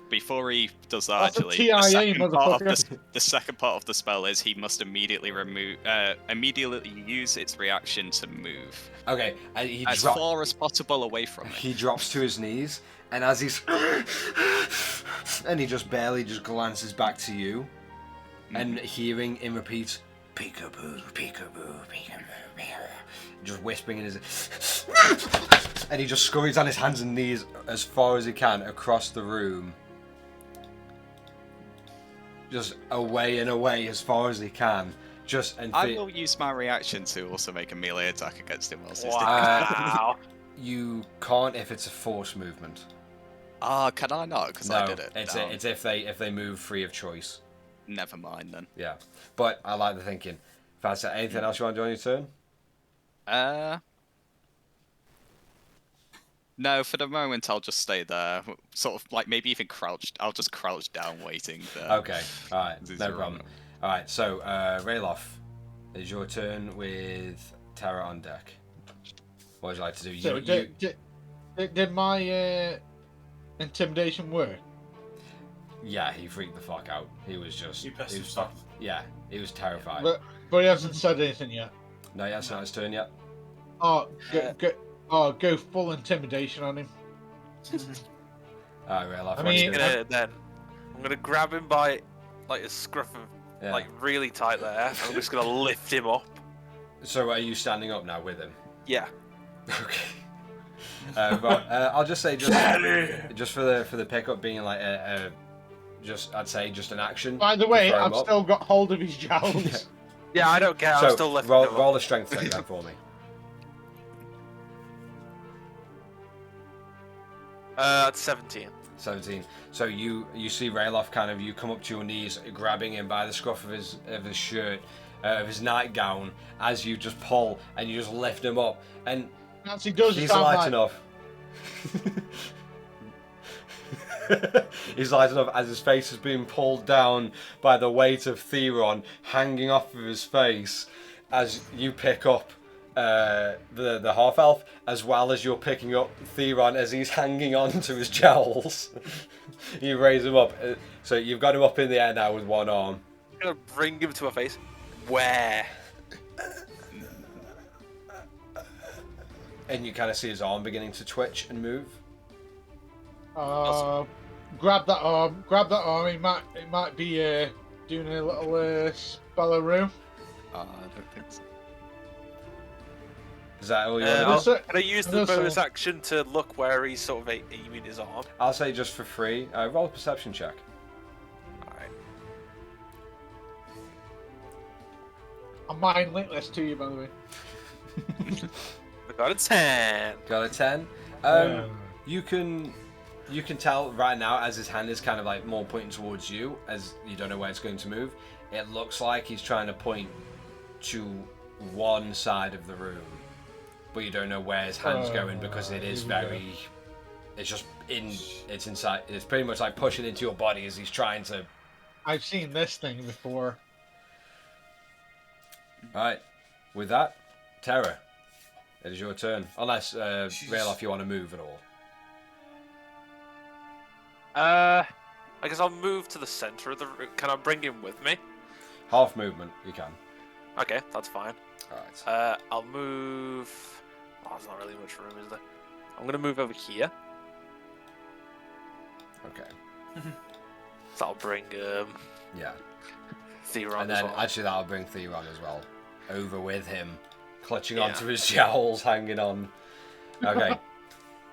before he does that, That's a actually, TIA, the second part of the spell is he must immediately use its reaction to move Okay, and he as far as possible away from it. He drops to his knees, and as he's and he just barely glances back to you. and hearing him repeat, peekaboo, peekaboo, peekaboo, peekaboo, just whispering in his... and he just scurries on his hands and knees as far as he can across the room. Just away and away as far as he can. I will use my reaction to also make a melee attack against him whilst he's Wow. You can't if it's a force movement. Can I not? Because No, I did it. it's if they move free of choice. Never mind then. Yeah, but I like the thinking. Fancy, anything else you want to do on your turn? No, for the moment I'll just stay there. Sort of like maybe even crouched. I'll just crouch down waiting there. Okay, alright, This is no your problem. Alright, so Rayloff, it's your turn with Terra on deck. What would you like to do? So did my intimidation work? Yeah, he freaked the fuck out. He was just... He pissed he was himself. Yeah, he was terrified. But he hasn't said anything yet. No, yeah, it's not his turn yet. Oh, go full intimidation on him. Alright, Rayloff, I what do you mean, do? I'm gonna grab him by like his scruff of Yeah. like really tight there. I'm just gonna lift him up. So are you standing up now with him? Yeah. Okay. But I'll just say, just for the pickup being like I'd say just an action. By the to way, throw him I've up. still got hold of his jowls. Yeah, I don't care. So I'm still lifting him up. roll a strength check then for me. It's 17. 17. So you see Rayloff kind of, you come up to your knees, grabbing him by the scruff of his shirt, of his nightgown, as you just pull and you just lift him up, and Nancy does he's sound light like... enough. He's light enough as his face is being pulled down by the weight of Theron hanging off of his face as you pick up the half elf, as well as you're picking up Theron as he's hanging on to his jowls. You raise him up, so you've got him up in the air now with one arm. I'm gonna bring him to my face. Where? And you kind of see his arm beginning to twitch and move. Grab that arm. It might be doing a little spell of room. I don't think so. Is that all you want to do? Can I use the bonus action to look where he's sort of aiming his arm? I'll say just for free, roll a perception check. Alright. I might link this to you, by the way. I got a 10. Got a 10. You can tell right now as his hand is kind of like more pointing towards you, as you don't know where it's going to move. It looks like he's trying to point to one side of the room, but you don't know where his hand's going because it is very. It's just it's inside. It's pretty much like pushing into your body as he's trying to. I've seen this thing before. All right, with that, Terra, it is your turn. Unless Rayloff, you want to move at all. I guess I'll move to the center of the room. Can I bring him with me? Half movement, you can. Okay, that's fine. All right. I'll move. Oh, there's not really much room, is there? I'm gonna move over here. Okay. So I'll bring Yeah. Theron And as then well. actually that'll bring Theron as well over with him, clutching Yeah. onto his jowls, hanging on. Okay.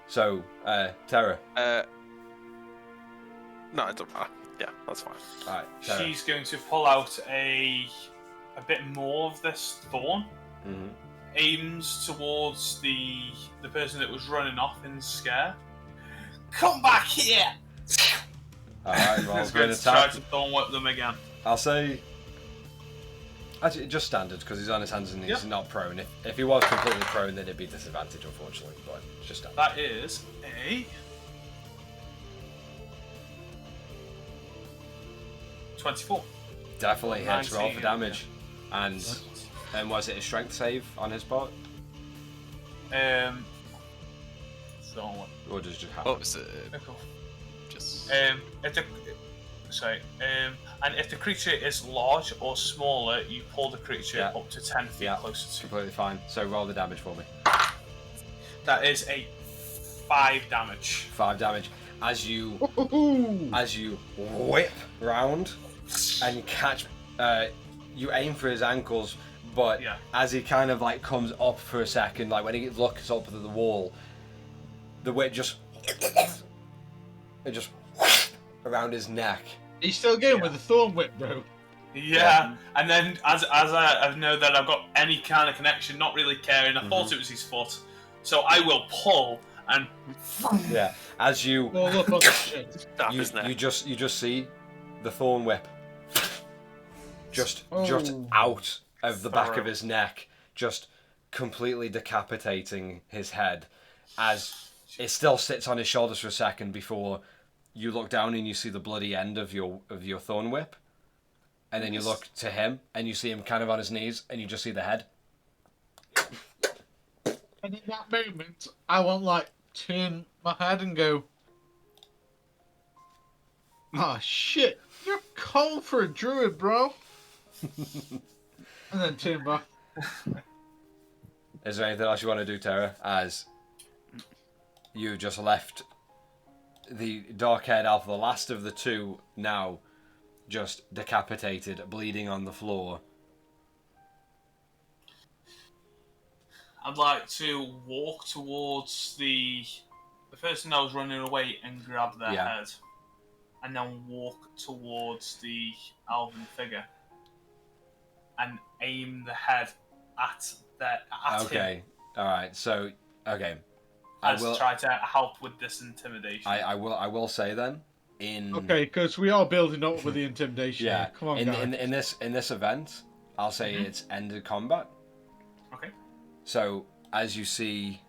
So, Terra. No, it doesn't matter. Yeah, that's fine. Alright, Terra. She's going to pull out a bit more of this thorn. Mm-hmm. Aims towards the person that was running off in scare. Come back here! Alright, well, He's good going to try attack. to thorn whip them again. I'll say. Actually, just standard, because he's on his hands and knees, Yep. not prone. If he was completely prone, then it'd be disadvantage, unfortunately, but just standard. That is a 24. Definitely hits, roll 19, for damage. And was it a strength save on his part? So what? Or does it just happen? What was it? Cool. Just. If the and if the creature is large or smaller, you pull the creature Yeah. up to 10 feet Yeah. closer to you. Completely fine. So roll the damage for me. That is a 5 damage. 5 damage. As you whip round and catch you aim for his ankles, but as he kind of like comes up for a second, like when he looks up at the wall, the whip just around his neck. He's still going with the thorn whip, bro. Yeah, and then as I know that I've got any kind of connection, not really caring, I thought it was his foot, so I will pull and as you look on the shit. you just see the thorn whip just out of the back of his neck, just completely decapitating his head, as it still sits on his shoulders for a second before you look down and you see the bloody end of your thorn whip. And then you look to him, and you see him kind of on his knees, and you just see the head. And in that moment, I won't like turn my head and go, "Oh shit, you're cold for a druid, bro." And then turn back. Is there anything else you want to do, Tara? As you just left the dark-haired elf, the last of the two, now just decapitated, bleeding on the floor. I'd like to walk towards the person that was running away and grab their head, and then walk towards the elven figure and aim the head at him. All right. So, okay. I will try to help with this intimidation. I will say then. Okay, because we are building up with the intimidation. Yeah. Come on, guys. In this event, I'll say it's ended combat. Okay. So as you see,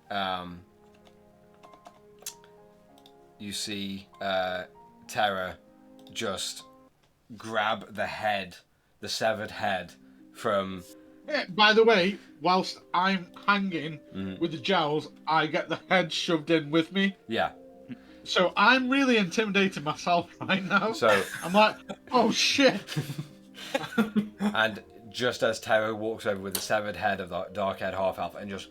Terra just grab the severed head from. Yeah, by the way, whilst I'm hanging with the jowls, I get the head shoved in with me. Yeah. So I'm really intimidating myself right now. So I'm like, oh shit. And just as Terra walks over with the severed head of the dark-haired half-elf and just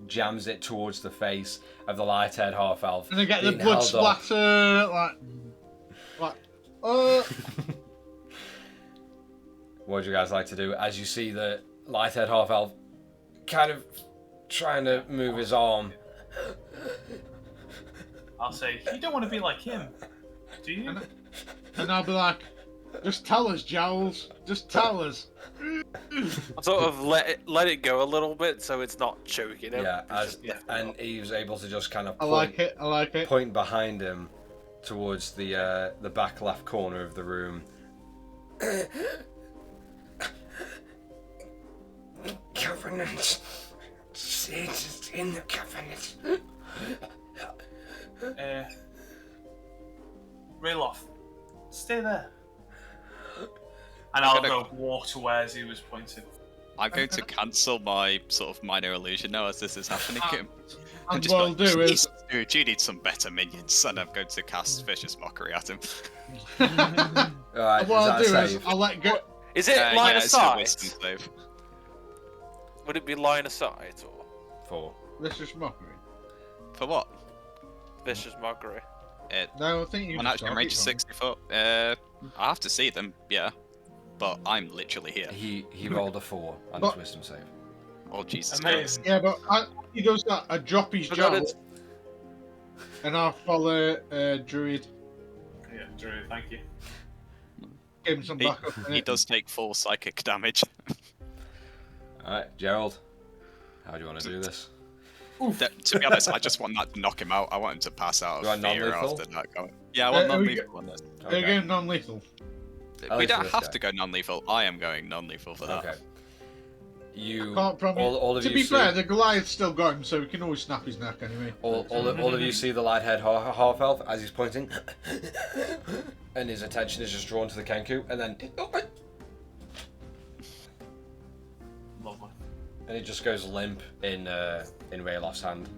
jams it towards the face of the light-haired half-elf. And I get the blood splatter, What would you guys like to do as you see the light-haired half-elf kind of trying to move his arm? I'll say, you don't want to be like him, do you? And I'll be like, just tell us, Jowls. Just tell us. Sort of let it go a little bit so it's not choking him. And he was able to just kind of I like it. Point behind him towards the back left corner of the room. Covenant. It's in the covenant. Rayloff, stay there. And I'll go walk to where he was pointing. I'm going to cancel my sort of minor illusion now as this is happening. And what I'll do is... Dude, you need some better minions, and I'm going to cast Vicious Mockery at him. Alright, what I'll do is I'll let go... Is it line of sight? Save. Would it be line of sight or? For Vicious Mockery. For what? Vicious Mockery. No, I think you One action range is 60 foot. I have to see them, yeah. But I'm literally here. He rolled a 4 on his wisdom save. Oh, Jesus Amazing. Christ. Yeah, but he does that. I drop his jowl, and I'll follow Druid. Yeah, Druid, thank you. Give him some backup. He does take 4 psychic damage. Alright, Gerald. How do you want to do this? To be honest, I just want that to knock him out. I want him to pass out of fear after that going. Yeah, I want non-lethal on this. They're going non-lethal. We don't have to go non-lethal. I am going non-lethal for that. Okay. You Can't promise. all of to you be see, fair, the Goliath's still got him, so we can always snap his neck anyway. all of you see the light-haired half-elf as he's pointing, and his attention is just drawn to the Kenku, and then Lovely. and it just goes limp in Rayloff's hand.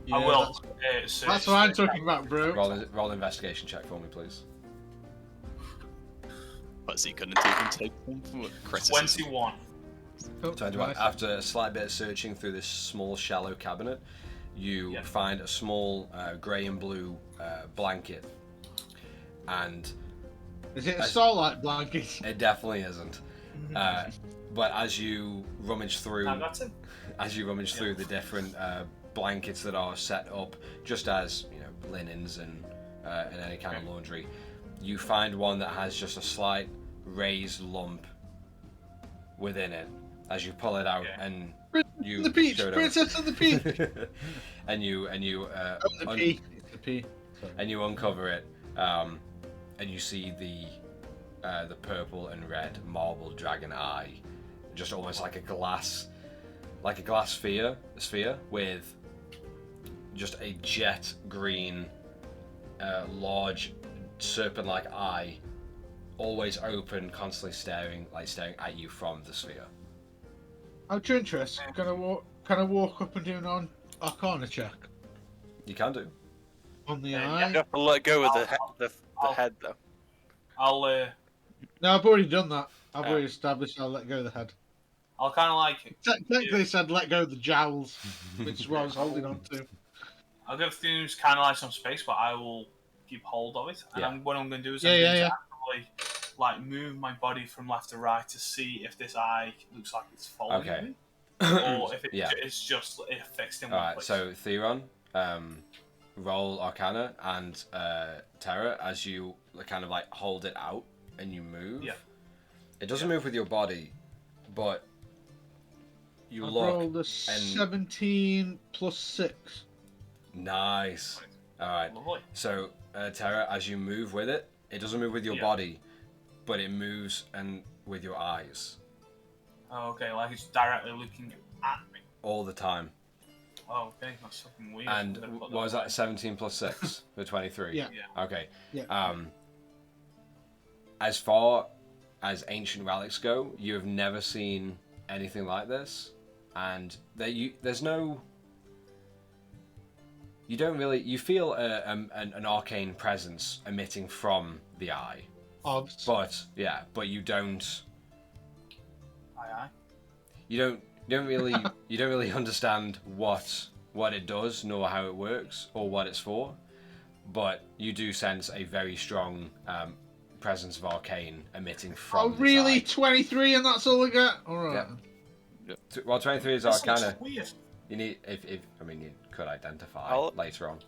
Yeah, I will. That's what I'm talking about, bro. Roll investigation check for me, please. But he couldn't even take criticism. 21. After a slight bit of searching through this small, shallow cabinet, you find a small grey and blue blanket, and Is it a starlight blanket? It definitely isn't. But as you rummage through, I got him. through the different blankets that are set up, just as linens and any kind of laundry, you find one that has just a slight raised lump within it. As you pull it out and you The peach, show it princess of the peach. and you The pea. It's the pea. Sorry. and you uncover it, and you see the purple and red marble dragon eye, just almost like a glass sphere with just a jet green, large serpent-like eye, always open, constantly staring at you from the sphere. Out of interest, can I walk up and do an Arcana check You can do. on the Yeah. eye? You have to let go of the head though. I'll No, I've already done that. I've Oh. already established I'll let go of the head. kind of like Technically said let go of the jowls, which is what I was holding on to. I'll give things kind of like some space, but I will keep hold of it. And Yeah. what I'm going to do is Yeah, I'm going yeah, to actively like move my body from left to right to see if this eye looks like it's following Okay. me, or if Yeah. it's just fixed in All one right. place. So Theron, roll Arcana and Terra as you kind of like hold it out and you move. Yeah. It doesn't move with your body, but you I've look. rolled a 17 plus 6. Nice. All right. Lovely. So Terra, as you move with it, it doesn't move with your Yeah. body, but it moves and with your eyes Oh, okay, like it's directly looking at me. all the time. Oh, okay, that's fucking weird. And I'm gonna put what was away. that? 17 plus 6 for 23. Yeah. Yeah. Okay. Yeah. As far as ancient relics go, you have never seen anything like this, and there's no. You don't really. You feel an arcane presence emitting from the eye, Obs. but you don't. Aye. You don't really understand what it does, nor how it works, or what it's for, but you do sense a very strong presence of arcane emitting from. Oh, this really? eye. 23 and that's all I get? Alright. Well, 23 is This looks Arcana. weird. You need if I mean you could identify I'll- later on.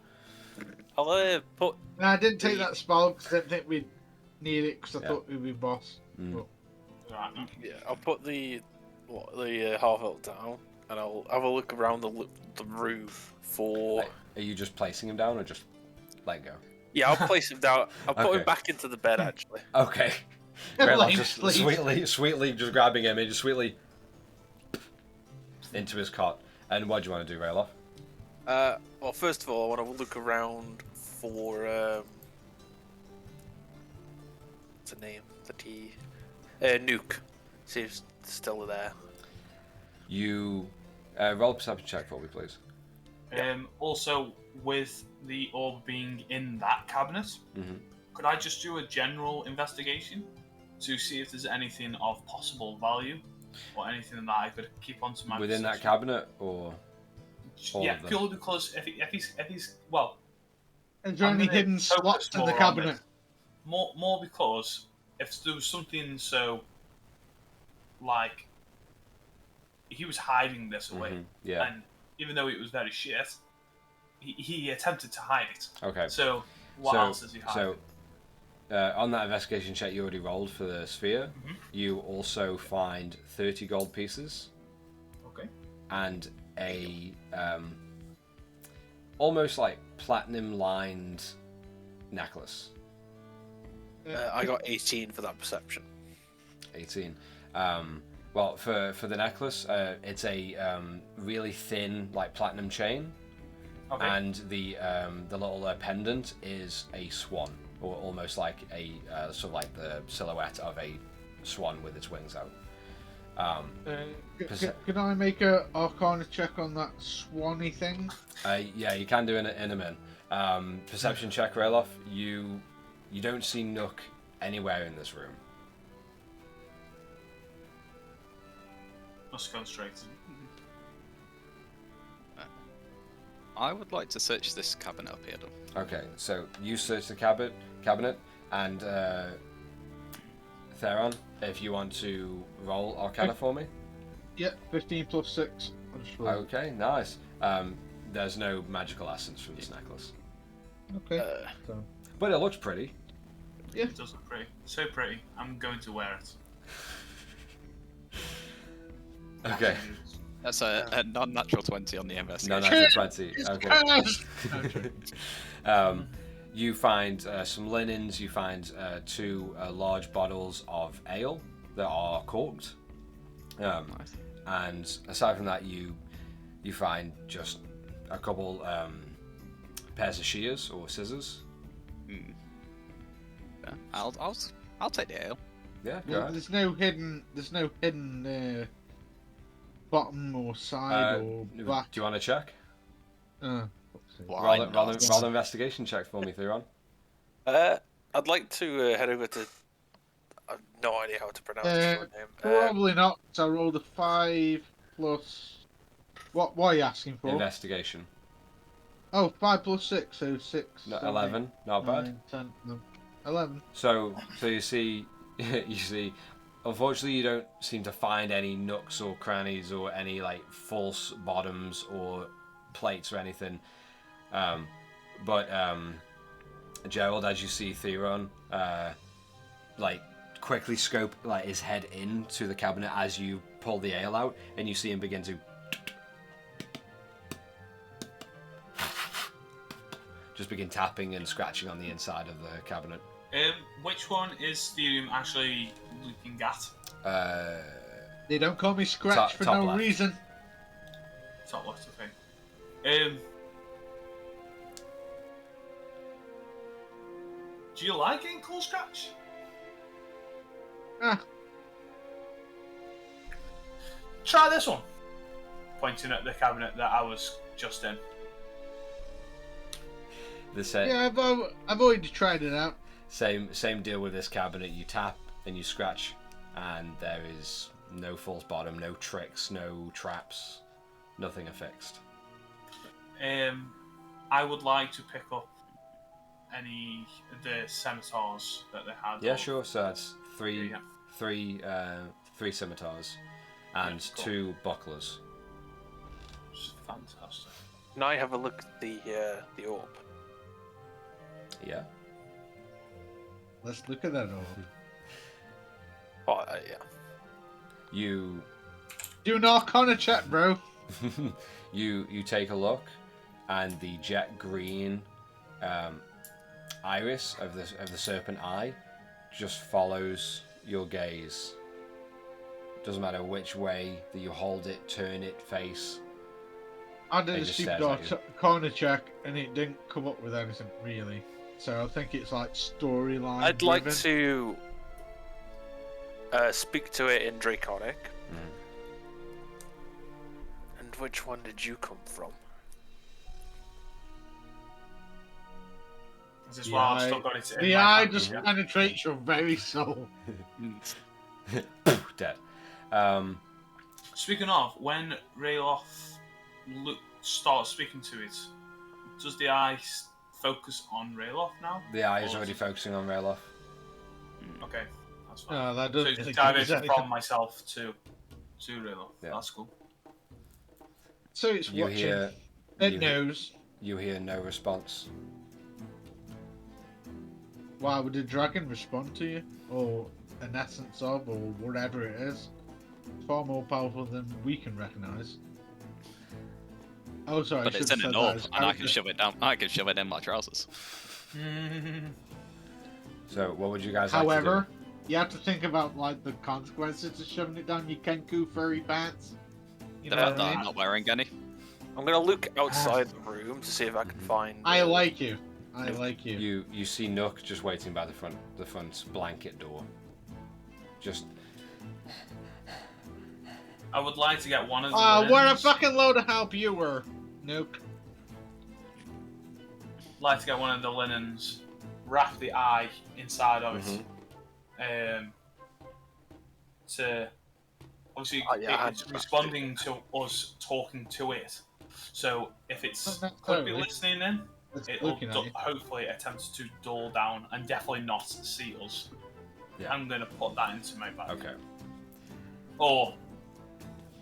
I'll put No, I didn't take that spell because I didn't think we'd need it because I Yeah. thought we'd be boss. Mm. Right. I'll put the half elf down, and I'll have a look around the roof for. Like, are you just placing him down or just let go? Yeah, I'll place him down. I'll put Okay. him back into the bed actually. Okay. Like, Raylock just sleep. sweetly just grabbing him and just sweetly into his cot. And what do you want to do, Raylock? Well, first of all, I want to look around for what's the name? Nuke. See if it's still there. You roll a perception check for me, please. Also, with the orb being in that cabinet, Mhm. could I just do a general investigation to see if there's anything of possible value or anything that I could keep onto my Within that possession? cabinet or all Yeah, of them? purely because if he's well, Is there I'm any gonna hidden focus slots in the more on cabinet? this. More because if there was something so like he was hiding this away, Mhm. Yeah. and even though it was very shit, he attempted to hide it. Okay. So what else is he hiding? On that investigation check you already rolled for the sphere, Mhm. you also find 30 gold pieces Okay. and a almost like platinum lined necklace. I got 18 for that perception. 18. Well, for the necklace, it's a really thin like platinum chain, Okay. and the little pendant is a swan, or almost like a sort of like the silhouette of a swan with its wings out. Can I make a Arcana check on that swanny thing? Yeah, you can do in a minute. Perception check, Rayloff. You don't see Nook anywhere in this room. Must go straight. I would like to search this cabinet up here, though. Okay, so you search the cabinet, and Theron, if you want to roll Arcana for me. Yeah, 15 plus 6. I'll just roll. Okay, nice. There's no magical essence from this necklace, Okay. So, but it looks pretty. yeah. It does look pretty. So pretty. I'm going to wear it. Okay. That's a non-natural 20 on the No, investigation. natural 20. Okay. You find some linens. You find 2 large bottles of ale that are corked. Nice. And aside from that, you find just a couple pairs of shears or scissors. Yeah, I'll take the ale. Yeah, go Well, ahead. there's no hidden bottom or side or Do back. you want to check? Why Roll not? an investigation check for me, Theron. I'd like to head over to. I've no idea how to pronounce your name. Probably not. So I rolled a 5 plus. What are you asking for? Investigation. Oh, 5 plus 6, so 6. No, 7, 11. Not bad. 9, 10, no, 11. So you see, unfortunately, you don't seem to find any nooks or crannies or any like false bottoms or plates or anything. But Gerald, as you see Theron, like quickly scope like his head into the cabinet as you pull the ale out, and you see him begin to just begin tapping and scratching on the inside of the cabinet. Which one is Therium actually looking at? They don't call me Scratch Top- for top no left. reason. Top left, okay. Do you like getting cool scratch? Ah, Try this one. Pointing at the cabinet that I was just in. yeah, I've already tried it out. Same deal with this cabinet. You tap and you scratch, and there is no false bottom, no tricks, no traps, nothing affixed. I would like to pick up any of the scimitars that they had. Yeah, sure. So that's three scimitars and Yeah, cool. 2 bucklers. It's fantastic. Can I have a look at the orb? Yeah. Let's look at that all. Oh, yeah. You Do an Arcana check, bro. you take a look, and the jet green iris of the serpent eye just follows your gaze. Doesn't matter which way that you hold it, turn it, face. I did It a just stupid stares at you. Arcana check and it didn't come up with anything really. So I think it's like storyline. I'd like driven. to speak to it in Draconic. And which one did you come from? Is this why I've still got it in The my eye hand? just Yeah. penetrates your very soul. Dead. Speaking of, when Rayloff starts speaking to it, does the eye focus on Rayloff now? The eye is Or already it- focusing on Rayloff. Okay, that's fine. No, that So doesn't. it's diverted from myself to Rayloff. Yeah. That's cool. So it's You watching. hear It you- knows. You hear no response. Why would a dragon respond to you, or an essence of, or whatever it is? It's far more powerful than we can recognize. Oh, sorry. But I it's should in have an said that orb, as and I can character. shove it down. I can shove it in my trousers. So what would you guys like However, to you have to think about like the consequences of shoving it down your Kenku furry pants. You The know fact what I that mean? I'm not wearing any. I'm gonna look outside the room to see if I can find. I like you. I like you. do? You see Nook just waiting by the front blanket door. Just I would like to get one of the What a linens. fucking load of help you were, Nuke. Like to get one of the linens, wrap the eye inside of Mhm. it, to obviously Oh, yeah, it's responding to us talking to it. So if it's Not could be necessarily. listening in, It's it'll looking at you. hopefully attempt to dull down and definitely not see us. Yeah. I'm going to put that into my bag. Okay. Or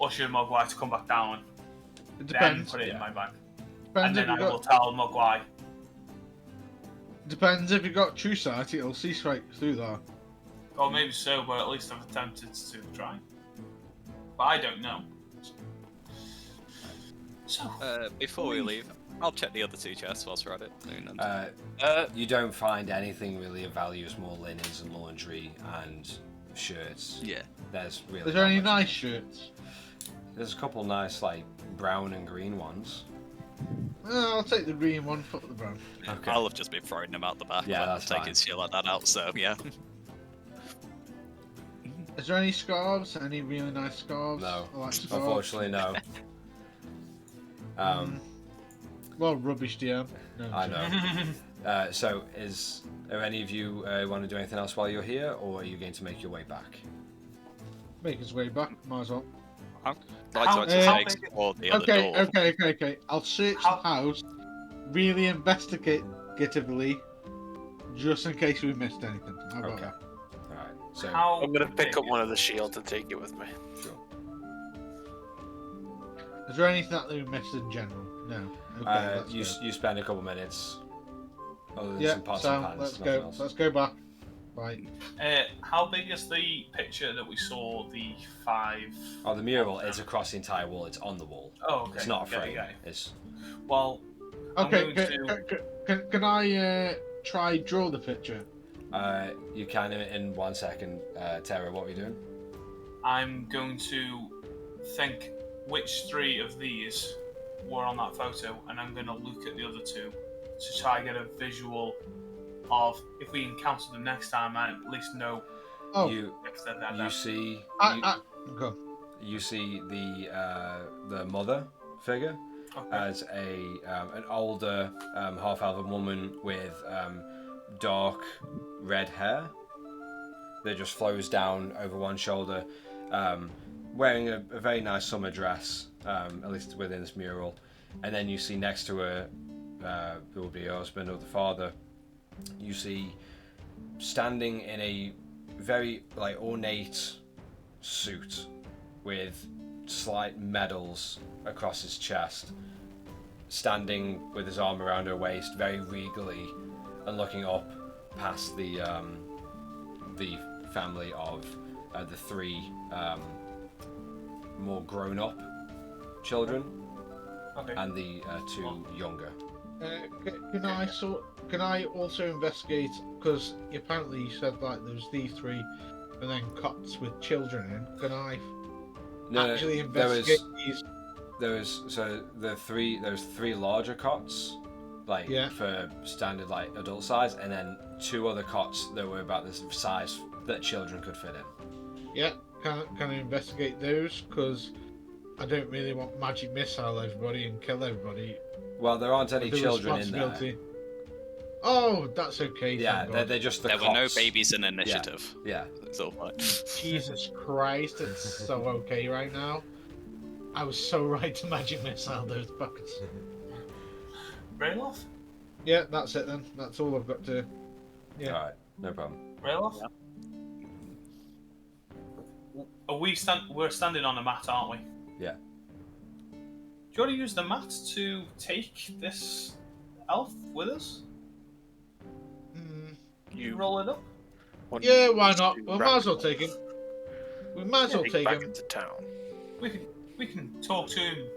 usher Mogwai to come back down, It then depends. put it in Yeah. my bag. Depends And if then you I will got. tell Mogwai. Depends if you got true sight. It'll see straight through that. Or maybe so, but at least I've attempted to try. But I don't know. So, Before we leave, I'll check the other 2 chests whilst we're at it. You don't find anything really of value as more linens and laundry and shirts. Yeah. There's really. Is there not any much. nice shirts? There's a couple nice like brown and green ones. I'll take the green one. Fuck the brown. Okay. I'll have just been throwing them out the back. Yeah, when I'm that's taking fine. shit like that out, so yeah. Is there any scarves? Any really nice scarves? No, I like scarves. unfortunately, no. Well, rubbish, DM. No, I know. So, are any of you want to do anything else while you're here, or are you going to make your way back? Make his way back. Might as well. I'd like How- to how actually big- explore the other Okay, door. okay. I'll search How- the house really investigatively, just in case we missed anything. How about Okay. that? All right. So, how I'm gonna pick big- up one of the shields and take it with me. sure. Is there anything that we missed in general? No. Okay, let's go. You spend a couple minutes. Other than Yeah, some pots so and pans, let's nothing go. else. Let's go back. Right. How big is the picture that we saw? The 5. Oh, the mural is across the entire wall. It's on the wall. Oh, okay. It's not a Got it, frame. got it. It's Well, I'm Okay. going Can I try draw the picture? you can in 1 second. Tara, what are you doing? I'm going to think which 3 of these were on that photo, and I'm going to look at the other 2 to try and get a visual of if we encounter them next time. I at least know Oh, You if they're there. you see go. you see the mother figure Okay. as an older half-elven woman with dark red hair that just flows down over one shoulder, wearing a very nice summer dress, at least within this mural. And then you see next to her, who will be her husband or the father, you see standing in a very ornate suit with slight medals across his chest, standing with his arm around her waist very regally and looking up past the family of the 3 more grown-up children Okay. and the 2 younger. Can I also investigate? Because apparently you said there was these 3, and then cots with children in. Can I actually investigate these? There's 3 larger cots, for standard adult size, and then 2 other cots that were about the size that children could fit in. Yeah. Can I investigate those? Because I don't really want magic missile everybody and kill everybody. Well, there aren't any The children in there. responsibility. Oh, that's okay. Yeah, thank God. they're just the There cots. were no babies in initiative. Yeah. It's all fine. Jesus Christ, it's so okay right now. I was so right to magic missile those buckets. Rayloff? Yeah, that's it then. That's all I've got to. Yeah. All right, no problem. Rayloff? We're standing on a mat, aren't we? Yeah. Do you want to use the mat to take this elf with us? You Roll it up? want Yeah, why not? to We wrap might as well it take him. We might as well take back him. into town. We can talk to him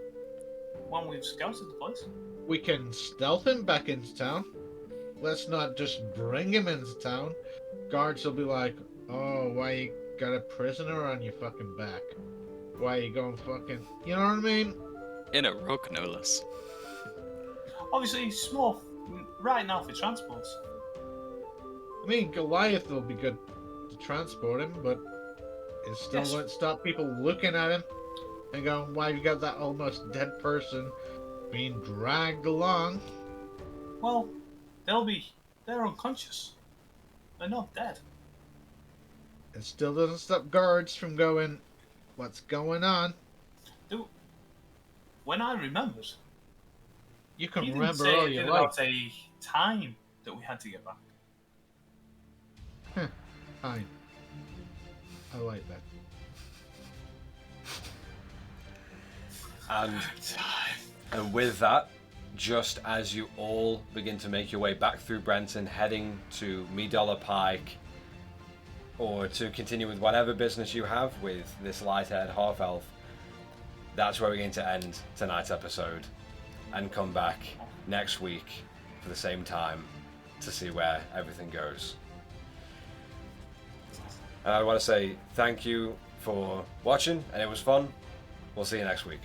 when we've scouted the place. We can stealth him back into town. Let's not just bring him into town. Guards will be like, oh, why you got a prisoner on your fucking back? Why you going fucking... You know what I mean? In a rug, no less. Obviously, he's small right now for transports. I mean, Goliath will be good to transport him, but it still Yes. won't stop people looking at him and going, why you got that almost dead person being dragged along? Well, they're unconscious. They're not dead. It still doesn't stop guards from going, what's going on? When I remembered, You can you didn't remember say all anything your life. about a time that we had to get back. Fine. I like that. And with that, just as you all begin to make your way back through Brenton, heading to $1 Pike, or to continue with whatever business you have with this light-haired half-elf, that's where we're going to end tonight's episode, and come back next week for the same time to see where everything goes. And I want to say thank you for watching, and it was fun. We'll see you next week.